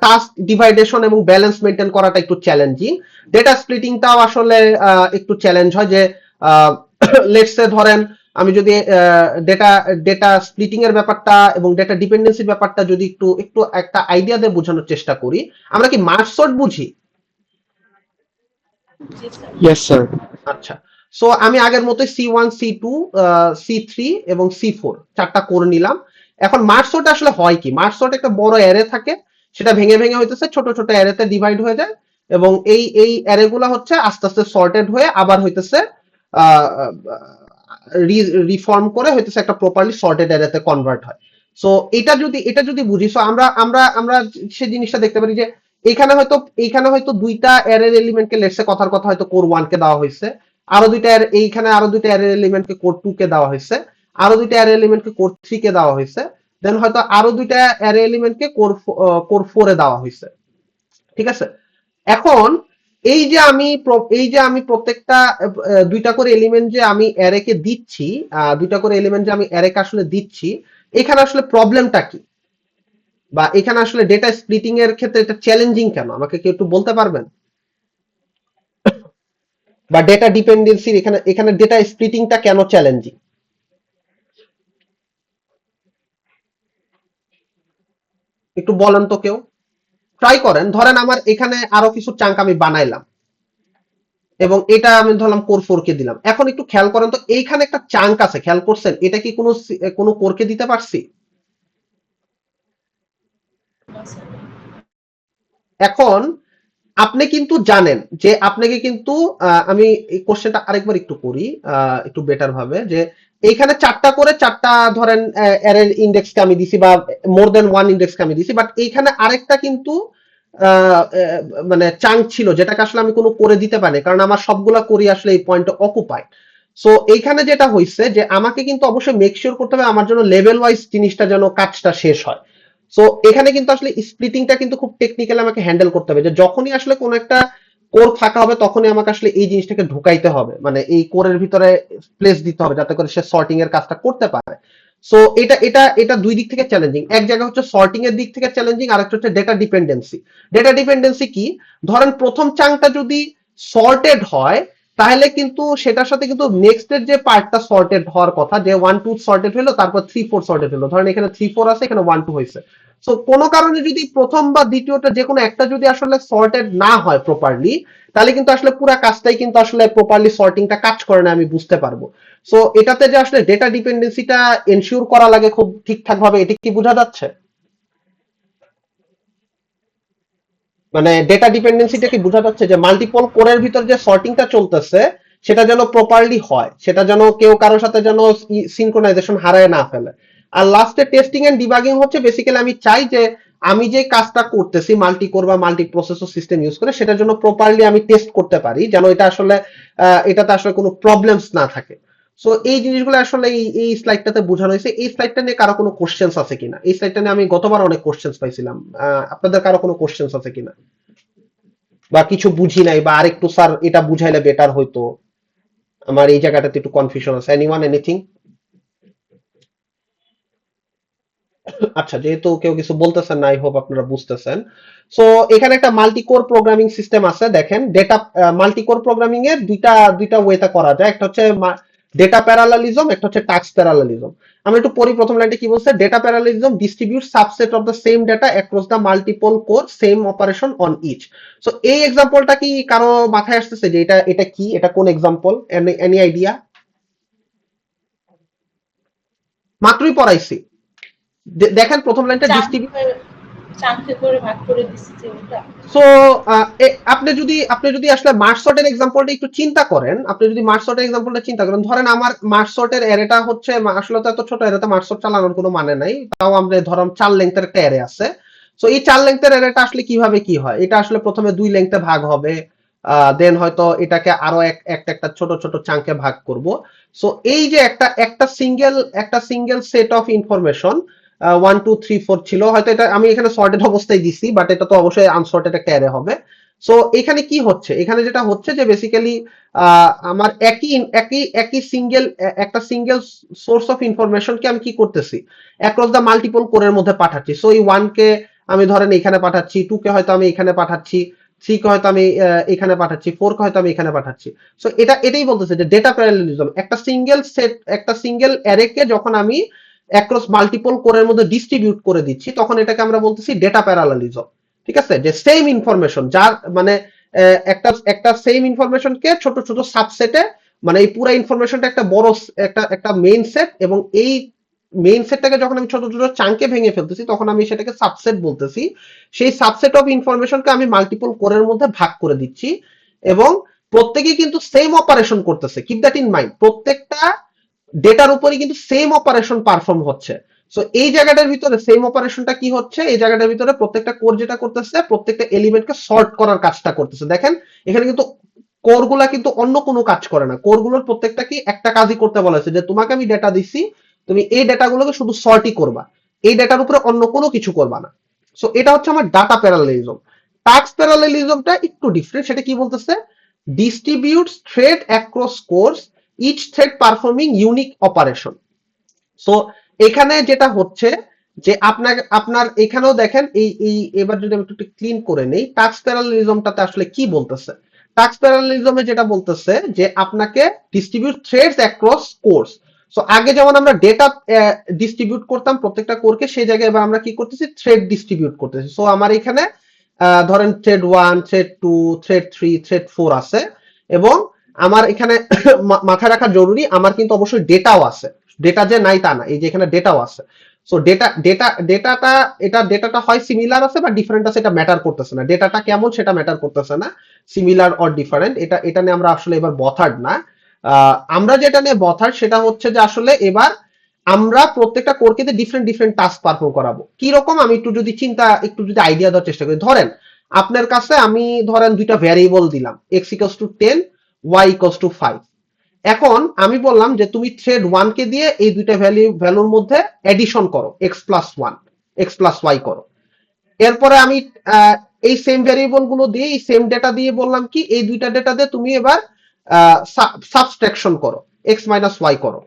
টাস্ক ডিভাইডেশন এবং ব্যালেন্স মেনটেন করাটা একটু চ্যালেঞ্জিং। ডেটা স্প্লিটিংটাও আসলে একটু চ্যালেঞ্জ হয়, যে লেটস সে ধরেন আমি যদি ডেটা স্প্লিটিং এর ব্যাপারটা এবং ডেটা ডিপেন্ডেন্সির ব্যাপারটা যদি একটু একটু একটা আইডিয়া দিয়ে বোঝানোর চেষ্টা করি, আমরা কি মার্জ সর্ট বুঝি? জি স্যার। Yes sir. আচ্ছা। সো আমি আগের মতোই C1 C2 C3 এবং C4 চারটা কোর নিলাম, এখন মার্জ সর্ট আসলে হয় কি, মার্জ সর্ট একটা বড় অ্যারে থাকে, সেটা ভেঙে ভেঙে হইতেছে ছোট ছোট অ্যারেতে ডিভাইড হয়ে যায়, এবং এই অ্যারে গুলা হচ্ছে আস্তে আস্তে সর্টেড হয়ে আবার হইতেছে রিফর্ম করে হইতেছে একটা প্রপারলি সর্টেড অ্যারেতে কনভার্ট হয়। সো এটা যদি বুঝি, সো আমরা সে জিনিসটা দেখতে পারি যে এইখানে হয়তো দুইটা অ্যারের এলিমেন্টকে, লেটসে কথার কথা হয়তো কোর 1 কে দেওয়া হয়েছে, এইখানে আরো দুইটা অ্যারের এলিমেন্টকে কোর 2 কে দেওয়া হয়েছে, আরো দুইটা অ্যারে এলিমেন্টকে কোর 3 কে দেওয়া হয়েছে, দেন হয়তো আরো দুইটা অ্যারে এলিমেন্টকে কোর 4 এ দেওয়া হয়েছে, ঠিক আছে। এখন এই যে আমি প্রত্যেকটা দুইটা করে এলিমেন্ট যে আমি অ্যারেকে দিচ্ছি, দুইটা করে এলিমেন্ট যে আমি অ্যারেকে আসলে দিচ্ছি, এখানে আসলে প্রবলেমটা কি, বা এখানে আসলে ডেটা স্প্লিটিং এর ক্ষেত্রে এটা চ্যালেঞ্জিং কেন, আমাকে কি একটু বলতে পারবেন? বা ডেটা ডিপেন্ডেন্সির এখানে ডেটা স্প্লিটিংটা কেন চ্যালেঞ্জিং, একটু বলেন তো কেউ, ট্রাই করেন। ধরেন আমার এখানে আরো কিছু চাঙ্ক আমি বানাইলাম, এবং এটা আমি ধরলাম কোর 4 কে দিলাম। এখন একটু খেয়াল করেন তো, এইখানে একটা চাঙ্ক আছে, খেয়াল করছেন, এটা কি কোনো কোরকে দিতে পারছি? এখন আপনি কিন্তু জানেন যে আপনাকে কিন্তু আমি এই কোশ্চেনটা আরেকবার একটু করি একটু বেটার ভাবে, যে এইখানে চারটা ধরেন অ্যারের ইন্ডেক্সকে আমি দিছি, বা মোর দেন ওয়ান ইন্ডেক্সকে আমি দিছি, বাট এইখানে আরেকটা কিন্তু মানে চাঙ্ক ছিল যেটাকে আসলে আমি কোনো করে দিতে পারি, কারণ আমার সবগুলা করি আসলে এই পয়েন্টে অকুপাই। সো এইখানে যেটা হয়েছে যে আমাকে কিন্তু অবশ্যই মেক শিওর করতে হবে আমার জন্য লেভেল ওয়াইজ জিনিসটা যেন কাজটা শেষ হয়। সো এখানে কিন্তু আসলে স্প্লিটিংটা কিন্তু খুব টেকনিক্যালি আমাকে হ্যান্ডেল করতে হবে, যে যখনই আসলে কোনো একটা কোর ফাঁকা হবে তখনই আমাকে আসলে এই জিনিসটাকে ঢুকাইতে হবে, মানে এই কোরের ভিতরে প্লেস দিতে হবে যাতে করে সে সর্টিং এর কাজটা করতে পারে। সো এটা দুই দিক থেকে চ্যালেঞ্জিং, এক জায়গা হচ্ছে সর্টিং এর দিক থেকে চ্যালেঞ্জিং, আর একটা হচ্ছে ডেটা ডিপেন্ডেন্সি। ডেটা ডিপেন্ডেন্সি কি, ধরেন প্রথম চাঙ্কটা যদি সর্টেড হয়, তাহলে কিন্তু সেটার সাথে কিন্তু নেক্সট এর যে পার্টটা সর্টেড হওয়ার কথা, যে 1 2 সর্টেড হলো, তারপর 3 4 সর্টেড হলো, ধরেন এখানে 3 4 আছে, এখানে 1 2 হয়েছে। সো কোনো কারণে যদি প্রথম বা দ্বিতীয়টা যে কোনো একটা যদি আসলে সর্টেড না হয় প্রপারলি, তাহলে কিন্তু আসলে পুরো কাজটাই কিন্তু আসলে প্রপারলি সর্টিংটা কাজ করে না, আমি বুঝতে পারবো। সো এটাতে যে আসলে ডেটা ডিপেন্ডেন্সিটা এনশিওর করা লাগে খুব ঠিকঠাক ভাবে, এটা কি বোঝা যাচ্ছে? মানে ডেটা ডিপেন্ডেন্সিটা কি বোঝা যাচ্ছে, যে মাল্টিপল কোরের ভিতর যে সর্টিংটা চলতেছে সেটা যেন প্রপারলি হয়, সেটা যেন কেউ কারোর সাথে যেন সিনক্রোনাইজেশন হারায় না ফেলে। আর লাস্টে টেস্টিং এন্ড ডিবাগিং হচ্ছে বেসিক্যালি আমি চাই যে আমি যে কাজটা করতেছি মাল্টি কোর বা মাল্টি প্রসেসর সিস্টেম ইউজ করে, সেটার জন্য প্রপারলি আমি টেস্ট করতে পারি, যেন এটা আসলে এটাতে আসলে কোনো প্রবলেমস না থাকে। সো এই জিনিসগুলো আসলে এই স্লাইডটাতে বোঝানো হয়েছে। এই স্লাইডটা নিয়ে কারো কোনো কোশ্চেন্স আছে কিনা? এই স্লাইডটা নিয়ে আমি গতবার অনেক কোশ্চেন্স পাইছিলাম, আপনাদের কারো কোনো কোশ্চেন্স আছে কিনা, বা কিছু বুঝি নাই, বা আরেকটু স্যার এটা বুঝাইলে বেটার হইতো, আমার এই জায়গাটাতে একটু কনফিউশন আছে, এনিওয়ান এনিথিং? আচ্ছা, যেহেতু কেউ কিছু বলতেছেন না, আই হোপ আপনারা বুঝতেছেন। সো এখানে একটা মাল্টি কোর প্রোগ্রামিং সিস্টেম আছে, দেখেন ডেটা মাল্টি কোর প্রোগ্রামিং এর দুইটা ওয়েতে করা যায়, একটা হচ্ছে ডেটা প্যারালালিজম, একটা হচ্ছে টাস্ক প্যারালালিজম। আমরা একটু পড়ি, প্রথম লাইনটা কি বলছে, data parallelism distribute subset of the same data across the multiple core, same operation on each. So এই এক্সাম্পলটা কি কারো মাথায় আসতেছে যে এটা কি, এটা কোন এক্সাম্পল, এনি আইডিয়া? মাত্রই পড়াইছি, দেখেন প্রথম লাইনটা ডিস্ট্রিবিউট। চাঙ্কে করে ভাগ করে দিছি যে ওটা। সো আপনি যদি আসলে মার্জ সর্টের এক্সাম্পলটা একটু চিন্তা করেন, ধরেন আমার মার্জ সর্টের অ্যারেটা হচ্ছে, আসলে তো এত ছোট অ্যারেতে মার্জ সর্ট চালানোর কোনো মানে নাই, তাও আমরা ধরুন 4 লেংথের একটা অ্যারে আছে। সো এই 4 লেংথের অ্যারেটা আসলে কিভাবে কি হয়, এটা আসলে প্রথমে 2 লেংথে ভাগ হবে, দেন হয়তো এটাকে আরো একটা ছোট ছোট চাঙ্কে ভাগ করব। সো এই যে একটা সিঙ্গেল সেট অফ ইনফরমেশন 1 2 3 4 ছিল, হয়তো এটা আমি এখানে সর্টেড অবস্থায় দিছি, বাট এটা তো অবশ্যই আনসর্টেড একটা অ্যারে হবে। সো এখানে কি হচ্ছে, এখানে যেটা হচ্ছে যে বেসিক্যালি আমার একটা সিঙ্গেল সোর্স অফ ইনফরমেশনকে আমি কি করতেছি, অ্যাক্রস দ্য মাল্টিপল কোরের মধ্যে পাঠাচ্ছি। সো এই 1 কে আমি ধরেন এখানে পাঠাচ্ছি, 2 কে হয়তো আমি এখানে পাঠাচ্ছি, 3 কে হয়তো আমি এখানে পাঠাচ্ছি, 4 কে হয়তো আমি এখানে পাঠাচ্ছি। সো এটাই বলতেছে যে ডেটা প্যারালেলিজম, একটা সিঙ্গেল অ্যারেকে যখন আমি অ্যাক্রস মাল্টিপল কোরের মধ্যে ডিস্ট্রিবিউট করে দিচ্ছি, তখন এটাকে আমরা বলতেছি ডেটা প্যারালালিজম। ঠিক আছে, যে সেম ইনফরমেশন, যার মানে একটা সেম ইনফরমেশনকে ছোট ছোট সাবসেটে, মানে এই পুরো ইনফরমেশনটা একটা বড় একটা মেইন সেট, এবং এই মেইন সেটটাকে যখন আমি ছোট ছোট চাঙ্কে ভেঙে ফেলতেছি তখন আমি সেটাকে সাবসেট বলতেছি। সেই সাবসেট অফ ইনফরমেশনকে আমি মাল্টিপল কোরের মধ্যে ভাগ করে দিচ্ছি এবং প্রত্যেকেই কিন্তু সেম অপারেশন করতেছে। কিপ দ্যাট ইন মাইন্ড, প্রত্যেকটা ডেটার উপরই কিন্তু সেম অপারেশন পারফর্ম হচ্ছে। সো এই জায়গাটার ভিতরে সেম অপারেশনটা কি হচ্ছে, এই জায়গাটার ভিতরে প্রত্যেকটা কোর যেটা করতেছে প্রত্যেকটা এলিমেন্টকে সর্ট করার কাজটা করতেছে। দেখেন এখানে কিন্তু কোর গুলা কিন্তু অন্য কোনো কাজ করে না, কোর গুলোর প্রত্যেকটা কি একটা কাজই করতে বলা হয়েছে যে তোমাকে আমি ডেটা দিচ্ছি, তুমি এই ডেটাগুলোকে শুধু সর্টই করবা, এই ডেটার উপরে অন্য কোনো কিছু করবা না। সো এটা হচ্ছে আমার ডাটা প্যারালেলিজম। টাস্ক প্যারালেলিজমটা একটু ডিফারেন্ট, সেটা কি বলতেছে, distributes thread across cores, each thread performing unique operation. So এখানে যেটা হচ্ছে যে আপনার এখানেও দেখেন এই এবার যদি আমি একটু ক্লিন করে নেই, টাস্ক প্যারালেলিজমটাতে আসলে কি বলতেছে। টাস্ক প্যারালেলিজমে যেটা বলতেছে যে আপনাকে distribute threads across course. So আগে যেমন আমরা ডেটা ডিস্ট্রিবিউট করতাম প্রত্যেকটা কোরকে, সেই জায়গায় এবার আমরা কি করতেছি, থ্রেড ডিস্ট্রিবিউট করতেছি। সো আমার এখানে ধরেন থ্রেড 1, থ্রেড 2, থ্রেড 3, থ্রেড 4 আছে এবং আমার এখানে মাথায় রাখা জরুরি আমার কিন্তু অবশ্যই ডেটাও আছে, ডেটা যে নাই তা না, এই যে এখানে ডেটাও আছে। সো ডেটাটা হয় সিমিলার আছে বা ডিফারেন্ট আছে, এটা ম্যাটার করতেছে না, ডেটাটা কেমন সেটা ম্যাটার করতেছে না, সিমিলার অর ডিফারেন্ট এটা নিয়ে আমরা আসলে এবার বথার্ড না। আমরা যেটা নিয়ে বথার্ড সেটা হচ্ছে যে আসলে এবার আমরা প্রত্যেকটা কোরকে ডিফারেন্ট টাস্ক পারফর্ম করাবো। কি রকম, আমি একটু যদি আইডিয়া দেওয়ার চেষ্টা করি। ধরেন আপনার কাছে আমি ধরেন দুইটা ভ্যারিয়েবল দিলাম, x = 10, y = 5। এখন আমি বললাম যে তুমি থ্রেড 1 কে দিয়ে এই দুইটা ভ্যালুর মধ্যে এডিশন করো, x + 1, x + y করো। এরপরে আমি এই সেম ভ্যারিয়েবল গুলো দিয়ে এই সেম ডেটা দিয়ে বললাম কি এই দুইটা ডেটা দিয়ে তুমি এবার সাবট্রাকশন করো, x - y করো।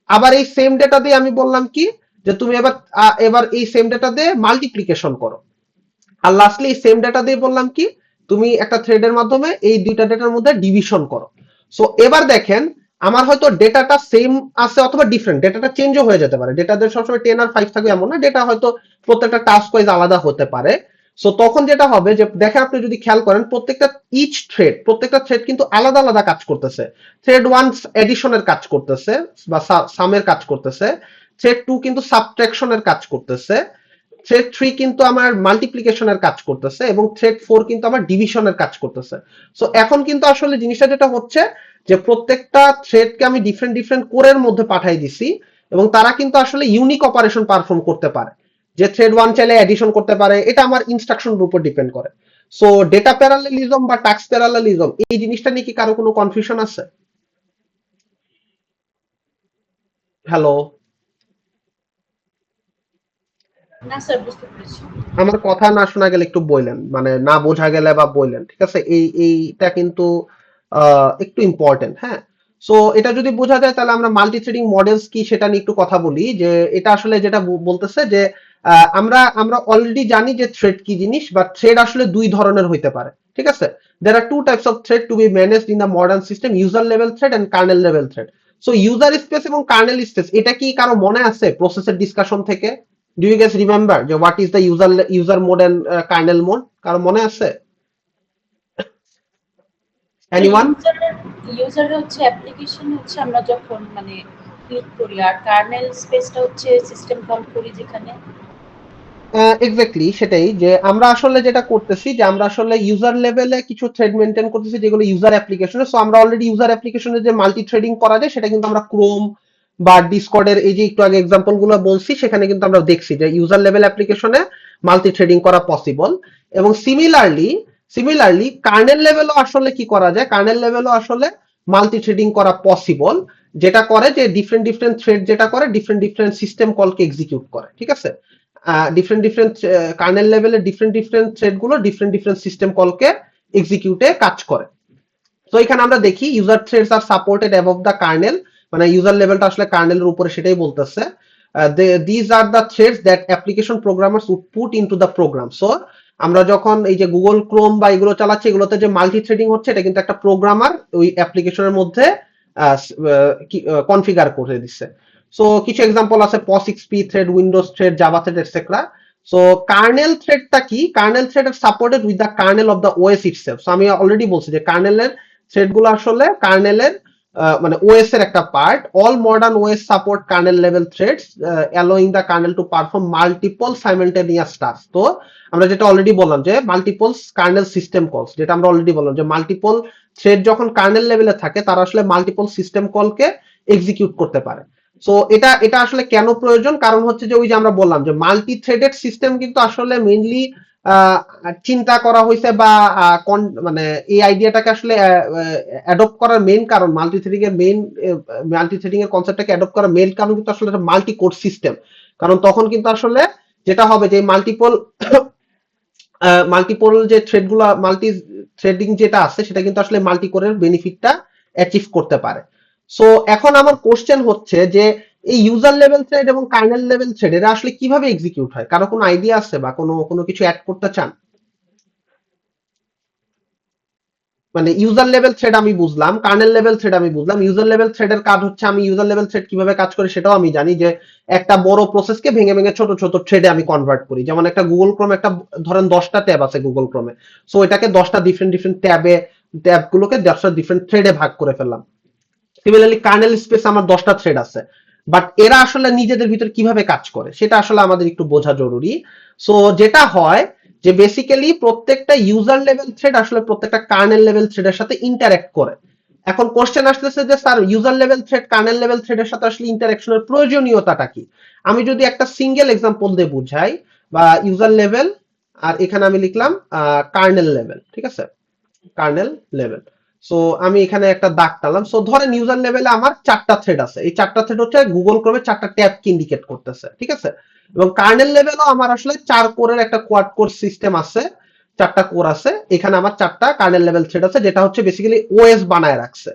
আবার এই সেম ডেটা দিয়ে আমি বললাম কি যে তুমি এবার এই সেম ডেটা দিয়ে মাল্টিপ্লিকেশন করো। আর লাস্টলি এই সেম ডেটা দিয়ে বললাম কি তুমি একটা থ্রেডের মাধ্যমে এই দুইটা ডেটার মধ্যে ডিভিশন করো। সো এবার দেখেন আমার হয়তো ডেটাটা সেম আছে অথবা ডিফারেন্ট, ডেটাটা চেঞ্জও হয়ে যেতে পারে, ডেটাদের সবসময় 10 আর 5 থাকবে এমন না, ডেটা হয়তো প্রত্যেকটা টাস্ক ওয়াইজ আলাদা হতে পারে। সো তখন যেটা হবে যে দেখেন আপনি যদি খেয়াল করেন প্রত্যেকটা থ্রেড কিন্তু আলাদা আলাদা কাজ করতেছে। থ্রেড 1 এডিশনের কাজ করতেছে বা সামের কাজ করতেছে, থ্রেড 2 কিন্তু সাবট্রাকশনের কাজ করতেছে, থ্রেড 3 কিন্তু আমার মাল্টিপ্লিকেশনের কাজ করতেছে এবং থ্রেড 4 কিন্তু আমার ডিভিশনের কাজ করতেছে। সো এখন কিন্তু আসলে জিনিসটা যেটা হচ্ছে যে প্রত্যেকটা থ্রেডকে আমি ডিফারেন্ট কোরের মধ্যে পাঠাই দিছি এবং তারা কিন্তু আসলে ইউনিক অপারেশন পারফর্ম করতে পারে। যে থ্রেড 1 চাইলে এডিশন করতে পারে, এটা আমার ইনস্ট্রাকশনের উপর ডিপেন্ড করে। সো ডেটা প্যারালেলিজম বা টাস্ক প্যারালেলিজম এই জিনিসটা নিয়ে কি কারো কোনো কনফিউশন আছে? হ্যালো, না স্যার, বুঝতে পেরেছি। আমার কথা না শোনা গেলে একটু বললেন, মানে না বোঝা গেলে বা বললেন, ঠিক আছে? এইটা কিন্তু একটু ইম্পর্টেন্ট, হ্যাঁ। সো এটা যদি বোঝা যায় তাহলে আমরা মাল্টি থ্রেডিং মডেলস কি সেটা নিয়ে একটু কথা বলি। যে এটা আসলে যেটা বলতেছে যে আমরা অলরেডি জানি যে থ্রেড কি জিনিস, বা থ্রেড আসলে দুই ধরনের হইতে পারে, ঠিক আছে? There are two types of thread to be managed in the modern system: user level thread and kernel level thread. So user space এবং kernel space এটা কি কারো মনে আছে প্রসেসের ডিসকাশন থেকে? Do you guys remember যে what is the user mode and kernel mode? কারো মনে আছে? Anyone? ইউজার হচ্ছে অ্যাপ্লিকেশন হচ্ছে আমরা যখন মানে ক্লিক করি, আর কার্নেল স্পেসটা হচ্ছে সিস্টেম কল করি যেখানে। এক্স্যাক্টলি সেটাই, যে আমরা আসলে যেটা করতেছি যে আমরা আসলে ইউজার লেভেলে কিছু থ্রেড মেনটেন করতেছি যেগুলো ইউজার অ্যাপ্লিকেশনে। সো আমরা অলরেডি ইউজার অ্যাপ্লিকেশনে যে মাল্টি থ্রেডিং করা যায় সেটা কিন্তু আমরা ক্রোম বা ডিসকর্ডের এই যে একটু আগে এক্সাম্পল গুলো বলছি সেখানে কিন্তু আমরা দেখছি যে ইউজার লেভেল অ্যাপ্লিকেশনে মাল্টি থ্রেডিং করা পসিবল। এবং সিমিলারলি কার্নেল লেভেলও আসলে কি করা যায়, কার্নেল লেভেলও আসলে মাল্টি থ্রেডিং করা পসিবল, যেটা করে যে ডিফারেন্ট থ্রেড যেটা করে ডিফারেন্ট সিস্টেম কলকে এক্সিকিউট করে, ঠিক আছে? ডিফারেন্ট কার্নেল লেভেলে ডিফারেন্ট থ্রেড গুলো ডিফারেন্ট সিস্টেম কলকে এক্সিকিউটে কাজ করে। তো এখানে আমরা দেখি user threads are supported above the kernel, মানে ইউজার লেভেলটা আসলে কার্নেলের উপরে সেটাই বলতেছে। This are the threads that application programmers would put into the program. So আমরা যখন এই যে গুগল ক্রোম বা এগুলো চালাচ্ছি এগুলোতে যে মাল্টি থ্রেডিং হচ্ছে এটা কিন্তু একটা প্রোগ্রামার ওই অ্যাপ্লিকেশনের মধ্যে কনফিগার করে দিচ্ছে। সো কিছু এক্সাম্পল আছে POSIX thread, Windows thread, Java thread etcetera. So kernel থ্রেডটা কি, kernel thread are supported with the kernel of the OS itself. So আমি অলরেডি বলছি যে কার্নেলের থ্রেড গুলো আসলে কার্নেলের মানে ওএস এর একটা part. All modern OS support kernel level threads allowing the kernel to perform multiple simultaneous task. তো আমরা যেটা অলরেডি বললাম যে মাল্টিপল কার্নেল সিস্টেম কলস, যেটা আমরা অলরেডি বললাম যে মাল্টিপল থ্রেড যখন কার্নেল লেভেলে থাকে তারা আসলে মাল্টিপল সিস্টেম কলকে এক্সিকিউট করতে পারে। সো এটা আসলে কেন প্রয়োজন, কারণ হচ্ছে যে ওই যে আমরা বললাম যে মাল্টি থ্রেডেড সিস্টেম কিন্তু আসলে মেইনলি চিন্তা করা হয়েছে বা মানে এই আইডিয়াটাকে আসলে অ্যাডপ্ট করার মেইন কারণ, মাল্টি থ্রেডিং এর কনসেপ্টটাকে অ্যাডপ্ট করার মেইন কারণ কিন্তু আসলে মাল্টি কোর সিস্টেম। কারণ তখন কিন্তু আসলে যেটা হবে যে মাল্টিপল যে থ্রেডগুলো মাল্টি থ্রেডিং যেটা আছে সেটা কিন্তু আসলে মাল্টি কোরের বেনিফিটটা অ্যাচিভ করতে পারে। সো এখন আমার কোশ্চেন হচ্ছে যে এই ইউজার লেভেল থ্রেড এবং কার্নেল লেভেল থ্রেড এরা আসলে কিভাবে এক্সিকিউট হয়? কারো কোনো আইডিয়া আছে বা কোনো কিছু অ্যাড করতে চান? মানে ইউজার লেভেল থ্রেড আমি বুঝলাম, কার্নেল লেভেল থ্রেড আমি বুঝলাম, ইউজার লেভেল থ্রেডের কাজ হচ্ছে আমি ইউজার লেভেল থ্রেড কিভাবে কাজ করে সেটাও আমি জানি, যে একটা বড় প্রসেসকে ভেঙে ভেঙে ছোট ছোট থ্রেডে আমি কনভার্ট করি। যেমন একটা গুগল ক্রোম, একটা ধরেন 10টা ট্যাব আছে গুগল ক্রোমে, সো এটাকে 10টা ডিফারেন্ট ট্যাবগুলোকে 10টা ডিফারেন্ট থ্রেডে ভাগ করে ফেললাম। সিমিলারলি কার্নেল স্পেস আমার 10টা থ্রেড আছে, বাট এরা আসলে নিজেদের ভিতর কিভাবে কাজ করে সেটা আসলে আমাদের একটু বোঝা জরুরি। সো যেটা হয় যে বেসিক্যালি প্রত্যেকটা ইউজার লেভেল থ্রেড আসলে প্রত্যেকটা কার্নেল লেভেল থ্রেডের সাথে ইন্টারঅ্যাক্ট করে। এখন কোশ্চেন আসতেছে যে sir user level thread kernel level থ্রেডের সাথে আসলে ইন্টারঅ্যাকশনের প্রয়োজনীয়তাটা কি? আমি যদি একটা সিঙ্গেল এক্সাম্পল দিয়ে বুঝাই, বা ইউজার লেভেল আর এখানে আমি লিখলাম কার্নেল লেভেল, ঠিক আছে, কার্নেল লেভেল। সো আমি এখানে একটা দাগ টানলাম। সো ধরেন ইউজার লেভেলে আমার 4টা থ্রেড আছে, এই 4টা থ্রেড হচ্ছে গুগল ক্রোমে 4টা ট্যাবকে ইন্ডিকেট করতেছে, ঠিক আছে। এবং কার্নেল লেভেলও আমার আসলে 4 কোরের একটা কোয়াড কোর সিস্টেম আছে, 4টা কোর আছে, এখানে আমার 4টা কার্নেল লেভেল থ্রেড আছে, যেটা হচ্ছে বেসিক্যালি ওএস বানায় রাখছে।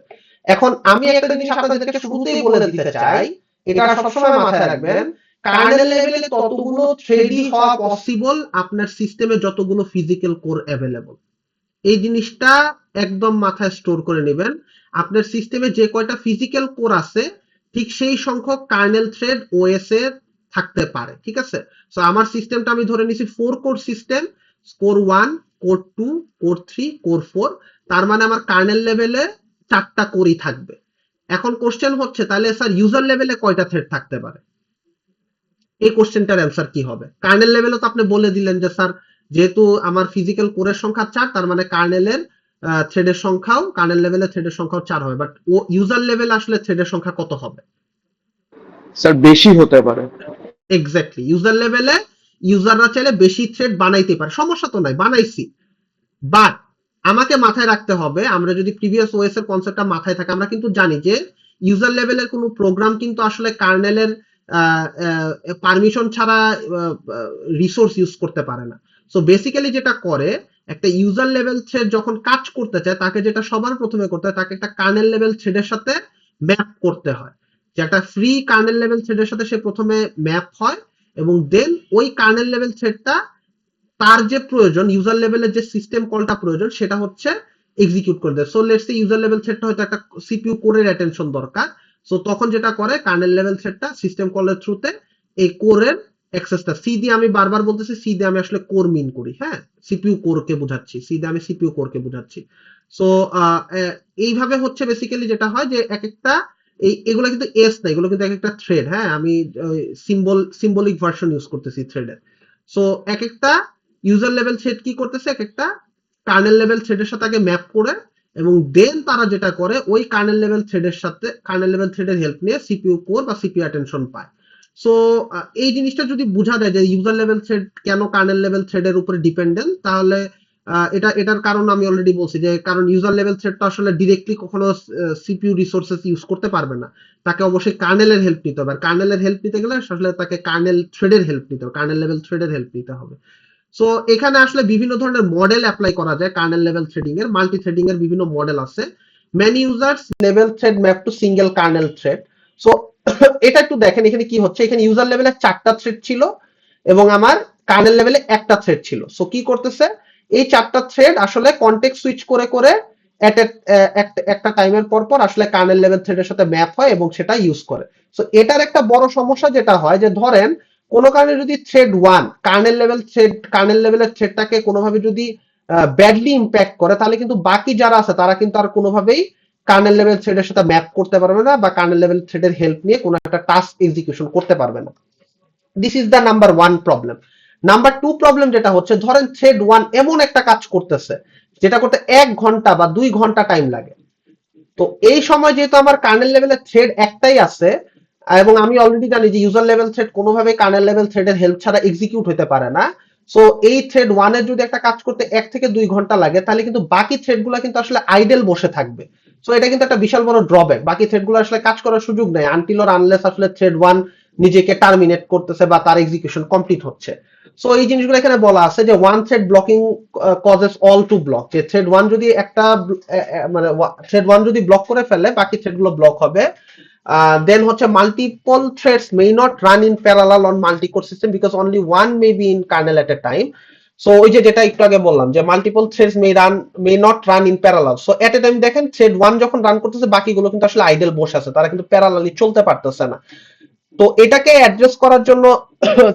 এখন আমি একটা জিনিস আপনাদেরকে শুরুতেই বলে দিতে চাই, এটা সবসময় মাথায় রাখবেন, কার্নেল লেভেলে ততগুলো থ্রেডই হওয়া পসিবল আপনার সিস্টেমে যতগুলো ফিজিক্যাল কোর অ্যাভেলেবল। এই জিনিসটা একদম মাথায় স্টোর করে নেবেন। আপনার সিস্টেমে যে কয়টা ফিজিক্যাল কোর আছে ঠিক সেই সংখ্যক কার্নেল থ্রেড ওএস এর থাকতে পারে, ঠিক আছে। সো আমার সিস্টেমটা আমি ধরে নিছি 4 core system, core 1, core 2, core 3, core 4, তার মানে আমার কার্নেল লেভেলে 4টা কোরই থাকবে। এখন কোশ্চেন হচ্ছে তাহলে স্যার ইউজার লেভেলে কয়টা থ্রেড থাকতে পারে? এই কোশ্চেনটার অ্যান্সার কি হবে? কার্নেল লেভেলে তো আপনি বলে দিলেন যে স্যার যেহেতু আমার ফিজিক্যাল কোরের সংখ্যা 4, তার মানে কার্নেলের থ্রেডের সংখ্যাও, কার্নেল লেভেলে থ্রেডের সংখ্যাও 4 হবে, বাট ও ইউজার লেভেলে আসলে থ্রেডের সংখ্যা কত হবে? স্যার বেশি হতে পারে। এক্স্যাক্টলি, ইউজার লেভেলে ইউজাররা চাইলে বেশি থ্রেড বানাইতে পারে, সমস্যা তো নাই, বানাইছি। বাট আমাকে মাথায় রাখতে হবে, আমরা যদি প্রিভিয়াস ওএস এর কনসেপ্টটা মাথায় থাকে, আমরা কিন্তু জানি যে ইউজার লেভেলের কোনো প্রোগ্রাম কিন্তু আসলে কার্নেলের পারমিশন ছাড়া রিসোর্স ইউজ করতে পারে না। সো বেসিক্যালি যেটা করে, একটা ইউজার লেভেল থ্রেড যখন কাজ করতে চায় তাকে যেটা সবার প্রথমে করতে হয়, তাকে একটা কার্নেল লেভেল থ্রেডের সাথে ম্যাপ করতে হয়। যে একটা ফ্রি কার্নেল লেভেল থ্রেডের সাথে সে প্রথমে ম্যাপ হয়, এবং দেন ওই কার্নেল লেভেল থ্রেডটা তার যে প্রয়োজন, ইউজার লেভেলের যে সিস্টেম কলটা প্রয়োজন সেটা হচ্ছে এক্সিকিউট করে দেয়। So let's say user level থ্রেডটা হয়তো একটা সিপিইউ কোরের অ্যাটেনশন দরকার, সো তখন যেটা করে কার্নেল লেভেল থ্রেডটা সিস্টেম কলের থ্রুতে এই কোরের অ্যাক্সেসটা, সি দিয়ে আমি বারবার বলতেছি, সি দিয়ে আমি আসলে কোর মিন করি, হ্যাঁ, সিপিইউ কোরকে বোঝাচ্ছি, সি দিয়ে আমি সিপিইউ কোরকে বোঝাচ্ছি। সো এইভাবে হচ্ছে বেসিক্যালি যেটা হয় যে এক একটা এগুলো কিন্তু এস না, এগুলো কিন্তু এক একটা থ্রেড, হ্যাঁ, আমি সিম্বলিক ভার্সন ইউজ করতেছি থ্রেডের। সো এক একটা ইউজার লেভেল থ্রেড কি করতেছে, এক একটা কার্নেল লেভেল থ্রেডের সাথে আগে ম্যাপ করে, এবং দেন তারা যেটা করে ওই কার্নেল লেভেল থ্রেডের সাথে কার্নেল লেভেল থ্রেডের হেল্প নিয়ে সিপিইউ কোর বা সিপিইউ অ্যাটেনশন পায়। সো এই জিনিসটা যদি বোঝা যায় যে ইউজার লেভেল থ্রেড কেন কার্নেল লেভেল থ্রেডের উপরে ডিপেন্ডেন্ট, তাহলে এটার কারণ আমি অলরেডি বলছি, যে কারণ ইউজার লেভেল থ্রেডটা আসলে ডিরেক্টলি কখনো সিপিইউ রিসোর্সেস ইউজ করতে পারবে না, তাকে অবশ্যই কার্নেলের হেল্প নিতে হবে, আর কার্নেলের হেল্প নিতে গেলে আসলে তাকে কার্নেল থ্রেডের হেল্প নিতে হবে, কার্নেল লেভেল থ্রেডের হেল্প নিতে হবে। সো এখানে আসলে বিভিন্ন ধরনের মডেল অ্যাপ্লাই করা যায় কার্নেল লেভেল থ্রেডিং এর, মাল্টি থ্রেডিং এর বিভিন্ন মডেল আছে। Many users level thread map to single kernel thread. So এটা একটু দেখেন এখানে কি হচ্ছে, এখানে ইউজার লেভেলে 4টা থ্রেড ছিল এবং আমার কার্নেল লেভেলে একটা থ্রেড ছিল। সো কি করতেছে, এই 4টা থ্রেড আসলে কনটেক্সট সুইচ করে করে একটা টাইমের পর পর আসলে কার্নেল লেভেল থ্রেডের সাথে ম্যাপ হয় এবং সেটা ইউজ করে। সো এটার একটা বড় সমস্যা যেটা হয়, যে ধরেন কোনো কারণে যদি থ্রেড 1 কার্নেল লেভেলের থ্রেডটাকে কোনোভাবে যদি ব্যাডলি ইম্প্যাক্ট করে, তাহলে কিন্তু বাকি যারা আছে তারা কিন্তু আর কোনোভাবেই কার্নেল লেভেল থ্রেডের সাথে ম্যাপ করতে পারবে না বা কার্নেল লেভেল থ্রেডের হেল্প নিয়ে কোনো একটা টাস্ক এক্সিকিউশন করতে পারবে না। This is the number 1 problem. Number 2 problem যেটা হচ্ছে, ধরেন থ্রেড 1 এমন একটা কাজ করতেছে যেটা করতে 1 ঘন্টা বা 2 ঘন্টা টাইম লাগে। তো এই সময় যেহেতু আমার কার্নেল লেভেলের থ্রেড একটাই আছে, এবং আমি অলরেডি জানি যে ইউজার লেভেল থ্রেড কোনোভাবে কার্নেল লেভেল থ্রেডের হেল্প ছাড়া এক্সিকিউট হতে পারে না। সো এই থ্রেড 1 এর যদি একটা কাজ করতে 1 থেকে 2 ঘন্টা লাগে, তাহলে কিন্তু বাকি থ্রেডগুলো কিন্তু আসলে আইডেল বসে থাকবে। সো এটা কিন্তু একটা বিশাল বড় ড্রব্যাক, বাকি থ্রেডগুলো আসলে কাজ করার সুযোগ নেই আনটিল অর আনলেস আসলে থ্রেড 1 নিজেকে টার্মিনেট করতেছে বা তার এক্সিকিউশন কমপ্লিট হচ্ছে। সো এই জিনিসগুলো এখানে বলা আছে যে one thread blocking causes all two block, যে থ্রেড 1 যদি একটা মানে থ্রেড 1 যদি ব্লক করে ফেলে বাকি থ্রেডগুলো ব্লক হবে। দেন হচ্ছে multiple threads may not run in parallel on multi core system because only one may be in kernel at a time. So ওই যে যেটা একটু আগে বললাম যে multiple threads may not run in parallel. So at a time দেখেন thread 1 যখন run করতেছে বাকিগুলো কিন্তু আসলে আইডেল বসে আছে, তারা কিন্তু প্যারালালি চলতে পারতেছে না। তো এটাকে অ্যাড্রেস করার জন্য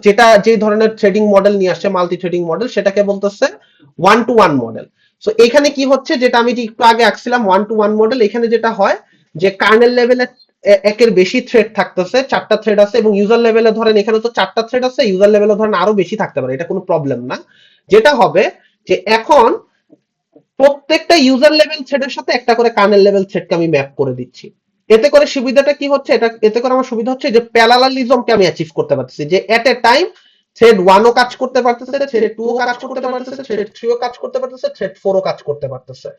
যেটা যে ধরনের থ্রেডিং মডেল নিয়ে আসছে মাল্টি থ্রেডিং মডেল, সেটাকে বলতেছে 1-to-1 মডেল। সো এখানে কি হচ্ছে, যেটা আমি যে একটু আগে আঁকছিলাম 1-to-1 মডেল, এখানে যেটা হয় যে কার্নেল লেভেলে একের বেশি থ্রেড থাকতেছে, 4টা থ্রেড আছে, এবং ইউজার লেভেলে ধরেন এখানে তো 4টা থ্রেড আছে, ইউজার লেভেলে ধরেন আরো বেশি থাকতে পারে, এটা কোনো প্রবলেম না। যেটা হবে যে এখন প্রত্যেকটা ইউজার লেভেল থ্রেডের সাথে একটা করে কার্নেল লেভেল থ্রেডকে আমি ম্যাপ করে দিচ্ছি। এতে করে সুবিধাটা কি হচ্ছে, এতে করে আমার সুবিধা হচ্ছে যে প্যারালালিজমকে আমি অ্যাচিভ করতে পারতেছি, যে এট এ টাইম থ্রেড 1 ও কাজ করতে পারতেছে, থ্রেড 2 ও কাজ করতে পারতেছে, থ্রেড 3 ও কাজ করতে পারতেছে, থ্রেড 4 ও কাজ করতে পারতেছে।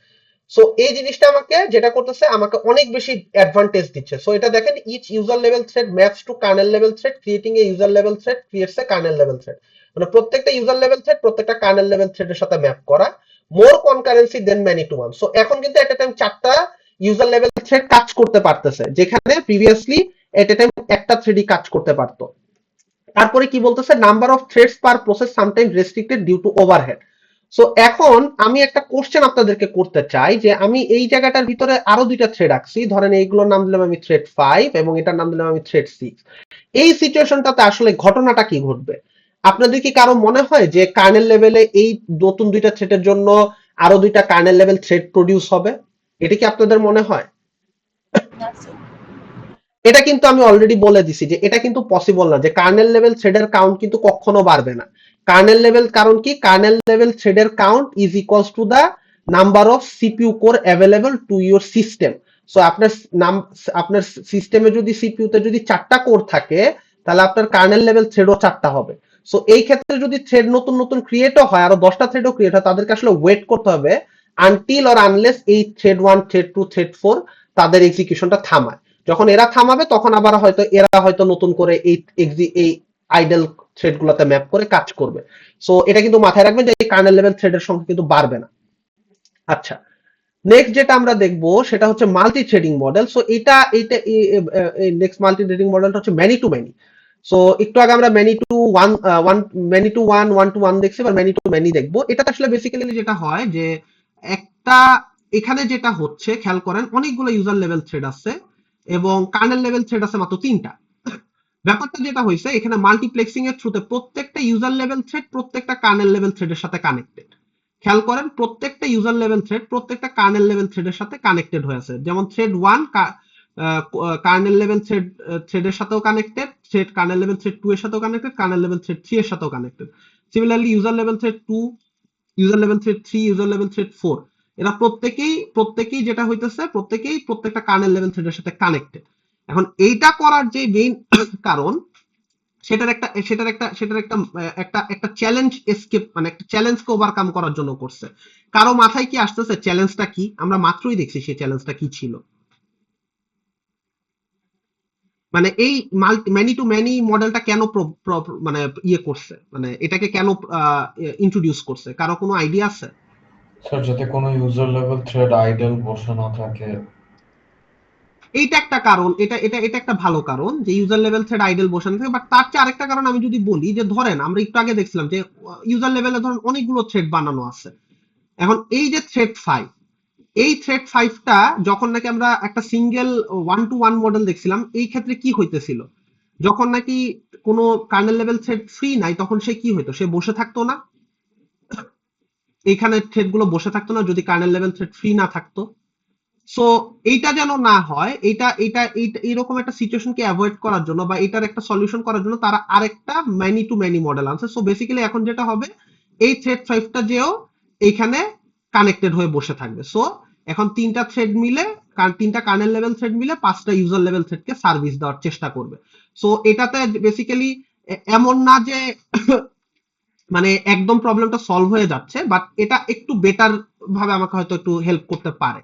সো এই জিনিসটা আমাকে যেটা করতেছে, আমাকে অনেক বেশি অ্যাডভান্টেজ দিচ্ছে। সো এটা দেখেন, each user level thread maps to kernel level thread creating a user level thread creates a kernel level thread. মানে প্রত্যেকটা ইউজার লেভেল থ্রেড প্রত্যেকটা কার্নেল লেভেল থ্রেডের সাথে ম্যাপ করা, more concurrency than many to one. So এখন কিন্তু at a time 4টা user level thread কাজ করতে পারতেছে, যেখানে প্রিভিয়াসলি এট এ টাইম একটা থ্রেডই কাজ করতে পারতো। তারপরে কি বলতেছে, number of threads per process sometime restricted due to overhead. So এখন আমি একটা কোশ্চেন আপনাদেরকে করতে চাই, যে আমি এই জায়গাটার ভিতরে আরো 2টা থ্রেড আঁকছি, ধরেন এইগুলোর নাম দিলাম আমি থ্রেড 5 এবং এটার নাম দিলাম আমি থ্রেড 6। এই সিচুয়েশনটাতে আসলে ঘটনাটা কি ঘটবে? আপনাদের কি কারো মনে হয় যে কার্নেল লেভেলে এই নতুন 2টা থ্রেডের জন্য আরো 2টা কার্নেল লেভেল থ্রেড প্রডিউস হবে? এটা কি আপনাদের মনে হয়? এটা কিন্তু আমি অলরেডি বলে দিছি যে এটা কিন্তু পসিবল না, যে কার্নেল লেভেল থ্রেডের কাউন্ট কিন্তু কখনো বাড়বে না। কার্নেল লেভেল, কারণ কি, কার্নেল লেভেল থ্রেডের count is equals to the number of CPU core available to your system. So আপনার সিস্টেমে যদি সিপিইউ তে যদি 4টা কোর থাকে, তাহলে আপনার কার্নেল লেভেল থ্রেডও 4টা হবে। সো এই ক্ষেত্রে যদি থ্রেড নতুন নতুন ক্রিয়েটও হয়, আরো 10টা থ্রেডও ক্রিয়েট হয়, তাদেরকে আসলে ওয়েট করতে হবে আনটিল অর আনলেস এই থ্রেড 1, থ্রেড 2, থ্রেড 4 তাদের এক্সিকিউশনটা থামায়। যখন এরা থামাবে তখন আবার হয়তো এরা হয়তো নতুন করে এই আইডল থ্রেড গুলোতে ম্যাপ করে কাজ করবে। সো এটা কিন্তু মাথায় রাখবেন যে এই কার্নেল লেভেল থ্রেডের সংখ্যা কিন্তু বাড়বে না। আচ্ছা, নেক্সট যেটা আমরা দেখবো সেটা হচ্ছে মাল্টি থ্রেডিং মডেল। সো এটা নেক্সট মাল্টি থ্রেডিং মডেলটা হচ্ছে ম্যানি টু ম্যানি। সো একটু আগে আমরা many to one one to one দেখছি, এবার ম্যানি টু ম্যানি দেখবো। এটা আসলে বেসিক্যালি যেটা হয় যে একটা, এখানে যেটা হচ্ছে খেয়াল করেন, অনেকগুলো ইউজার লেভেল থ্রেড আছে এবং কার্নেল লেভেল থ্রেড আছে মাত্র 3টা। ব্যাপারটা যেটা হয়েছে, এখানে মাল্টিপ্লেক্সিং এর থ্রুতে প্রত্যেকটা ইউজার লেভেল থ্রেড প্রত্যেকটা কার্নেল লেভেল থ্রেডের সাথে কানেক্টেড। খেয়াল করেন, প্রত্যেকটা ইউজার লেভেল থ্রেড প্রত্যেকটা কার্নেল লেভেল থ্রেডের সাথে কানেক্টেড হয়েছে। যেমন থ্রেড 1 কার্নেল লেভেল থ্রেডের সাথেও connected, thread kernel level thread 2 এর সাথেও কানেক্টেড, কার্নেল লেভেল থ্রেড 3 এর সাথেও connected. Similarly user level thread 2, user level thread 3, user level thread 4, এরা প্রত্যেকেই যেটা হইতেছে, প্রত্যেকটা কার্নেল লেভেল থ্রেডের সাথে কানেক্টেড। এখন এইটা করার যে মেইন কারণ, সেটার একটা চ্যালেঞ্জ এসকেপ, মানে একটা চ্যালেঞ্জকে ওভারকাম করার জন্য করছে। কারো মাথায় কি আসতেছে চ্যালেঞ্জটা কি? আমরা মাত্রই দেখছি সেই চ্যালেঞ্জটা কি ছিল। মানে এই ম্যানি টু ম্যানি মডেলটা কেন মানে ইয়ে করছে, মানে এটাকে কেন ইন্ট্রোডিউস করছে, কারো কোনো আইডিয়া আছে? স্যার, যাতে কোনো ইউজার লেভেল থ্রেড আইডল বসে না থাকে। এইটা একটা কারণ, এটা একটা ভালো কারণ যে ইউজার লেভেল থ্রেড আইডল বসে না থাকে। বাট তার চেয়ে আরেকটা কারণ আমি যদি বলি, যে ধরেন আমরা একটু আগে দেখছিলাম যে ইউজার লেভেলে ধরেন অনেকগুলো থ্রেড বানানো আছে। এখন এই যে থ্রেড 5, এই থ্রেড 5টা যখন নাকি আমরা একটা সিঙ্গেল 1-to-1 মডেল দেখছিলাম, এই ক্ষেত্রে কি হইতেছিল, যখন নাকি কোনো কার্নেল লেভেল থ্রেড ফ্রি নাই, তখন সে কি হইতো, সে বসে থাকতো না, এইখানে থ্রেড গুলো বসে থাকতো না যদি কার্নেল লেভেল থ্রেড ফ্রি না থাকতো। সো এইটা যেন না হয়, এইটা এরকম একটা সিচুয়েশনকে অ্যাভয়েড করার জন্য বা এটার একটা সলিউশন করার জন্য তারা আরেকটা ম্যানি টু ম্যানি মডেল আনছে। সো বেসিক্যালি এখন যেটা হবে, এই থ্রেড 5টা যেও এইখানে কানেক্টেড হয়ে বসে থাকবে। সো এখন তিনটা থ্রেড মিলে, তিনটা কার্নেল লেভেল থ্রেড মিলে 5টা ইউজার লেভেল থ্রেডকে সার্ভিস দেওয়ার চেষ্টা করবে। সো এটাতে বেসিক্যালি এমন না যে মানে একদম প্রবলেমটা সলভ হয়ে যাচ্ছে, বাট এটা একটু বেটার ভাবে আমাকে হয়তো একটু হেল্প করতে পারে।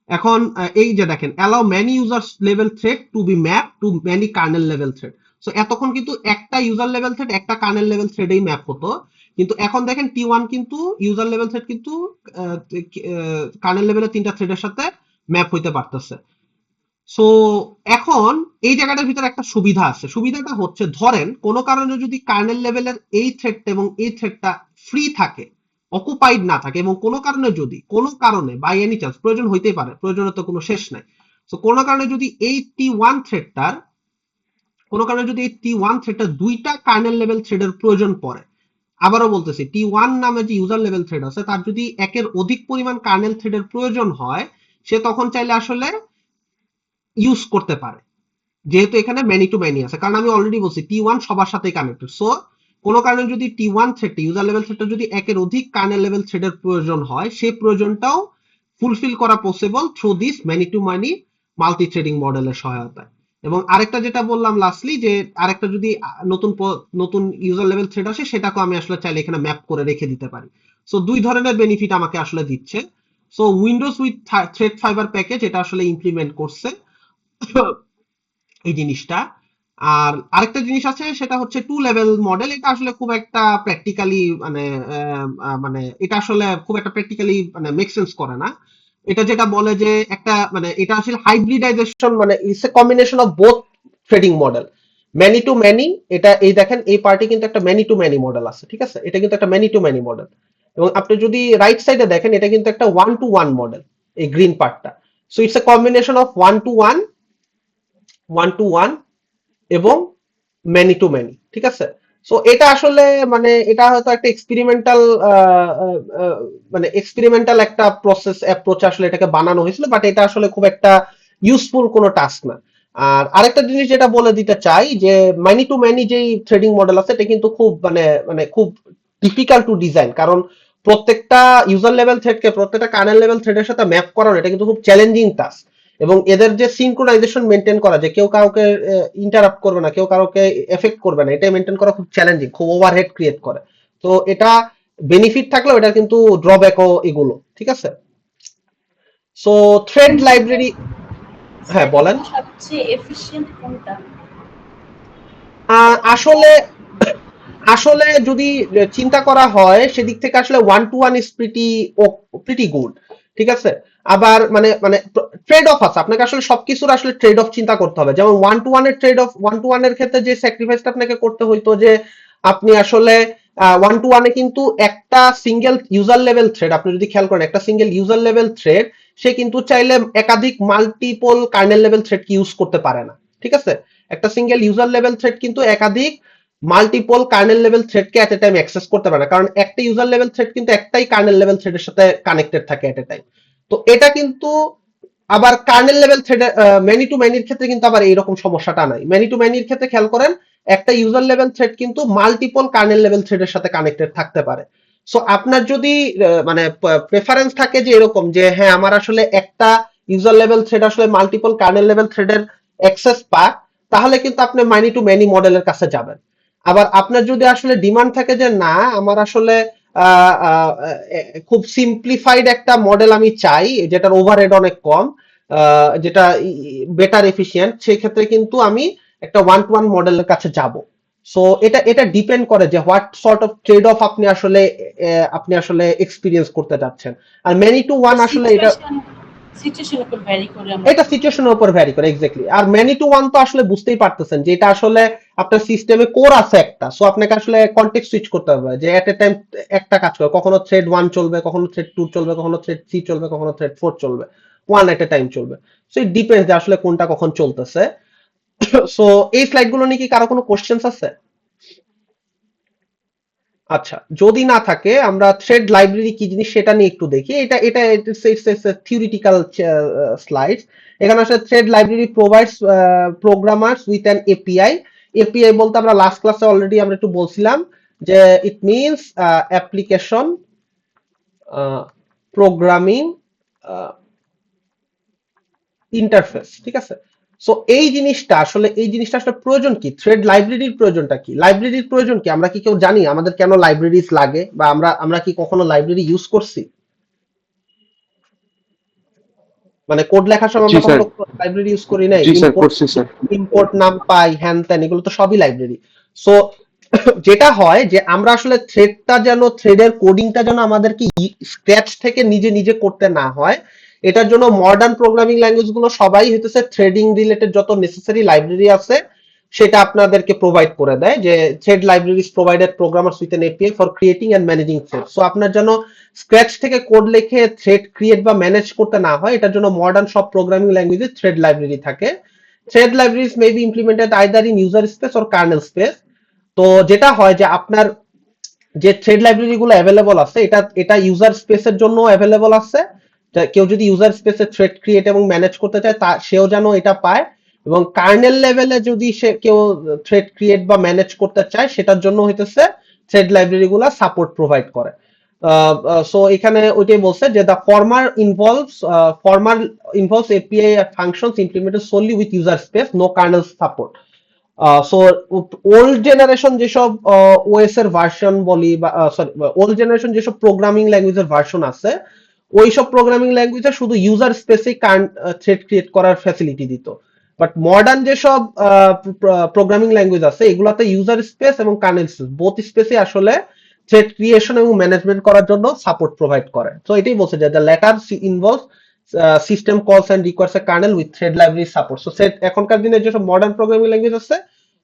এখন এই যে দেখেন, allow many user level thread to be map to many kernel level thread. So এতক্ষণ কিন্তু একটা ইউজার লেভেল থ্রেড একটা কার্নেল লেভেল থ্রেডেই ম্যাপ হতো, কিন্তু এখন দেখেন T1 কিন্তু ইউজার লেভেল থ্রেড কিন্তু কার্নেল লেভেলের তিনটা থ্রেডের সাথে ম্যাপ হইতে পারতেছে। সো এখন এই জায়গাটার ভিতরে একটা সুবিধা আছে। সুবিধাটা হচ্ছে, ধরেন কোনো কারণে যদি কার্নেল লেভেলের এই থ্রেডটা এবং এই থ্রেডটা ফ্রি থাকে, অকুপাইড না থাকে, এবং কোনো কারণে যদি কোনো কারণে বাই এনি চান্স, প্রয়োজন হইতেই পারে, প্রয়োজনের তো কোনো শেষ নাই, তো কোনো কারণে যদি এই T1 থ্রেডটার কোনো কারণে যদি এই T1 থ্রেডটার দুইটা কার্নেল লেভেল থ্রেডের প্রয়োজন পড়ে, আবারও বলতেছি, T1 নামে যে ইউজার লেভেল থ্রেড আছে তার যদি একের অধিক পরিমাণ কার্নেল থ্রেডের প্রয়োজন হয়, সে তখন চাইলে আসলে ইউজ করতে পারে, যেহেতু এখানে ম্যানি টু ম্যানি আছে। কারণ আমি অলরেডি বলছি T1 সবার সাথেই কানেক্টেড। সো কোনো কারণে যদি T1 থ্রেডটা, ইউজার লেভেল থ্রেডটা যদি একের অধিক কার্নেল লেভেল থ্রেডের প্রয়োজন হয়, সেই প্রয়োজনটাও ফুলফিল করা possible through this many to many multithreading মডেলের সহায়তায়। এবং আরেকটা যেটা বললাম লাস্টলি, যে আরেকটা যদি নতুন ইউজার লেভেল থ্রেড আসে, সেটাকে আমি আসলে চাইলে এখানে ম্যাপ করে রেখে দিতে পারি। সো দুই ধরনের বেনিফিট আমাকে আসলে দিচ্ছে। So Windows with thread fibre package এটা আসলে ইমপ্লিমেন্ট করছে এই জিনিসটা। আর আরেকটা জিনিস আছে, সেটা হচ্ছে টু লেভেল মডেল। এটা আসলে খুব একটা প্র্যাকটিক্যালি মানে এটা আসলে খুব একটা প্র্যাকটিক্যালি মানে মেক সেন্স করে না। এটা যেটা বলে যে একটা মানে এটা আসলে হাইব্রিডাইজেশন, মানে it's a combination of both threading model, many to many. এটা এই দেখেন, এই পার্টি কিন্তু একটা ম্যানি টু ম্যানি মডেল আছে, ঠিক আছে, এটা কিন্তু একটা ম্যানি টু ম্যানি মডেল। এবং আপনি যদি রাইট সাইডে দেখেন, এটা কিন্তু একটা ওয়ান টু ওয়ান মডেল, এই গ্রিন পার্টটা। So it's a combination of one to one এবং ম্যানি টু ম্যানি, ঠিক আছে। সো এটা আসলে মানে এটা হয়তো একটা এক্সপেরিমেন্টাল একটা প্রসেস অ্যাপ্রোচ আসলে এটাকে বানানো হয়েছিল, বাট এটা আসলে খুব একটা ইউজফুল কোনো টাস্ক না। আর আরেকটা জিনিস যেটা বলে দিতে চাই, যে ম্যানি টু ম্যানি যেই ট্রেডিং মডেল আছে, এটা কিন্তু খুব মানে খুব ডিফিকাল্ট টু ডিজাইন, কারণ প্রত্যেকটা ইউজার লেভেল থ্রেডকে প্রত্যেকটা কার্নেল লেভেল থ্রেডের সাথে ম্যাপ করানো, এটা কিন্তু খুব চ্যালেঞ্জিং টাস্ক। এবং এদের যে সিনক্রোনাইজেশন মেনটেন করা, যে কেউ কাউকে ইন্টারাপ্ট করবে না, কেউ কাউকে এফেক্ট করবে না, এটা মেনটেন করা খুব চ্যালেঞ্জিং, খুব ওভারহেড ক্রিয়েট করে। তো এটা বেনিফিট থাকলেও এটা কিন্তু ড্রব্যাকও এগুলো, ঠিক আছে। সো থ্রেড লাইব্রেরি, হ্যাঁ বলেন। সবচেয়ে এফিশিয়েন্ট কোনটা? আসলে আসলে যদি চিন্তা করা হয় সেদিক থেকে, আসলে one to one is pretty good, ঠিক আছে। আবার মানে ট্রেড অফ আছে, আপনাকে আসলে সবকিছুর আসলে ট্রেড অফ চিন্তা করতে হবে। যেমন ওয়ান টু ওয়ান এর ক্ষেত্রে যে স্যাক্রিফাইসটা আপনাকে করতে হইতো, যে আপনি আসলে ওয়ান টু ওয়ানে কিন্তু একটা সিঙ্গেল ইউজার লেভেল থ্রেড, আপনি যদি খেয়াল করেন, একটা সিঙ্গেল ইউজার লেভেল থ্রেড সে কিন্তু চাইলে একাধিক মাল্টিপল কার্নেল লেভেল থ্রেড কি ইউজ করতে পারে না, ঠিক আছে। একটা সিঙ্গেল ইউজার লেভেল থ্রেড কিন্তু একাধিক মাল্টিপল কার্নেল লেভেল থ্রেডকে এট এ টাইম অ্যাক্সেস করতে পারে না, কারণ একটা ইউজার লেভেল থ্রেড কিন্তু একটাই কার্নেল লেভেল থ্রেডের সাথে কানেক্টেড থাকে এট এ টাইম। তো এটা কিন্তু আবার kernel level thread many to ম্যানির ক্ষেত্রে কিন্তু আবার এইরকম সমস্যাটা নাই। ম্যানি টু ম্যানির ক্ষেত্রে খেয়াল করেন, একটা ইউজার লেভেল থ্রেড কিন্তু মাল্টিপল কার্নেল লেভেল থ্রেডের সাথে কানেক্টেড থাকতে পারে। সো আপনার যদি মানে প্রেফারেন্স থাকে যে এরকম, যে হ্যাঁ আমার আসলে একটা ইউজার লেভেল থ্রেড আসলে মাল্টিপল কার্নেল লেভেল থ্রেডের অ্যাক্সেস পায়, তাহলে কিন্তু আপনি ম্যানি টু ম্যানি মডেলের কাছে যাবেন। আবার আপনার যদি আসলে ডিমান্ড থাকে যে না, আমার আসলে খুব সিম্পলিফাইড একটা মডেল আমি চাই, যেটার ওভারহেড অনেক কম, যেটা বেটার এফিশিয়েন্ট, সেই ক্ষেত্রে কিন্তু আমি একটা ওয়ান টু ওয়ান মডেলের কাছে যাব। সো এটা ডিপেন্ড করে যে what sort of trade of আপনি আসলে এক্সপিরিয়েন্স করতে যাচ্ছেন। আর মেনি টু ওয়ান আসলে এটা সিচুয়েশনের উপর ভ্যারি করে এটা সিচুয়েশনের উপর ভ্যারি করে, exactly. Are many two one তো আসলে বুঝতেই পারতেছেন যে এটা আসলে আপনার সিস্টেমে কোর আছে একটা, সো আপনাকে আসলে কনটেক্সট সুইচ করতে হবে, যে এট এ টাইম একটা কাজ করে, কখনো থ্রেড 1 চলবে, কখনো থ্রেড 2 চলবে, কখনো থ্রেড 3 চলবে, কখনো থ্রেড 4 চলবে, ওয়ান এট এ টাইম চলবে। সো ইট ডিপেন্ডস যে আসলে কোনটা কখন চলতেছে। সো এই স্লাইড গুলো নিয়ে কি কারো কোনো কোশ্চেনস আছে? আচ্ছা, যদি না থাকে আমরা থ্রেড লাইব্রেরি কি জিনিস সেটা নিয়ে একটু দেখি। এটা এটা থিওরিটিক্যাল স্লাইডস। এখানে আসলে thread library provides programmers with an API. API বলতে আমরা লাস্ট ক্লাসে অলরেডি আমরা একটু বলছিলাম যে it means application programming interface, ঠিক আছে। সো এই জিনিসটা আসলে প্রয়োজন কি, থ্রেড লাইব্রেরির প্রয়োজনটা কি, লাইব্রেরির প্রয়োজন কি, আমরা কি কেউ জানি আমাদের কেন লাইব্রেরিজ লাগে, বা আমরা কি কখনো লাইব্রেরি ইউজ করছি? মানে কোড লেখার সময় জি আমরা স্যার, কখনো লাইব্রেরি ইউজ করি নাই? জি স্যার ইম্পোর্ট করছি স্যার। ইম্পোর্ট নাম পাই, হ্যান ত্যান, এগুলো তো সবই লাইব্রেরি। সো যেটা হয় যে আমরা আসলে থ্রেডের কোডিংটা যেন আমাদেরকে স্ক্র্যাচ থেকে নিজে নিজে করতে না হয়, এটার জন্য মডার্ন প্রোগ্রামিং ল্যাঙ্গুয়েজ গুলো সবাই হইতেছে থ্রেডিং রিলেটেড যত নেসেসারি লাইব্রেরি আছে সেটা আপনাদেরকে প্রোভাইড করে দেয়, যে thread libraries provided programmers with an API for creating and managing thread. So আপনার যেন স্ক্র্যাচ থেকে কোড লিখে থ্রেড ক্রিয়েট বা ম্যানেজ করতে না হয়, এটার জন্য মডার্ন সব প্রোগ্রামিং ল্যাঙ্গুয়েজে থ্রেড লাইব্রেরি থাকে। Thread libraries may be implemented either in user space or kernel space. তো যেটা হয় যে আপনার যে থ্রেড লাইব্রেরি গুলো অ্যাভেলেবল আছে, এটা ইউজার স্পেসের জন্য অ্যাভেলেবল আছে। কেউ যদি ইউজার স্পেসে থ্রেড ক্রিয়েট এবং ম্যানেজ করতে চায় সেও যেন এটা পায়, এবং কার্নেল লেভেলে যদি সে কেউ থ্রেড ক্রিয়েট বা ম্যানেজ করতে চায় সেটার জন্য হইতেছে থ্রেড লাইব্রেরি গুলা সাপোর্ট প্রোভাইড করে। সো এখানে ওইটাই বলছে যে the former involves API functions implemented solely with user space, no kernel support. So old generation যেসব ওএস এর ভার্সন বলি, বা সরি, ওল্ড জেনারেশন যেসব প্রোগ্রামিং ল্যাঙ্গুয়েজের ভার্সন আছে, ওইসব প্রোগ্রামিং ল্যাঙ্গুয়েজে শুধু ইউজার স্পেসে থ্রেড ক্রিয়েট করার ফ্যাসিলিটি দিত। বাট মডার্ন যেসব প্রোগ্রামিং ল্যাঙ্গুয়েজ আছে এগুলাতে ইউজার স্পেস এবং কার্নেল স্পেস বোথ স্পেসে আসলে থ্রেড ক্রিয়েশন এবং ম্যানেজমেন্ট করার জন্য সাপোর্ট প্রোভাইড করে। তো এটাই বলছে যে the latter involves system calls and requires a kernel with thread library support. So এখনকার দিনে যেসব মডার্ন প্রোগ্রামিং ল্যাঙ্গুয়েজ আছে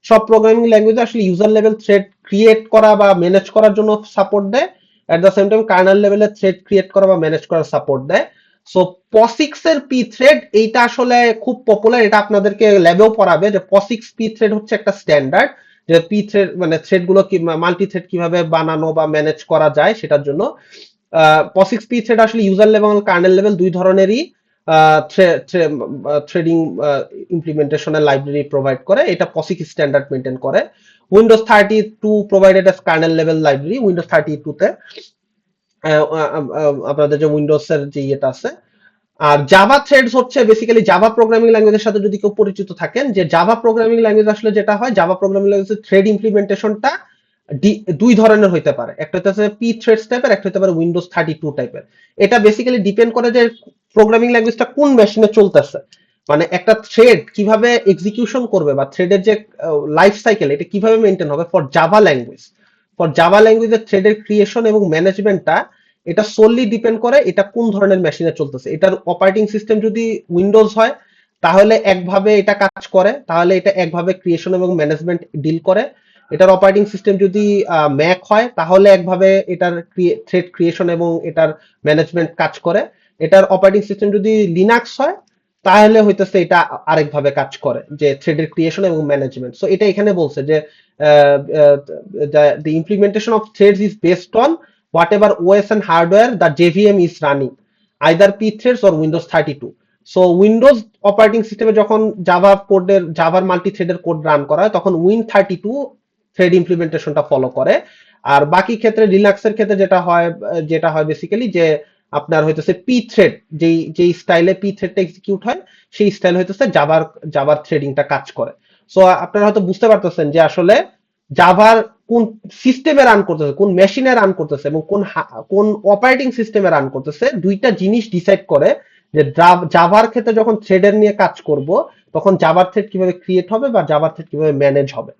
সব প্রোগ্রামিং ল্যাঙ্গুয়েজ আসলে ইউজার লেভেল থ্রেড ক্রিয়েট করা বা ম্যানেজ করার জন্য সাপোর্ট দেয়, at the same time kernel লেভেলে থ্রেড ক্রিয়েট করা বা ম্যানেজ করার সাপোর্ট দেয়। সো পসিক্স এর পি থ্রেড এইটা আসলে খুব পপুলার, এটা আপনাদেরকে ল্যাবেও পড়াবে যে পসিক্স পি থ্রেড হচ্ছে একটা স্ট্যান্ডার্ড, যে পি থ্রেড মানে থ্রেড গুলো কি মাল্টি থ্রেড কিভাবে বানানো বা ম্যানেজ করা যায় সেটার জন্য। পসিক্স পি থ্রেড আসলে ইউজার লেভেল কার্নেল লেভেল দুই ধরনেরই থ্রেডিং ইমপ্লিমেন্টেশনের লাইব্রেরি প্রোভাইড করে, এটা পসিক্স স্ট্যান্ডার্ড মেনটেন করে। Windows 32 provided as kernel level library, Windows 32 তে আপনাদের যে উইন্ডোজ এর যে ইয়েটা আছে। আর জাভা থ্রেডস হচ্ছে বেসিক্যালি জাভা প্রোগ্রামিং ল্যাঙ্গুয়েজের সাথে যদি কেউ পরিচিত থাকেন, যে জাভা প্রোগ্রামিং ল্যাঙ্গুয়েজ আসলে যেটা হয়, জাভা প্রোগ্রামিং ল্যাঙ্গুয়েজের থ্রেড ইমপ্লিমেন্টেশনটা দুই ধরনের হইতে পারে, একটা হচ্ছে পি থ্রেডস টাইপের, একটা হতে পারে উইন্ডোজ 32 টাইপের। এটা বেসিক্যালি ডিপেন্ড করে যে প্রোগ্রামিং ল্যাঙ্গুয়েজটা কোন মেশিনে চলতেছে, মানে একটা থ্রেড কিভাবে এক্সিকিউশন করবে বা থ্রেডের যে লাইফ সাইকেল এটা কিভাবে মেনটেন হবে for Java language. For Java ল্যাঙ্গুয়েজের থ্রেডের ক্রিয়েশন এবং ম্যানেজমেন্টটা এটা সোললি ডিপেন্ড করে এটা কোন ধরনের মেশিনে চলতেছে। এটার অপারেটিং সিস্টেম যদি উইন্ডোজ হয় তাহলে একভাবে এটা কাজ করে, তাহলে এটা একভাবে ক্রিয়েশন এবং ম্যানেজমেন্ট ডিল করে। এটার অপারেটিং সিস্টেম যদি ম্যাক হয় তাহলে একভাবে এটার থ্রেড ক্রিয়েশন এবং এটার ম্যানেজমেন্ট কাজ করে। এটার অপারেটিং সিস্টেম যদি লিনাক্স হয় তাহলে হইতেছে এটা আরেকভাবে কাজ করে, যে থ্রেডের ক্রিয়েশন এবং ম্যানেজমেন্ট। সো এটা এখানে বলছে যে the implementation of threads is based on whatever OS and hardware the JVM is running, either P threads or Windows 32. So Windows operating সিস্টেমে যখন জাভার মাল্টি থ্রেডের কোড রান করা হয় তখন Win32 থ্রেড ইমপ্লিমেন্টেশনটা ফলো করে। আর বাকি ক্ষেত্রে লিনাক্সের ক্ষেত্রে যেটা হয় বেসিক্যালি যে আপনার হইতেছে পি থ্রেড, যেই স্টাইলে পি থ্রেডটা এক্সিকিউট হয় সেই স্টাইল হইতেছে জাভার থ্রেডিংটা কাজ করে। সো আপনারা হয়তো বুঝতে পারতেছেন যে আসলে জাভার কোন সিস্টেমে রান করতেছে, কোন মেশিনে রান করতেছে এবং কোন অপারেটিং সিস্টেমে রান করতেছে, দুইটা জিনিস ডিসাইড করে যে জাভার ক্ষেত্রে যখন থ্রেডের নিয়ে কাজ করব তখন জাভার থ্রেড কিভাবে ক্রিয়েট হবে বা জাভার থ্রেড কিভাবে ম্যানেজ হবে।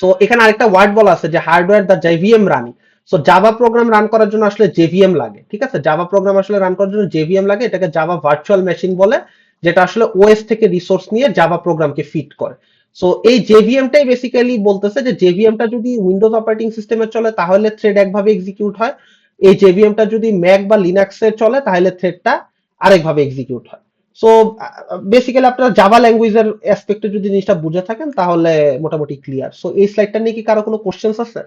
সো এখানে আরেকটা ওয়ার্ড বলা আছে যে hardware the JVM running. So Java program run করার জন্য আসলে জেভিএম লাগে, ঠিক আছে, জাভা প্রোগ্রাম আসলে রান করার জন্য জেভিএম লাগে, এটাকে জাভা ভার্চুয়াল মেশিন বলে, যেটা আসলে ওএস থেকে রিসোর্স নিয়ে জাভা প্রোগ্রামকে ফিট করে। সো এই জেভিএমটাই বেসিক্যালি বলতেছে যে জেভিএমটা যদি উইন্ডোজ অপারেটিং সিস্টেমে চলে তাহলে থ্রেড একভাবে এক্সিকিউট হয়, এই জেভিএমটা যদি ম্যাক বা লিনাক্সে চলে তাহলে থ্রেডটা আরেকভাবে এক্সিকিউট হয়। সো বেসিক্যালি আপনারা জাভা ল্যাঙ্গুয়েজের অ্যাসপেক্টে যদি জিনিসটা বুঝে থাকেন তাহলে মোটামুটি ক্লিয়ার। সো এই স্লাইডটা নিয়ে কি কারো কোনো কোশ্চেন্স আছে?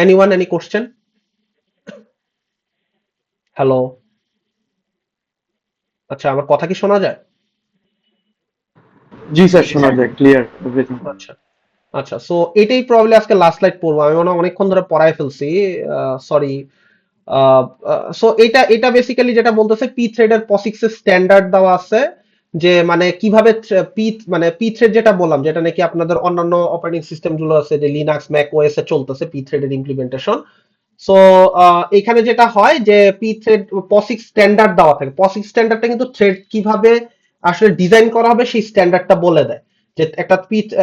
Anyone, any question? হ্যালো, আচ্ছা আমার কথা কি শোনা যায়? জি স্যার, শোনা যায় ক্লিয়ার এভরিথিং। আচ্ছা আচ্ছা, সো এটাই প্রবাবলি আজকে লাস্ট স্লাইড পড়বো, আমি মনে হয় অনেকক্ষণ ধরে পড়ায় ফেলছি, সরি। সো এটা এটা বেসিক্যালি যেটা বলতেছে, পি থ্রেডের পসিক্স এর স্ট্যান্ডার্ড দেওয়া আছে, যে মানে কিভাবে মানে পি থ্রেড যেটা বললাম, যেটা নাকি আপনাদের অন্যান্য অপারেটিং সিস্টেম গুলো আছে, যে লিনাক্স ম্যাক ওএস এ চলতেছে পি থ্রেডের ইমপ্লিমেন্টেশন। সো এখানে যেটা হয় যে পি থ্রেড পসিক্স স্ট্যান্ডার্ড দেওয়া থাকে, পসিক্স স্ট্যান্ডার্ডটা কিন্তু থ্রেড কিভাবে আসলে ডিজাইন করা হবে সেই স্ট্যান্ডার্ডটা বলে দেয়, যে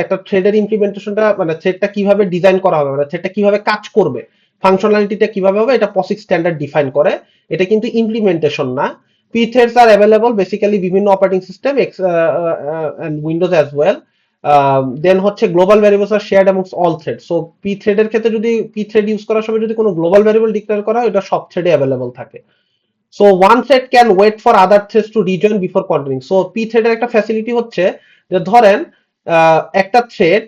একটা থ্রেডের ইমপ্লিমেন্টেশনটা মানে থ্রেডটা কিভাবে ডিজাইন করা হবে, মানে থ্রেডটা কিভাবে কাজ করবে, ফাংশনালিটিটা কিভাবে হবে, এটা পসিক্স স্ট্যান্ডার্ড ডিফাইন করে। এটা কিন্তু ইমপ্লিমেন্টেশন না। P threads are available basically বিভিন্ন operating system and Windows as well. Then হচ্ছে global variables are shared amongst all thread. So P থ্রেডের ক্ষেত্রে যদি পি থ্রেড ইউজ করার সময় যদি কোনো গ্লোবাল ভ্যারিয়েবল ডিক্লেয়ার করা হয়, এটা সব থ্রেডে অ্যাভেলেবল থাকে। So one thread can wait for other threads to rejoin before continuing. So P থ্রেডের একটা ফ্যাসিলিটি হচ্ছে যে ধরেন একটা থ্রেড,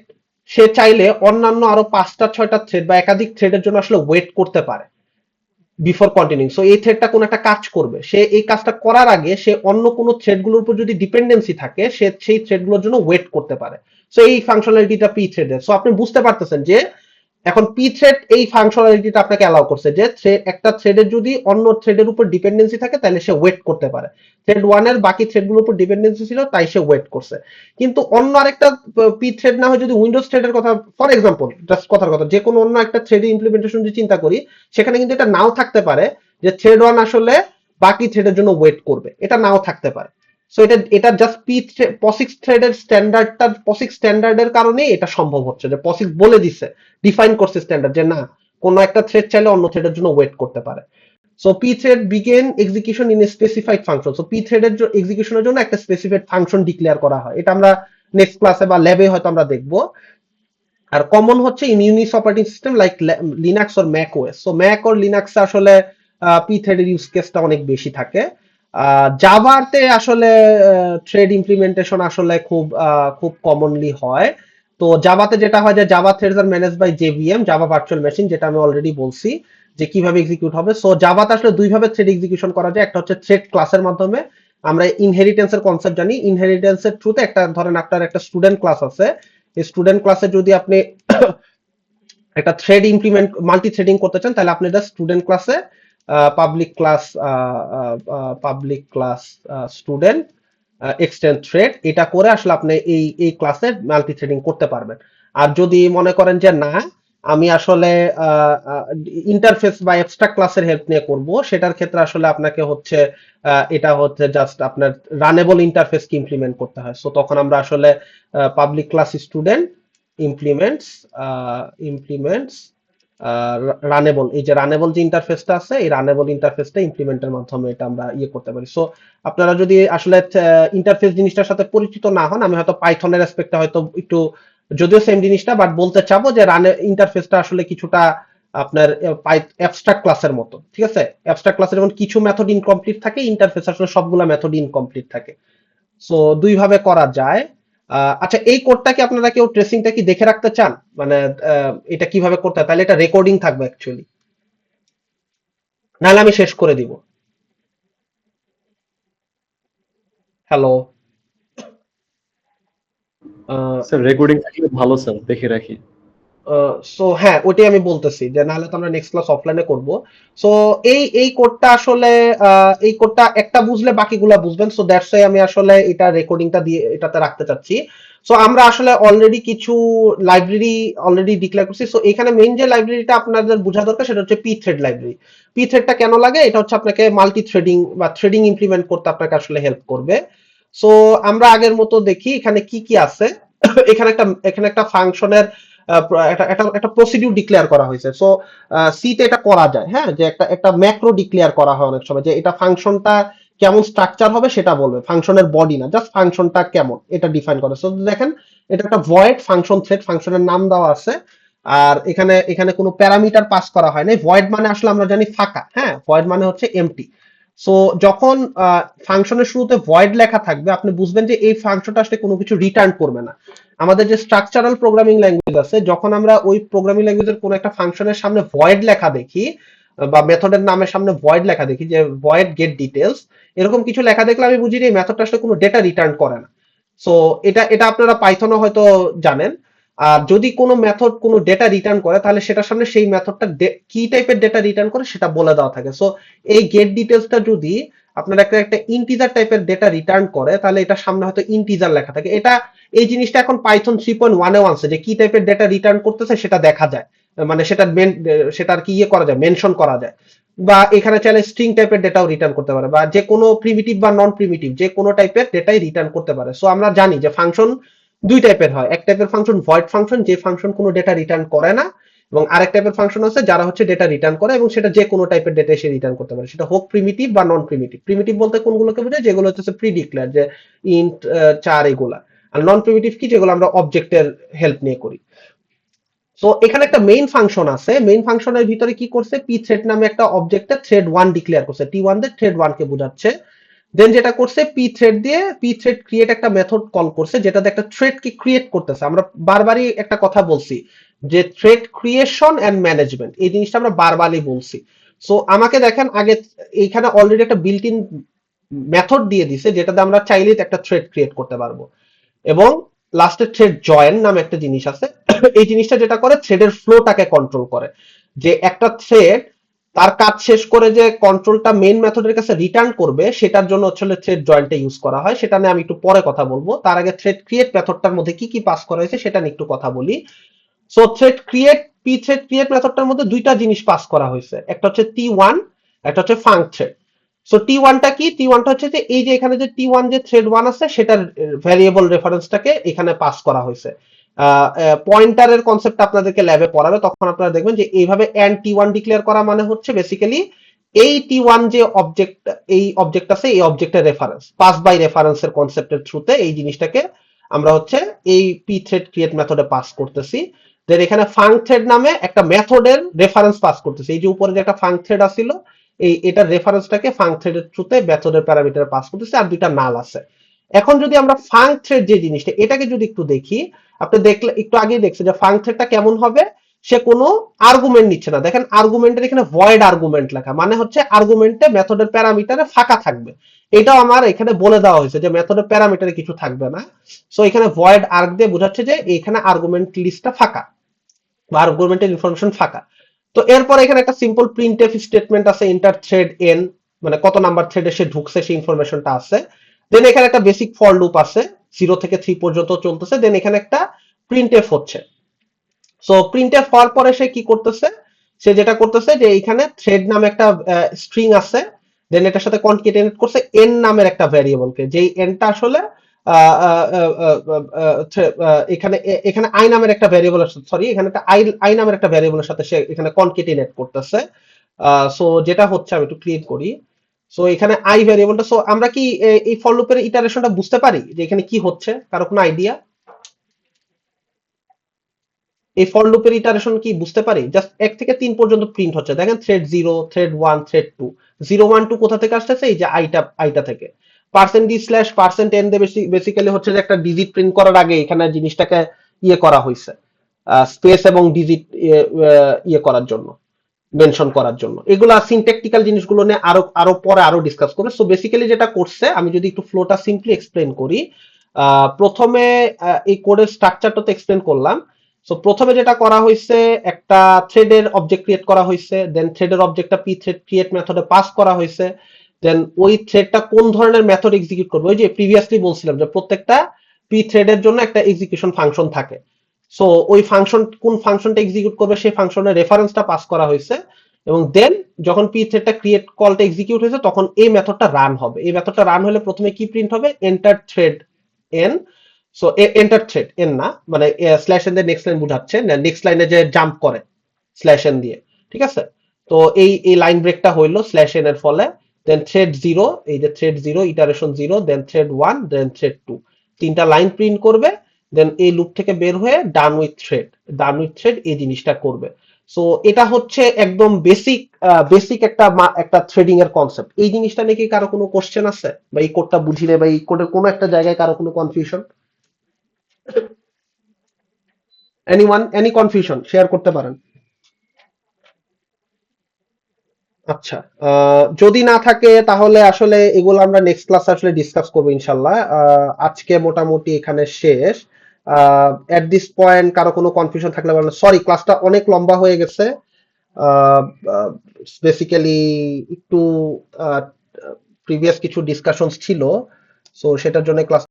সে চাইলে অন্যান্য আরো 5টা 6টা থ্রেড বা একাধিক থ্রেডের জন্য আসলে ওয়েট করতে পারে বিফোর কন্টিনিউইং। সো এই থ্রেডটা কোন একটা কাজ করবে, সে এই কাজটা করার আগে সে অন্য কোনো থ্রেডগুলোর উপর যদি ডিপেন্ডেন্সি থাকে, সে সেই থ্রেডগুলোর জন্য ওয়েট করতে পারে। সো এই ফাংশনালিটিটা পি থ্রেডের। সো আপনি বুঝতে পারতেছেন যে এখন পি থ্রেড এই ফাংশনালিটিটা আপনাকে অ্যালাউ করছে, যে একটা থ্রেডের যদি অন্য থ্রেডের উপর ডিপেন্ডেন্সি থাকে তাহলে সে ওয়েট করতে পারে। থ্রেড ওয়ান এর বাকি থ্রেডগুলোর উপর ডিপেন্ডেন্সি ছিল, তাই সে ওয়েট করছে। কিন্তু অন্য আরেকটা পি থ্রেড না হয় যদি উইন্ডোজ থ্রেডের কথা, ফর এক্সাম্পল জাস্ট কথার কথা, যে কোনো অন্য একটা থ্রেডের ইমপ্লিমেন্টেশন যদি চিন্তা করি, সেখানে কিন্তু এটা নাও থাকতে পারে যে থ্রেড ওয়ান আসলে বাকি থ্রেডের জন্য ওয়েট করবে, এটা নাও থাকতে পারে। সো এটা জাস্ট পসিক্স থ্রেডের স্ট্যান্ডার্ডটা, পসিক্স স্ট্যান্ডার্ডের কারণে এটা সম্ভব হচ্ছে, যে পসিক্স বলে দিছে, ডিফাইন করছে স্ট্যান্ডার্ড, যে না কোনো একটা থ্রেড চাইলে অন্য থ্রেডের জন্য ওয়েট করতে পারে। So P thread begin execution in a specified function. So P থ্রেডের এক্সিকিউশনের জন্য একটা স্পেসিফাইড ফাংশন ডিক্লেয়ার করা হয়, এটা আমরা নেক্সট ক্লাসে বা ল্যাবে হয়তো আমরা দেখবো। আর কমন হচ্ছে in Unix operating system like Linux or Mac OS. So Mac or Linux আসলে পি থ্রেডের ইউজ কেসটা অনেক বেশি থাকে। জাভাতে আসলে থ্রেড ইমপ্লিমেন্টেশন আসলে খুব কমনলি হয়। তো জাভাতে যেটা হয় যে Java threads are manage by JVM, Java virtual machine, যেটা আমি অলরেডি বলছি যে কিভাবে এক্সিকিউট হবে। সো জাভাতে আসলে দুইভাবে থ্রেড এক্সিকিউশন করা যায়, একটা হচ্ছে থ্রেড ক্লাসের মাধ্যমে। আমরা ইনহেরিটেন্সের কনসেপ্ট জানি, ইনহেরিটেন্সের থ্রুতে একটা ধরেন আপনার একটা স্টুডেন্ট ক্লাস আছে, এই স্টুডেন্ট ক্লাসে যদি আপনি একটা থ্রেড ইমপ্লিমেন্ট মাল্টি থ্রেডিং করতে চান, তাহলে আপনি জাস্ট স্টুডেন্ট ক্লাসে public class student extend thread, এটা করে আসলে আপনি এই ক্লাসে মাল্টি থ্রেডিং করতে পারবেন। আর যদি মনে করেন যে না, আমি আসলে ইন্টারফেস বা অ্যাবস্ট্রাক্ট ক্লাসের হেল্প নিয়ে করব, সেটার ক্ষেত্রে আসলে আপনাকে হচ্ছে এটা হচ্ছে জাস্ট আপনার রানেবল ইন্টারফেস কি ইমপ্লিমেন্ট করতে হয়। সো তখন আমরা আসলে public class student implements runnable, এই যে রানেবল যে ইন্টারফেসটা আছে, এই রানেবল ইন্টারফেসটা ইমপ্লিমেন্টের মাধ্যমে এটা আমরা করতে পারি। সো আপনারা যদি আসলে ইন্টারফেস জিনিসটার সাথে পরিচিত না হন, আমি হয়তো পাইথনের অ্যাসপেক্টটা হয়তো একটু, যদিও সেম জিনিসটা, বাট বলতে চাবো যে ইন্টারফেসটা আসলে কিছুটা আপনার অ্যাবস্ট্রাক্ট ক্লাসের মতো, ঠিক আছে? অ্যাবস্ট্রাক্ট ক্লাসের যেমন কিছু মেথড ইনকমপ্লিট থাকে, ইন্টারফেস আসলে সবগুলা মেথড ইনকমপ্লিট থাকে। সো দুই ভাবে করা যায়। আচ্ছা, এই কোডটা কি আপনারা কেউ ট্রেসিংটা কি দেখে রাখতে চান, মানে এটা কিভাবে করতে হয়? তাহলে এটা রেকর্ডিং থাকবে অ্যাকচুয়ালি, নাহলে আমি শেষ করে দিব। হ্যালো, স্যার রেকর্ডিং থাকলে ভালো স্যার, দেখে রাখি। সো হ্যাঁ, ওইটাই আমি বলতেছি, যে নাহলে তো আমরা নেক্সট ক্লাস অফলাইনে করব। সো এই কোডটা আসলে এই কোডটা একটা বুঝলে বাকিগুলা বুঝবেন। সো দ্যাটস ওয়াই আমি আসলে এটা রেকর্ডিংটা দিয়ে এটাতে রাখতে চাচ্ছি। সো আমরা আসলে অলরেডি কিছু লাইব্রেরি অলরেডি ডিক্লেয়ার করছি। সো এখানে মেইন যে লাইব্রেরিটা আপনাদের বোঝা দরকার, সেটা হচ্ছে পি থ্রেড লাইব্রেরি। পি থ্রেডটা কেন লাগে? এটা হচ্ছে আপনাকে মাল্টি থ্রেডিং বা থ্রেডিং ইমপ্লিমেন্ট করতে আপনাকে আসলে হেল্প করবে। সো আমরা আগের মতো দেখি এখানে কি কি আছে। এখানে একটা ফাংশনের একটা প্রসিডিউর ডিক্লেয়ার করা হয়েছে। সো সি তে এটা করা যায়, হ্যাঁ, যে একটা ম্যাক্রো ডিক্লেয়ার করা হয় অনেক সময়, যে এটা ফাংশনটা কেমন স্ট্রাকচার হবে সেটা বলবে, ফাংশনের বডি না, জাস্ট ফাংশনটা কেমন এটা ডিফাইন করে। সো দেখেন, এটা একটা ভয়েড ফাংশন থ্রেড, ফাংশনের নাম দেওয়া আছে, আর এখানে কোনো প্যারামিটার পাস করা হয় না। ভয়েড মানে আসলে আমরা জানি ফাঁকা, হ্যাঁ, ভয়েড মানে হচ্ছে এমটি। সো যখন ফাংশনের শুরুতে ভয়েড লেখা থাকবে, আপনি বুঝবেন যে এই ফাংশনটা আসলে কোনো কিছু রিটার্ন করবে না। আমাদের যে স্ট্রাকচারাল প্রোগ্রামিং ল্যাঙ্গুয়েজ আছে, যখন আমরা ওই প্রোগ্রামিং ল্যাঙ্গুয়েজের কোনো একটা ফাংশনের সামনে ভয়েড লেখা দেখি বা মেথডের নামের সামনে ভয়েড লেখা দেখি, যে ভয়েড গেট ডিটেলস, এরকম কিছু লেখা দেখলে আমি বুঝি যে এই মেথডটা আসলে কোনো ডেটা রিটার্ন করে না। সো এটা এটা আপনারা পাইথনে হয়তো জানেন। আর যদি কোনো মেথড কোনো ডেটা রিটার্ন করে, তাহলে সেটার সামনে সেই মেথডটা কি টাইপের ডেটা রিটার্ন করে সেটা বলে দেওয়া থাকে। সো এই গেট ডিটেলসটা যদি আপনার একটা একটা ইন্টিজার টাইপের ডেটা রিটার্ন করে, তাহলে এটা সামনে হয়তো ইন্টিজার লেখা থাকে। এটা এই জিনিসটা এখন পাইথন 3.1 আনছে, যে কি টাইপের ডেটা রিটার্ন করতেছে সেটা দেখা যায়, মানে সেটার কি ইয়ে করা যায়, মেনশন করা যায়। বা এখানে চাইলে স্ট্রিং টাইপের ডেটাও রিটার্ন করতে পারে, বা যে কোনো প্রিমিটিভ বা নন প্রিমিটিভ যে কোনো টাইপের ডেটাই রিটার্ন করতে পারে। সো আমরা জানি যে ফাংশন দুই টাইপের হয়, এক টাইপের ফাংশন ভয়েড ফাংশন, যে ফাংশন কোনো ডেটা রিটার্ন করে না, এবং আরেক টাইপের ফাংশন আছে যারা হচ্ছে ডেটা রিটার্ন করে, এবং সেটা যে কোনো টাইপের ডেটা সে রিটার্ন করতে পারে, সেটা হোক প্রিমিটিভ বা নন প্রিমিটিভ। প্রিমিটিভ বলতে কোনগুলোকে বোঝায়, যেগুলো হচ্ছে প্রি ডিক্লেয়ার, যে ইন্ট, চার, এগুলা। আর নন প্রিমিটিভ কি, যেগুলো আমরা অবজেক্টের হেল্প নিয়ে করি। সো এখানে একটা মেইন ফাংশন আছে, মেইন ফাংশনের ভিতরে কি করছে, পি থ্রেড নামে একটা অবজেক্টে থ্রেড 1 ডিক্লেয়ার করছে, টি1 দিয়ে থ্রেড 1 কে বোঝাচ্ছে। দেন যেটা করছে, পি থ্রেড দিয়ে পি থ্রেড ক্রিয়েট একটা মেথড কল করছে, যেটাতে একটা থ্রেড কে ক্রিয়েট করতেছে। আমরা বারবারই একটা কথা বলছি যে থ্রেড ক্রিয়েশন এন্ড ম্যানেজমেন্ট, এই জিনিসটা আমরা বারবারই বলছি। সো আমাকে দেখেন, আগে এইখানে অলরেডি একটা বিল্ট ইন মেথড দিয়ে দিছে, যেটাতে আমরা চাইলেই একটা থ্রেড ক্রিয়েট করতে পারবো। এবং লাস্টে থ্রেড জয়েন নামে একটা জিনিস আছে। এই জিনিসটা যেটা করে, থ্রেডের ফ্লোটাকে কন্ট্রোল করে, যে একটা থ্রেড তার কাজ শেষ করে যে কন্ট্রোলটা মেইন মেথডের কাছে রিটার্ন করবে, সেটার জন্য আসলে থ্রেড জয়েন্টটা ইউজ করা হয়। সেটা নিয়ে আমি একটু পরে কথা বলবো। তার আগে থ্রেড ক্রিয়েট মেথডটার মধ্যে কি কি পাস করা হয়েছে সেটা নিয়ে একটু কথা বলি। So thread create, P thread create মেথডটার মধ্যে দুইটা জিনিস পাস করা হয়েছে, একটা হচ্ছে টি1, একটা হচ্ছে ফাঙ্ক থ্রেড। সো টি1টা কি, টি1টা হচ্ছে যে এই যে এখানে যে টি1 যে থ্রেড 1 আছে, সেটার ভ্যারিয়েবল রেফারেন্সটাকে এখানে পাস করা হয়েছে। পয়েন্টারের কনসেপ্ট আপনাদেরকে ল্যাবে পড়াবে, তখন আপনারা দেখবেন যে এইভাবে এন্ড টি1 ডিক্লেয়ার করা মানে হচ্ছে বেসিক্যালি এই টি1 যে অবজেক্ট, এই অবজেক্ট আছে, এই অবজেক্টের রেফারেন্স, পাস বাই রেফারেন্সের কনসেপ্টের থ্রুতে এই জিনিসটাকে আমরা হচ্ছে এই পি থ্রেড ক্রিয়েট মেথডে পাস করতেছি। দেন এখানে ফাঙ্ক থ্রেড নামে একটা মেথডের রেফারেন্স পাস করতেছি, এই যে উপরে যে একটা ফাঙ্ক থ্রেড আছিল, এই এটার রেফারেন্সটাকে ফাঙ্ক থ্রেডের থ্রুতে মেথডের প্যারামিটার পাস করতেছে, আর দুইটা নাল আছে। এখন যদি আমরা ফাঙ্ক থ্রেড যে জিনিসটা, এটাকে যদি একটু দেখি, আপনি দেখলে একটু আগেই দেখছেন যে ফাঙ্ক থ্রেডটা কেমন হবে, সে কোনো আর্গুমেন্ট নিচ্ছে না। দেখেন আর্গুমেন্টের এখানে ভয়েড আর্গুমেন্ট লেখা, মানে হচ্ছে আর্গুমেন্টে মেথডের প্যারামিটারে ফাঁকা থাকবে। এটাও আমার এখানে বলে দেওয়া হয়েছে যে মেথডের প্যারামিটারে কিছু থাকবে না। সো এখানে ভয়েড আর্গ দিয়ে বোঝাচ্ছে যে এখানে আর্গুমেন্ট লিস্টটা ফাঁকা, বা আর্গুমেন্টের ইনফরমেশন ফাঁকা। তো এরপর এখানে একটা সিম্পল প্রিন্টএফ স্টেটমেন্ট আছে, ইন্টার থ্রেড এন, মানে কত নাম্বার থ্রেডে সে ঢুকছে সেই ইনফরমেশনটা আছে। দেন এখানে একটা বেসিক ফর লুপ আছে, 0 থেকে 3 পর্যন্ত চলতেছে। দেন এখানে একটা প্রিন্টএফ হচ্ছে। সো প্রিন্টএফ হওয়ার পরে সে কি করতেছে, সে যেটা করতেছে যে এইখানে থ্রেড নামে একটা স্ট্রিং আছে, দেন এটার সাথে কনকেটেনেট করছে এন নামের একটা ভ্যারিয়েবলকে, যেই এনটা আসলে এখানে এখানে আই নামের একটা ভ্যারিয়েবল, সরি এখানে একটা আই নামের একটা ভ্যারিয়েবলের সাথে সে এখানে কনকেটিনেট করতেছে। সো যেটা হচ্ছে, আমি একটু ক্লিয়ার করি। সো এখানে আই ভ্যারিয়েবলটা, সো আমরা কি এই ফর লুপের ইটারেশনটা বুঝতে পারি যে এখানে কি হচ্ছে? কারো কোনো আইডিয়া? এই ফর লুপের ইটারেশন কি বুঝতে পারি? জাস্ট 1 থেকে 3 পর্যন্ত প্রিন্ট হচ্ছে। দেখেন থ্রেড 0, থ্রেড 1, থ্রেড 2, 0, 1, 2 কোথা থেকে আসতেছে? এই যে আইটা থেকে। %d/%n দিয়ে বেসিক্যালি হচ্ছে যে একটা ডিজিট প্রিন্ট করার আগে এখানে জিনিসটাকে ইয়ে করা হয়েছে, স্পেস এবং ডিজিট ইয়ে করার জন্য, মেনশন করার জন্য। এগুলা সিনট্যাকটিক্যাল জিনিসগুলো নিয়ে আরো পরে আরো ডিসকাস করবে। সো বেসিক্যালি যেটা করছে, আমি যদি একটু ফ্লোটা সিম্পলি এক্সপ্লেন করি, প্রথমে এই কোডের স্ট্রাকচারটা তো এক্সপ্লেন করলাম। সো প্রথমে যেটা করা হয়েছে, একটা থ্রেডের অবজেক্ট ক্রিয়েট করা হয়েছে, দেন থ্রেডের অবজেক্টটা পি থ্রেড ক্রিয়েট মেথডে পাস করা হয়েছে। দেন ওই থ্রেডটা কোন ধরনের মেথড এক্সিকিউট করবে, ওই যে প্রিভিয়াসলি বলছিলাম যে প্রত্যেকটা পি থ্রেডের জন্য একটা এক্সিকিউশন ফাংশন থাকে। সো ওই ফাংশন, কোন ফাংশনটা এক্সিকিউট করবে সেই ফাংশনের রেফারেন্সটা পাস করা হয়েছে, এবং দেন যখন পি থ্রেডটা ক্রিয়েট কলটা এক্সিকিউট হয়েছে, তখন এই মেথডটা রান হবে। এই মেথডটা রান হলে প্রথমে কি প্রিন্ট হবে, enter thread N. So enter thread N না, মানে স্ল্যাশ এন দিয়ে নেক্সট লাইন বুঝাচ্ছে, নেক্সট লাইনে যে জাম্প করে স্ল্যাশ এন দিয়ে, ঠিক আছে? তো এই লাইন ব্রেকটা হইলো স্ল্যাশ এন এর ফলে। দেন থ্রেড 0, এই যে থ্রেড 0 ইটারেশন 0, দেন থ্রেড 1, দেন থ্রেড 2, তিনটা লাইন প্রিন্ট করবে। দেন এই লুপ থেকে বের হয়ে ডান উইথ থ্রেড এই জিনিসটা করবে। সো এটা হচ্ছে একদম বেসিক একটা থ্রেডিং এর কনসেপ্ট। এই জিনিসটা নিয়ে কি কারো কোনো কোশ্চেন আছে, বা এই কোডটা বুঝিলে, বা এই কোডের কোনো একটা জায়গায় কারো কোনো confusion? Anyone any confusion share করতে পারেন। আচ্ছা, যদি না থাকে তাহলে আসলে এগুলো আমরা নেক্সট ক্লাসে আসলে ডিসকাস করবো ইনশাল্লাহ। আজকে মোটামুটি এখানে শেষ। এট দিস পয়েন্ট কারো কোনো কনফিউশন থাকলে বলেন। সরি, ক্লাসটা অনেক লম্বা হয়ে গেছে। বেসিক্যালি একটু প্রিভিয়াস কিছু ডিসকাশনস ছিল, সো সেটার জন্য ক্লাস